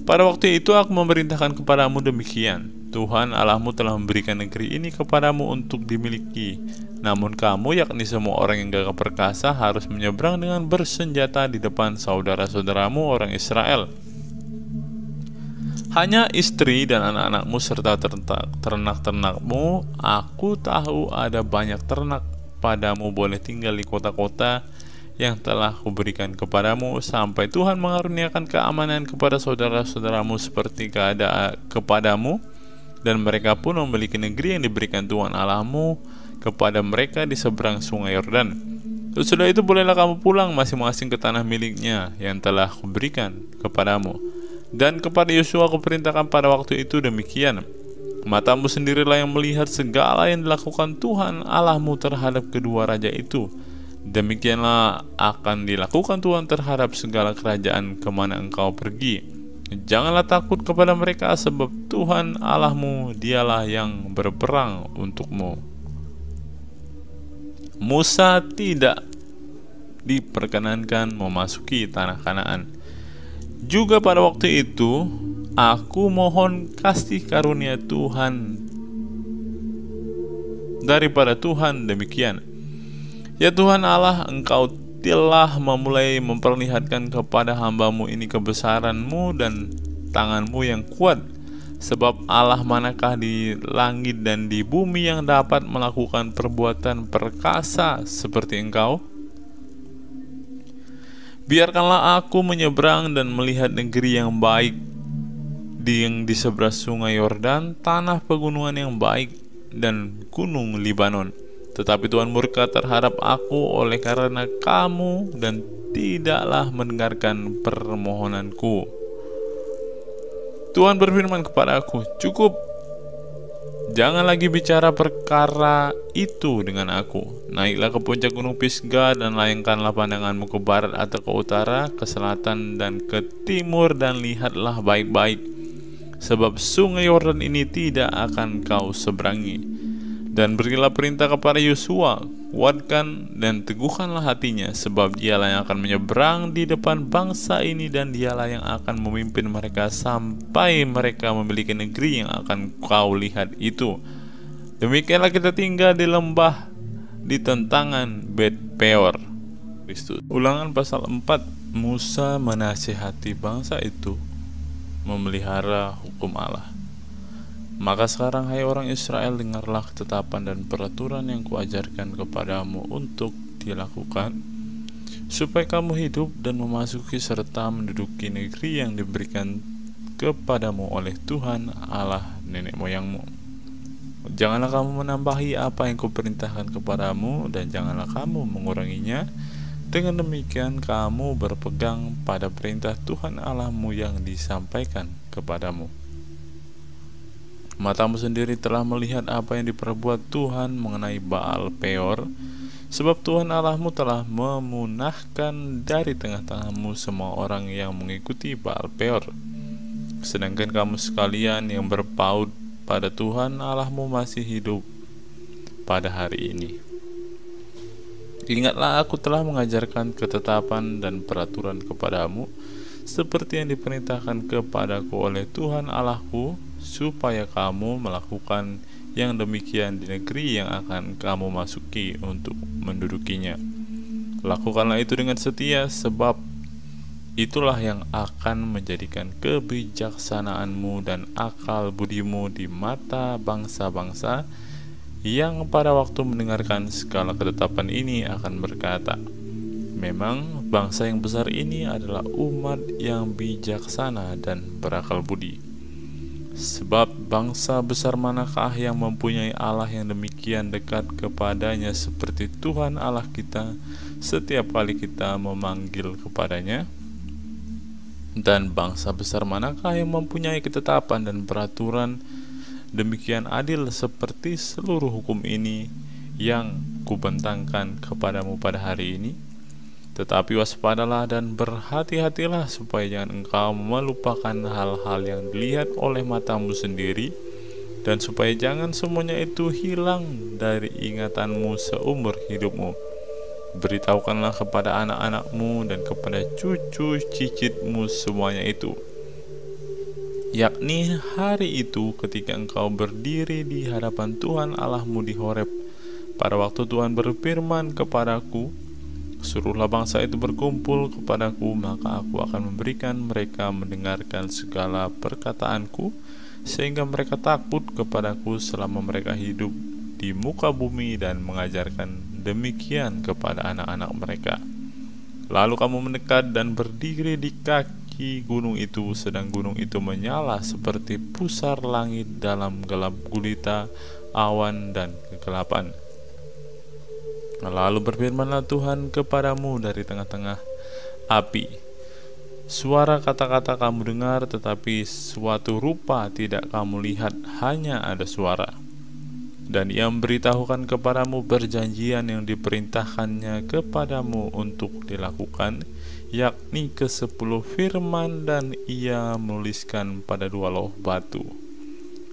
Pada waktu itu aku memerintahkan kepadamu demikian, Tuhan Allahmu telah memberikan negeri ini kepadamu untuk dimiliki. Namun kamu yakni semua orang yang gagah perkasa harus menyeberang dengan bersenjata di depan saudara-saudaramu orang Israel. Hanya istri dan anak-anakmu serta ternak-ternakmu, aku tahu ada banyak ternak padamu boleh tinggal di kota-kota yang telah kuberikan kepadamu sampai Tuhan mengaruniakan keamanan kepada saudara-saudaramu seperti kepadamu, dan mereka pun memiliki negeri yang diberikan Tuhan Allahmu kepada mereka di seberang sungai Yordan. Sesudah itu bolehlah kamu pulang masing-masing ke tanah miliknya yang telah kuberikan kepadamu. Dan kepada Yosua kuperintahkan pada waktu itu demikian, matamu sendirilah yang melihat segala yang dilakukan Tuhan Allahmu terhadap kedua raja itu. Demikianlah akan dilakukan Tuhan terhadap segala kerajaan kemana engkau pergi. Janganlah takut kepada mereka, sebab Tuhan Allahmu dialah yang berperang untukmu. Musa tidak diperkenankan memasuki tanah Kanaan. Juga pada waktu itu, aku mohon kasih karunia Tuhan daripada Tuhan demikian. Ya Tuhan Allah, engkau telah memulai memperlihatkan kepada hambamu ini kebesaranmu dan tanganmu yang kuat. Sebab Allah manakah di langit dan di bumi yang dapat melakukan perbuatan perkasa seperti engkau? Biarkanlah aku menyeberang dan melihat negeri yang baik di seberang sungai Yordan, tanah pegunungan yang baik dan gunung Libanon. Tetapi Tuhan murka terhadap aku oleh karena kamu dan tidaklah mendengarkan permohonanku. Tuhan berfirman kepada aku, cukup, jangan lagi bicara perkara itu dengan aku. Naiklah ke puncak gunung Pisga dan layangkanlah pandanganmu ke barat atau ke utara, ke selatan dan ke timur, dan lihatlah baik-baik, sebab sungai Yordan ini tidak akan kau seberangi. Dan berilah perintah kepada Yosua, kuatkan dan teguhkanlah hatinya, sebab dialah yang akan menyeberang di depan bangsa ini, dan dialah yang akan memimpin mereka sampai mereka memiliki negeri yang akan kau lihat itu. Demikianlah kita tinggal di lembah di tentangan Bet Peor. Kristus. Ulangan pasal 4. Musa menasihati bangsa itu memelihara hukum Allah. Maka sekarang hai orang Israel, dengarlah ketetapan dan peraturan yang kuajarkan kepadamu untuk dilakukan, supaya kamu hidup dan memasuki serta menduduki negeri yang diberikan kepadamu oleh Tuhan Allah nenek moyangmu. Janganlah kamu menambahi apa yang kuperintahkan kepadamu, dan janganlah kamu menguranginya. Dengan demikian kamu berpegang pada perintah Tuhan Allahmu yang disampaikan kepadamu. Matamu sendiri telah melihat apa yang diperbuat Tuhan mengenai Baal Peor, sebab Tuhan Allahmu telah memunahkan dari tengah-tengahmu semua orang yang mengikuti Baal Peor. Sedangkan kamu sekalian yang berpaut pada Tuhan Allahmu masih hidup pada hari ini. Ingatlah, aku telah mengajarkan ketetapan dan peraturan kepadamu, seperti yang diperintahkan kepadaku oleh Tuhan Allahku, supaya kamu melakukan yang demikian di negeri yang akan kamu masuki untuk mendudukinya. Lakukanlah itu dengan setia, sebab itulah yang akan menjadikan kebijaksanaanmu dan akal budimu di mata bangsa-bangsa yang pada waktu mendengarkan segala ketetapan ini akan berkata, memang bangsa yang besar ini adalah umat yang bijaksana dan berakal budi. Sebab bangsa besar manakah yang mempunyai Allah yang demikian dekat kepadanya seperti Tuhan Allah kita setiap kali kita memanggil kepadanya? Dan bangsa besar manakah yang mempunyai ketetapan dan peraturan demikian adil seperti seluruh hukum ini yang kubentangkan kepadamu pada hari ini? Tetapi waspadalah dan berhati-hatilah, supaya jangan engkau melupakan hal-hal yang dilihat oleh matamu sendiri, dan supaya jangan semuanya itu hilang dari ingatanmu seumur hidupmu. Beritahukanlah kepada anak-anakmu dan kepada cucu cicitmu semuanya itu, yakni hari itu ketika engkau berdiri di hadapan Tuhan Allahmu di Horeb, pada waktu Tuhan berfirman kepadaku, suruhlah bangsa itu berkumpul kepadaku, maka aku akan memberikan mereka mendengarkan segala perkataanku, sehingga mereka takut kepadaku selama mereka hidup di muka bumi dan mengajarkan demikian kepada anak-anak mereka. Lalu kamu mendekat dan berdiri di kaki gunung itu, sedang gunung itu menyala seperti pusar langit dalam gelap gulita, awan, dan kegelapan. Lalu berfirmanlah Tuhan kepadamu dari tengah-tengah api. Suara kata-kata kamu dengar, tetapi suatu rupa tidak kamu lihat, hanya ada suara. Dan ia memberitahukan kepadamu perjanjian yang diperintahkannya kepadamu untuk dilakukan, yakni ke-10 firman, dan ia menuliskan pada 2 loh batu.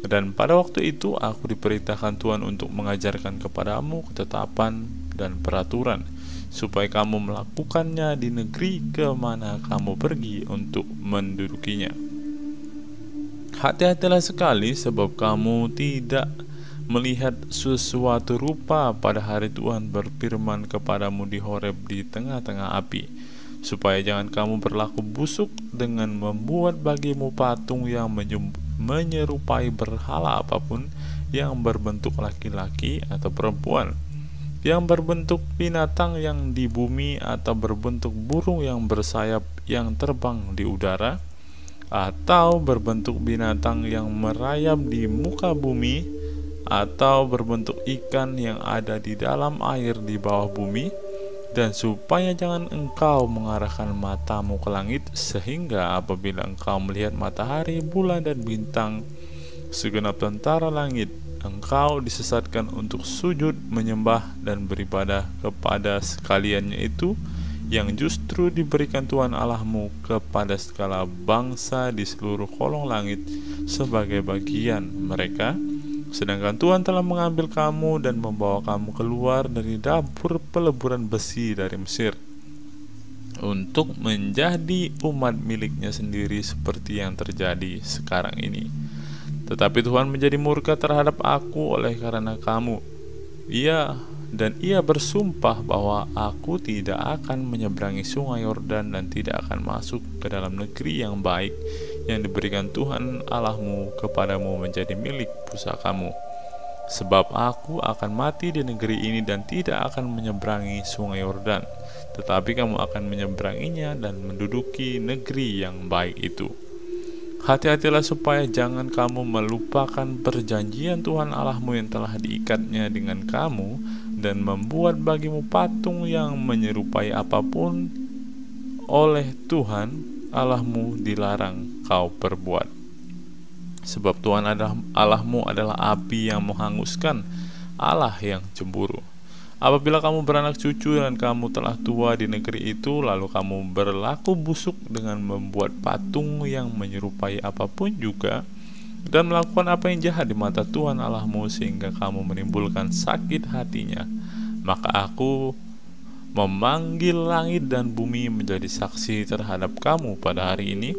Dan pada waktu itu aku diperintahkan Tuhan untuk mengajarkan kepadamu ketetapan dan peraturan, supaya kamu melakukannya di negeri kemana kamu pergi untuk mendudukinya. Hati-hatilah sekali, sebab kamu tidak melihat sesuatu rupa pada hari Tuhan berfirman kepadamu di Horeb di tengah-tengah api, supaya jangan kamu berlaku busuk dengan membuat bagimu patung yang menyerupai berhala apapun, yang berbentuk laki-laki atau perempuan, yang berbentuk binatang yang di bumi, atau berbentuk burung yang bersayap yang terbang di udara, atau berbentuk binatang yang merayap di muka bumi, atau berbentuk ikan yang ada di dalam air di bawah bumi. Dan supaya jangan engkau mengarahkan matamu ke langit, sehingga apabila engkau melihat matahari, bulan, dan bintang, segenap tentara langit, engkau disesatkan untuk sujud, menyembah, dan beribadah kepada sekaliannya itu, yang justru diberikan Tuhan Allahmu kepada segala bangsa di seluruh kolong langit sebagai bagian mereka. Sedangkan Tuhan telah mengambil kamu dan membawa kamu keluar dari dapur peleburan besi dari Mesir, untuk menjadi umat miliknya sendiri seperti yang terjadi sekarang ini. Tetapi Tuhan menjadi murka terhadap aku oleh karena kamu. Ia bersumpah bahwa aku tidak akan menyeberangi sungai Yordan dan tidak akan masuk ke dalam negeri yang baik yang diberikan Tuhan Allahmu kepadamu menjadi milik pusakamu. Sebab aku akan mati di negeri ini dan tidak akan menyeberangi sungai Yordan, tetapi kamu akan menyeberanginya dan menduduki negeri yang baik itu. Hati-hatilah supaya jangan kamu melupakan perjanjian Tuhan Allahmu yang telah diikatnya dengan kamu, dan membuat bagimu patung yang menyerupai apapun oleh Tuhan Allahmu dilarang kau perbuat. Sebab Tuhan Allahmu adalah api yang menghanguskan, Allah yang cemburu. Apabila kamu beranak cucu dan kamu telah tua di negeri itu, lalu kamu berlaku busuk dengan membuat patung yang menyerupai apapun juga, dan melakukan apa yang jahat di mata Tuhan Allahmu, sehingga kamu menimbulkan sakit hatinya, maka aku memanggil langit dan bumi menjadi saksi terhadap kamu pada hari ini,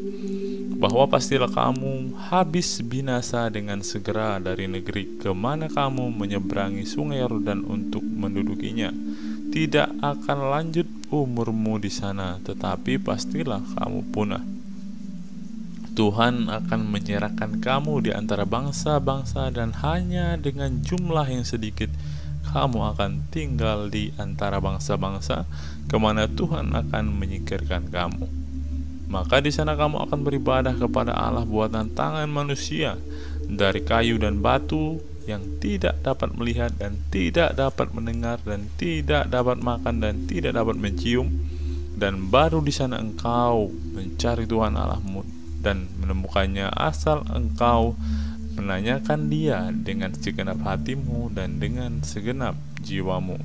bahwa pastilah kamu habis binasa dengan segera dari negeri kemana kamu menyeberangi sungai Yordan untuk mendudukinya. Tidak akan lanjut umurmu di sana, tetapi pastilah kamu punah. Tuhan akan menyerahkan kamu di antara bangsa-bangsa, dan hanya dengan jumlah yang sedikit kamu akan tinggal di antara bangsa-bangsa kemana Tuhan akan menyingkirkan kamu. Maka di sana kamu akan beribadah kepada Allah buatan tangan manusia, dari kayu dan batu, yang tidak dapat melihat dan tidak dapat mendengar dan tidak dapat makan dan tidak dapat mencium. Dan baru di sana engkau mencari Tuhan Allahmu dan menemukannya, asal engkau menanyakan Dia dengan segenap hatimu dan dengan segenap jiwamu.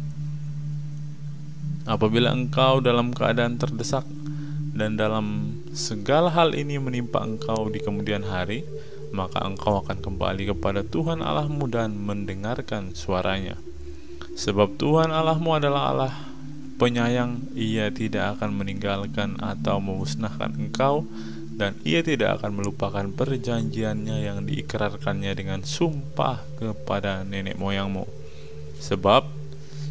Apabila engkau dalam keadaan terdesak dan dalam segala hal ini menimpa engkau di kemudian hari, maka engkau akan kembali kepada Tuhan Allahmu dan mendengarkan suaranya. Sebab Tuhan Allahmu adalah Allah penyayang, Ia tidak akan meninggalkan atau memusnahkan engkau, dan Ia tidak akan melupakan perjanjiannya yang diikrarkannya dengan sumpah kepada nenek moyangmu. Sebab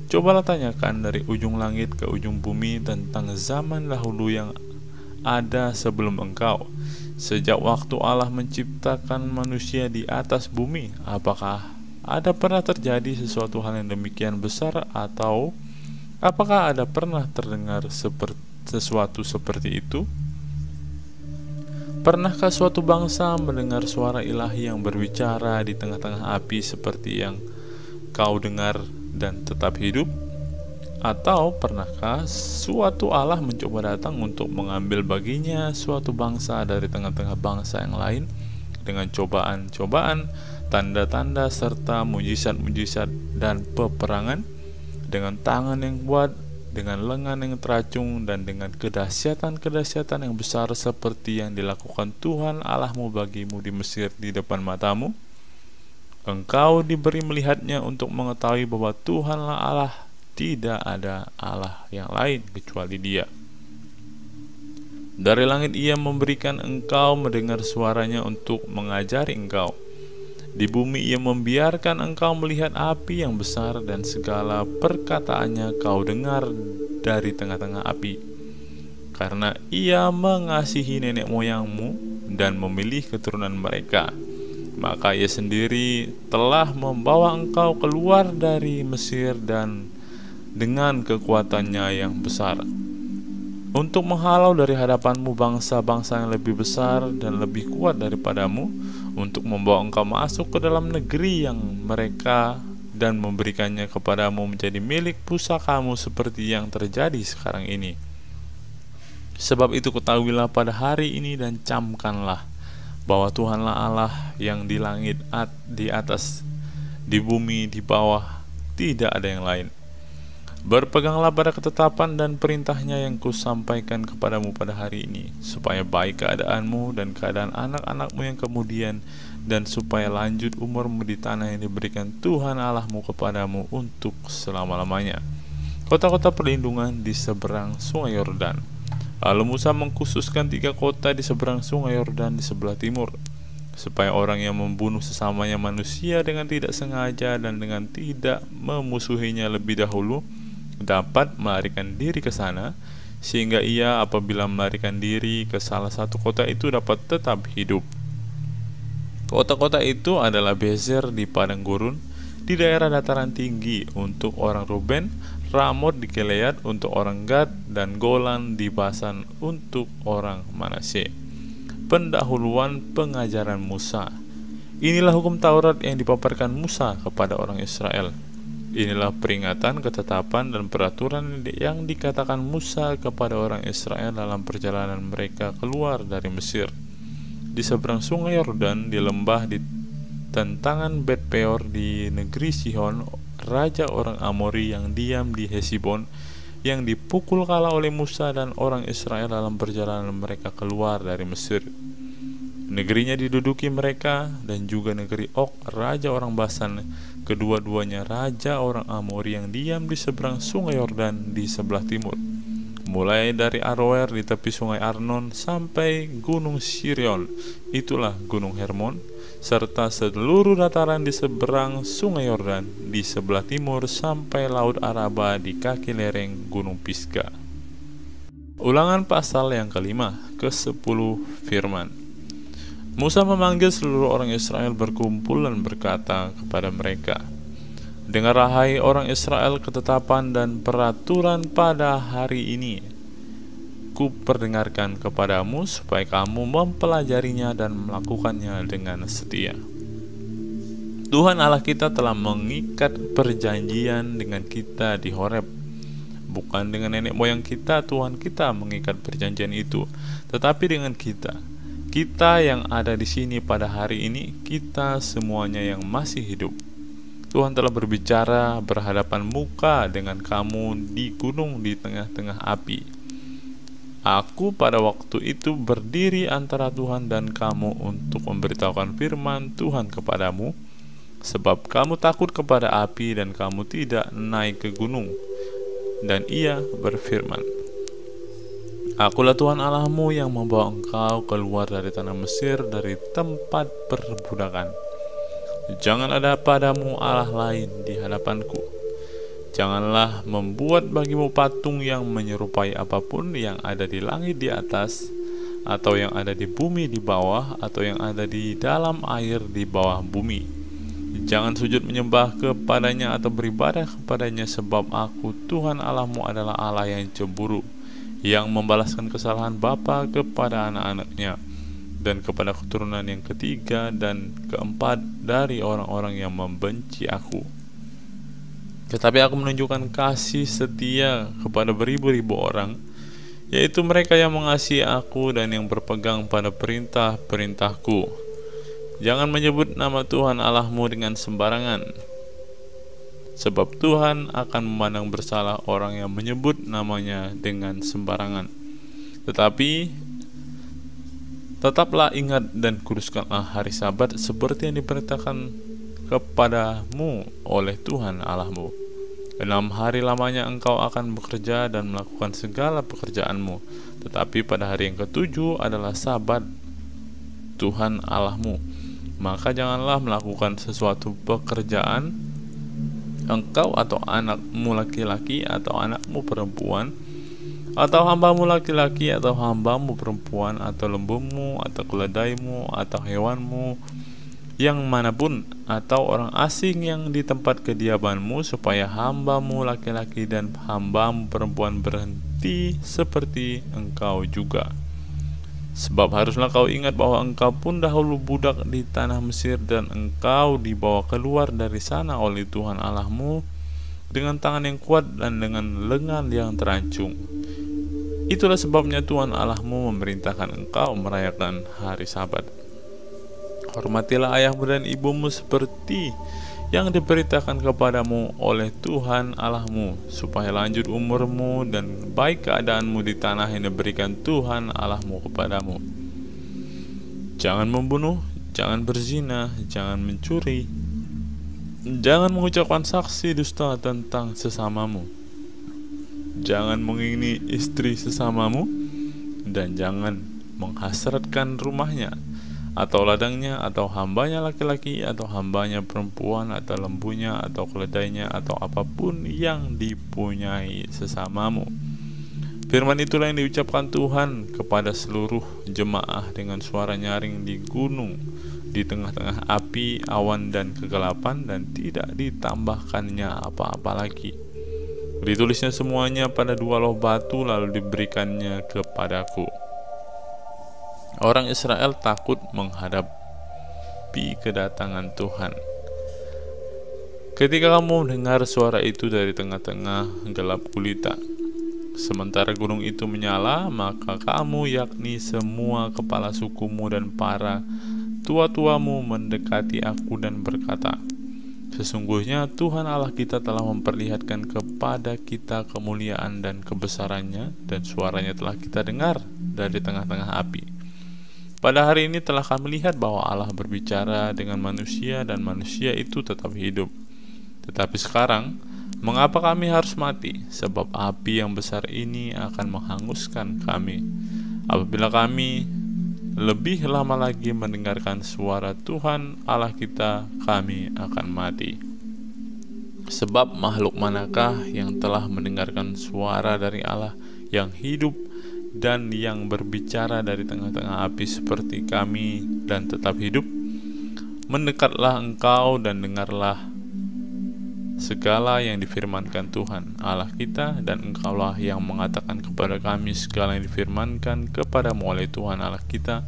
cobalah tanyakan dari ujung langit ke ujung bumi tentang zaman dahulu yang ada sebelum engkau, sejak waktu Allah menciptakan manusia di atas bumi. Apakah ada pernah terjadi sesuatu hal yang demikian besar, atau apakah ada pernah terdengar sesuatu seperti itu? Pernahkah suatu bangsa mendengar suara ilahi yang berbicara di tengah-tengah api seperti yang kau dengar dan tetap hidup? Atau pernahkah suatu Allah mencoba datang untuk mengambil baginya suatu bangsa dari tengah-tengah bangsa yang lain dengan cobaan-cobaan, tanda-tanda, serta mujizat-mujizat dan peperangan, dengan tangan yang kuat, dengan lengan yang teracung, dan dengan kedahsyatan-kedahsyatan yang besar seperti yang dilakukan Tuhan Allahmu bagimu di Mesir di depan matamu? Engkau diberi melihatnya untuk mengetahui bahwa Tuhanlah Allah, tidak ada Allah yang lain kecuali Dia. Dari langit Ia memberikan engkau mendengar suaranya untuk mengajari engkau. Di bumi Ia membiarkan engkau melihat api yang besar, dan segala perkataannya kau dengar dari tengah-tengah api. Karena Ia mengasihi nenek moyangmu dan memilih keturunan mereka, maka Ia sendiri telah membawa engkau keluar dari Mesir dan dengan kekuatannya yang besar, untuk menghalau dari hadapanmu bangsa-bangsa yang lebih besar dan lebih kuat daripadamu, untuk membawa engkau masuk ke dalam negeri yang mereka, dan memberikannya kepadamu menjadi milik pusakamu seperti yang terjadi sekarang ini. Sebab itu ketahuilah pada hari ini dan camkanlah bahwa Tuhanlah Allah yang di langit, di atas, di bumi, di bawah, tidak ada yang lain. Berpeganglah pada ketetapan dan perintahnya yang kusampaikan kepadamu pada hari ini, supaya baik keadaanmu dan keadaan anak-anakmu yang kemudian, dan supaya lanjut umurmu di tanah yang diberikan Tuhan Allahmu kepadamu untuk selama-lamanya. Kota-kota perlindungan di seberang sungai Yordan. Lalu Musa mengkhususkan 3 kota di seberang sungai Yordan di sebelah timur, supaya orang yang membunuh sesamanya manusia dengan tidak sengaja dan dengan tidak memusuhinya lebih dahulu dapat melarikan diri ke sana, sehingga ia apabila melarikan diri ke salah satu kota itu dapat tetap hidup. Kota-kota itu adalah Bezer di padang gurun di daerah dataran tinggi untuk orang Ruben, Ramot di Gilead untuk orang Gad, dan Golan di Basan untuk orang Manasye. Pendahuluan pengajaran Musa. Inilah hukum Taurat yang dipaparkan Musa kepada orang Israel. Inilah peringatan, ketetapan, dan peraturan yang dikatakan Musa kepada orang Israel dalam perjalanan mereka keluar dari Mesir. Di seberang sungai Yordan, di lembah di tentangan Bet Peor, di negeri Sihon, raja orang Amori yang diam di Hesibon, yang dipukul kalah oleh Musa dan orang Israel dalam perjalanan mereka keluar dari Mesir. Negerinya diduduki mereka, dan juga negeri Og, raja orang Basan, kedua-duanya raja orang Amori yang diam di seberang sungai Yordan di sebelah timur, mulai dari Aroer di tepi sungai Arnon sampai gunung Sirion, itulah gunung Hermon, serta seluruh dataran di seberang sungai Yordan di sebelah timur sampai laut Araba di kaki lereng gunung Pisga. Ulangan pasal yang kelima, ke-10 firman. Musa memanggil seluruh orang Israel berkumpul dan berkata kepada mereka, "Dengarlah hai orang Israel ketetapan dan peraturan pada hari ini. Kuperdengarkan kepadamu supaya kamu mempelajarinya dan melakukannya dengan setia. Tuhan Allah kita telah mengikat perjanjian dengan kita di Horeb. Bukan dengan nenek moyang kita Tuhan kita mengikat perjanjian itu, tetapi dengan kita yang ada di sini pada hari ini, kita semuanya yang masih hidup. Tuhan telah berbicara berhadapan muka dengan kamu di gunung di tengah-tengah api. Aku pada waktu itu berdiri antara Tuhan dan kamu untuk memberitahukan firman Tuhan kepadamu, sebab kamu takut kepada api dan kamu tidak naik ke gunung. Dan ia berfirman, Akulah Tuhan Allahmu yang membawa engkau keluar dari tanah Mesir, dari tempat perbudakan. Jangan ada padamu Allah lain di hadapanku. Janganlah membuat bagimu patung yang menyerupai apapun yang ada di langit di atas, atau yang ada di bumi di bawah, atau yang ada di dalam air di bawah bumi. Jangan sujud menyembah kepadanya atau beribadah kepadanya, sebab aku Tuhan Allahmu adalah Allah yang cemburu, yang membalaskan kesalahan bapa kepada anak-anaknya, dan kepada keturunan yang ketiga dan keempat dari orang-orang yang membenci aku. Tetapi aku menunjukkan kasih setia kepada beribu-ribu orang, yaitu mereka yang mengasihi aku dan yang berpegang pada perintah-perintahku. Jangan menyebut nama Tuhan Allahmu dengan sembarangan, sebab Tuhan akan memandang bersalah orang yang menyebut namanya dengan sembarangan. Tetapi tetaplah ingat dan kuduskanlah hari Sabat seperti yang diperintahkan kepadamu oleh Tuhan Allahmu. 6 hari lamanya engkau akan bekerja dan melakukan segala pekerjaanmu, tetapi pada hari yang ke-7 adalah Sabat Tuhan Allahmu. Maka janganlah melakukan sesuatu pekerjaan, engkau atau anakmu laki-laki atau anakmu perempuan, atau hambamu laki-laki atau hambamu perempuan, atau lembumu atau keledaimu atau hewanmu yang manapun, atau orang asing yang di tempat kediamanmu, supaya hambamu laki-laki dan hambamu perempuan berhenti seperti engkau juga. Sebab haruslah kau ingat bahwa engkau pun dahulu budak di tanah Mesir, dan engkau dibawa keluar dari sana oleh Tuhan Allahmu dengan tangan yang kuat dan dengan lengan yang terancung. Itulah sebabnya Tuhan Allahmu memerintahkan engkau merayakan hari Sabat. Hormatilah ayahmu dan ibumu seperti yang diberitakan kepadamu oleh Tuhan Allahmu, supaya lanjut umurmu dan baik keadaanmu di tanah yang diberikan Tuhan Allahmu kepadamu. Jangan membunuh, jangan berzina, jangan mencuri, jangan mengucapkan saksi dusta tentang sesamamu, jangan mengingini istri sesamamu, dan jangan menghasratkan rumahnya, atau ladangnya, atau hambanya laki-laki, atau hambanya perempuan, atau lembunya, atau keledainya, atau apapun yang dipunyai sesamamu. Firman itulah yang diucapkan Tuhan kepada seluruh jemaah dengan suara nyaring di gunung, di tengah-tengah api, awan, dan kegelapan, dan tidak ditambahkannya apa-apa lagi. Ditulisnya semuanya pada 2 loh batu, lalu diberikannya kepadaku. Orang Israel takut menghadapi kedatangan Tuhan. Ketika kamu mendengar suara itu dari tengah-tengah gelap gulita, sementara gunung itu menyala, maka kamu, yakni semua kepala sukumu dan para tua-tuamu, mendekati aku dan berkata, Sesungguhnya Tuhan Allah kita telah memperlihatkan kepada kita kemuliaan dan kebesarannya, dan suaranya telah kita dengar dari tengah-tengah api. Pada hari ini telah kami lihat bahwa Allah berbicara dengan manusia, dan manusia itu tetap hidup. Tetapi sekarang, mengapa kami harus mati? Sebab api yang besar ini akan menghanguskan kami. Apabila kami lebih lama lagi mendengarkan suara Tuhan Allah kita, kami akan mati. Sebab makhluk manakah yang telah mendengarkan suara dari Allah yang hidup dan yang berbicara dari tengah-tengah api seperti kami dan tetap hidup? Mendekatlah engkau dan dengarlah segala yang difirmankan Tuhan Allah kita, dan engkaulah yang mengatakan kepada kami segala yang difirmankan kepadamu oleh Tuhan Allah kita,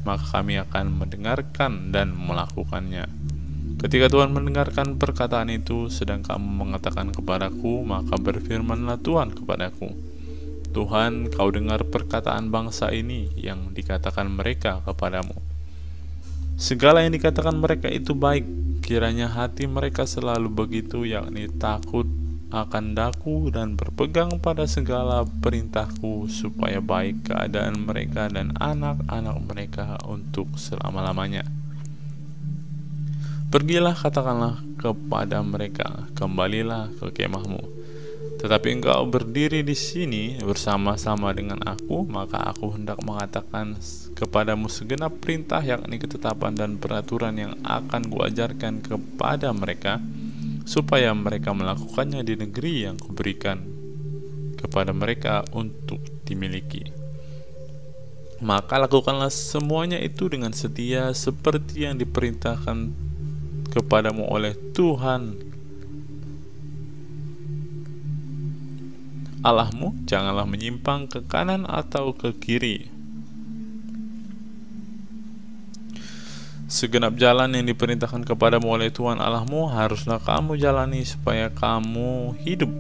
maka kami akan mendengarkan dan melakukannya. Ketika Tuhan mendengarkan perkataan itu, sedang kamu mengatakan kepadaku, maka berfirmanlah Tuhan kepadaku, Tuhan, kau dengar perkataan bangsa ini yang dikatakan mereka kepadamu. Segala yang dikatakan mereka itu baik, kiranya hati mereka selalu begitu, yakni takut akan daku dan berpegang pada segala perintahku, supaya baik keadaan mereka dan anak-anak mereka untuk selama-lamanya. Pergilah, katakanlah kepada mereka, kembalilah ke kemahmu. Tetapi engkau berdiri di sini bersama-sama dengan aku, maka aku hendak mengatakan kepadamu segenap perintah, yakni ketetapan dan peraturan yang akan kuajarkan kepada mereka, supaya mereka melakukannya di negeri yang kuberikan kepada mereka untuk dimiliki. Maka lakukanlah semuanya itu dengan setia, seperti yang diperintahkan kepadamu oleh Tuhan Allahmu. Janganlah menyimpang ke kanan atau ke kiri. Segenap jalan yang diperintahkan kepadamu oleh Tuhan Allahmu haruslah kamu jalani, supaya kamu hidup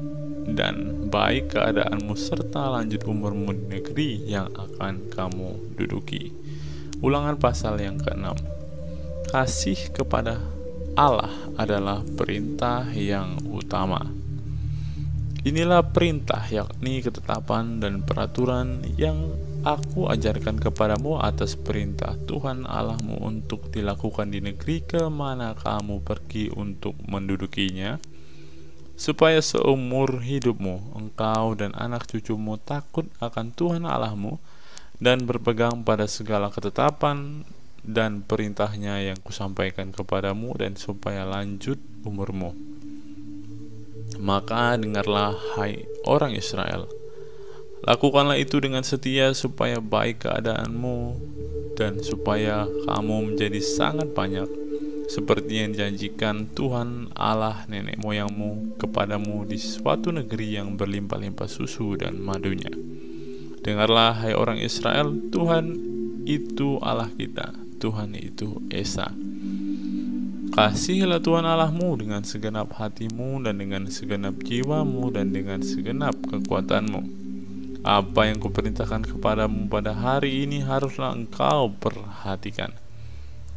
dan baik keadaanmu serta lanjut umurmu di negeri yang akan kamu duduki. Ulangan pasal yang ke-6. Kasih kepada Allah adalah perintah yang utama. Inilah perintah, yakni ketetapan dan peraturan yang aku ajarkan kepadamu atas perintah Tuhan Allahmu untuk dilakukan di negeri kemana kamu pergi untuk mendudukinya, supaya seumur hidupmu engkau dan anak cucumu takut akan Tuhan Allahmu dan berpegang pada segala ketetapan dan perintahnya yang kusampaikan kepadamu, dan supaya lanjut umurmu. Maka dengarlah, hai orang Israel, lakukanlah itu dengan setia, supaya baik keadaanmu dan supaya kamu menjadi sangat banyak, seperti yang dijanjikan Tuhan Allah nenek moyangmu kepadamu di suatu negeri yang berlimpah-limpah susu dan madunya. Dengarlah, hai orang Israel, Tuhan itu Allah kita, Tuhan itu Esa. Kasihilah Tuhan Allahmu dengan segenap hatimu dan dengan segenap jiwamu dan dengan segenap kekuatanmu. Apa yang kuperintahkan kepadamu pada hari ini haruslah engkau perhatikan.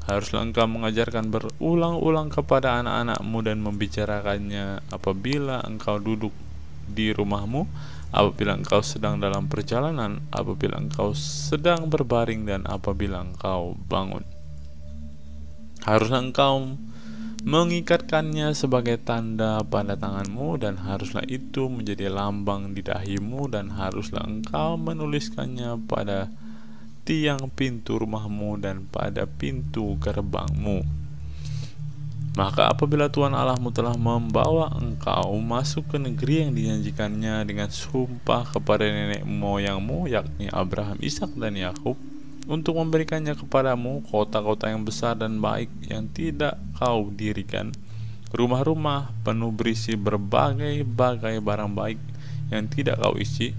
Haruslah engkau mengajarkan berulang-ulang kepada anak-anakmu dan membicarakannya apabila engkau duduk di rumahmu, apabila engkau sedang dalam perjalanan, apabila engkau sedang berbaring, dan apabila engkau bangun. Haruslah engkau mengikatkannya sebagai tanda pada tanganmu, dan haruslah itu menjadi lambang di dahimu, dan haruslah engkau menuliskannya pada tiang pintu rumahmu dan pada pintu gerbangmu. Maka apabila Tuhan Allahmu telah membawa engkau masuk ke negeri yang dijanjikannya dengan sumpah kepada nenek moyangmu, yakni Abraham, Ishak, dan Yakub, untuk memberikannya kepadamu kota-kota yang besar dan baik yang tidak kau dirikan, rumah-rumah penuh berisi berbagai-bagai barang baik yang tidak kau isi,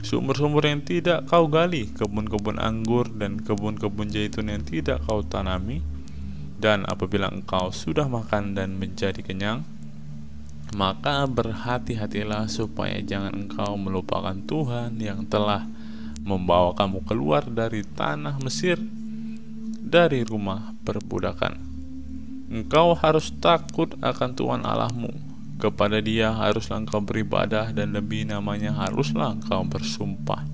sumber-sumber yang tidak kau gali, kebun-kebun anggur dan kebun-kebun zaitun yang tidak kau tanami. Dan apabila engkau sudah makan dan menjadi kenyang, maka berhati-hatilah supaya jangan engkau melupakan Tuhan yang telah membawa kamu keluar dari tanah Mesir, dari rumah perbudakan. Engkau harus takut akan Tuhan Allahmu. Kepada Dia haruslah engkau beribadah, dan demi namanya haruslah engkau bersumpah.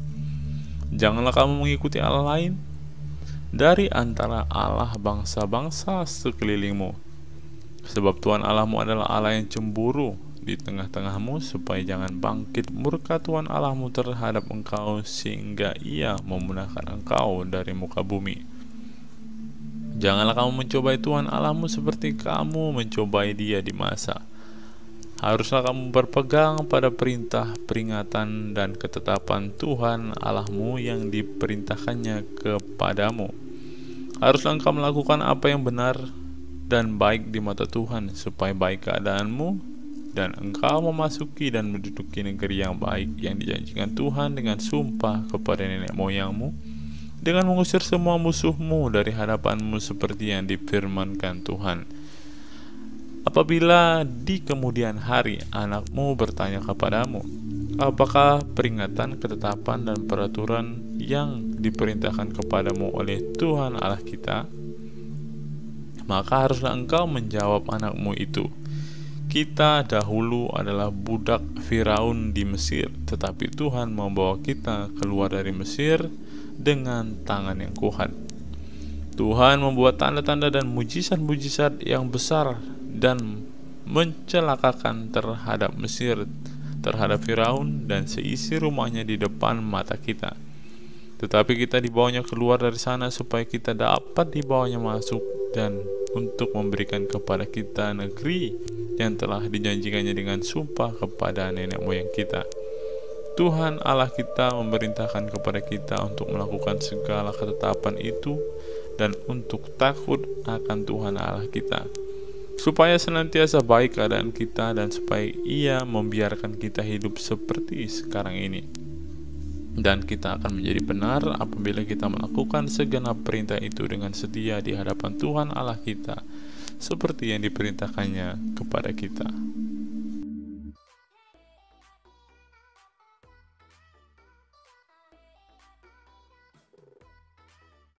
Janganlah kamu mengikuti Allah lain dari antara Allah bangsa-bangsa sekelilingmu, sebab Tuhan Allahmu adalah Allah yang cemburu di tengah-tengahmu, supaya jangan bangkit murka Tuhan Allahmu terhadap engkau sehingga Ia memunahkan engkau dari muka bumi. Janganlah kamu mencobai Tuhan Allahmu seperti kamu mencobai Dia di masa. Haruslah kamu berpegang pada perintah, peringatan, dan ketetapan Tuhan Allahmu yang diperintahkannya kepadamu. Haruslah engkau melakukan apa yang benar dan baik di mata Tuhan, supaya baik keadaanmu dan engkau memasuki dan menduduki negeri yang baik yang dijanjikan Tuhan dengan sumpah kepada nenek moyangmu, dengan mengusir semua musuhmu dari hadapanmu seperti yang difirmankan Tuhan. Apabila di kemudian hari anakmu bertanya kepadamu, apakah peringatan, ketetapan, dan peraturan yang diperintahkan kepadamu oleh Tuhan Allah kita, maka haruslah engkau menjawab anakmu itu, Kita dahulu adalah budak Firaun di Mesir, tetapi Tuhan membawa kita keluar dari Mesir dengan tangan yang kuat. Tuhan membuat tanda-tanda dan mujizat-mujizat yang besar dan mencelakakan terhadap Mesir, terhadap Firaun dan seisi rumahnya di depan mata kita. Tetapi kita dibawanya keluar dari sana supaya kita dapat dibawanya masuk dan untuk memberikan kepada kita negeri yang telah dijanjikannya dengan sumpah kepada nenek moyang kita. Tuhan Allah kita memerintahkan kepada kita untuk melakukan segala ketetapan itu dan untuk takut akan Tuhan Allah kita, supaya senantiasa baik keadaan kita dan supaya Ia membiarkan kita hidup seperti sekarang ini. Dan kita akan menjadi benar apabila kita melakukan segenap perintah itu dengan setia di hadapan Tuhan Allah kita, seperti yang diperintahkannya kepada kita.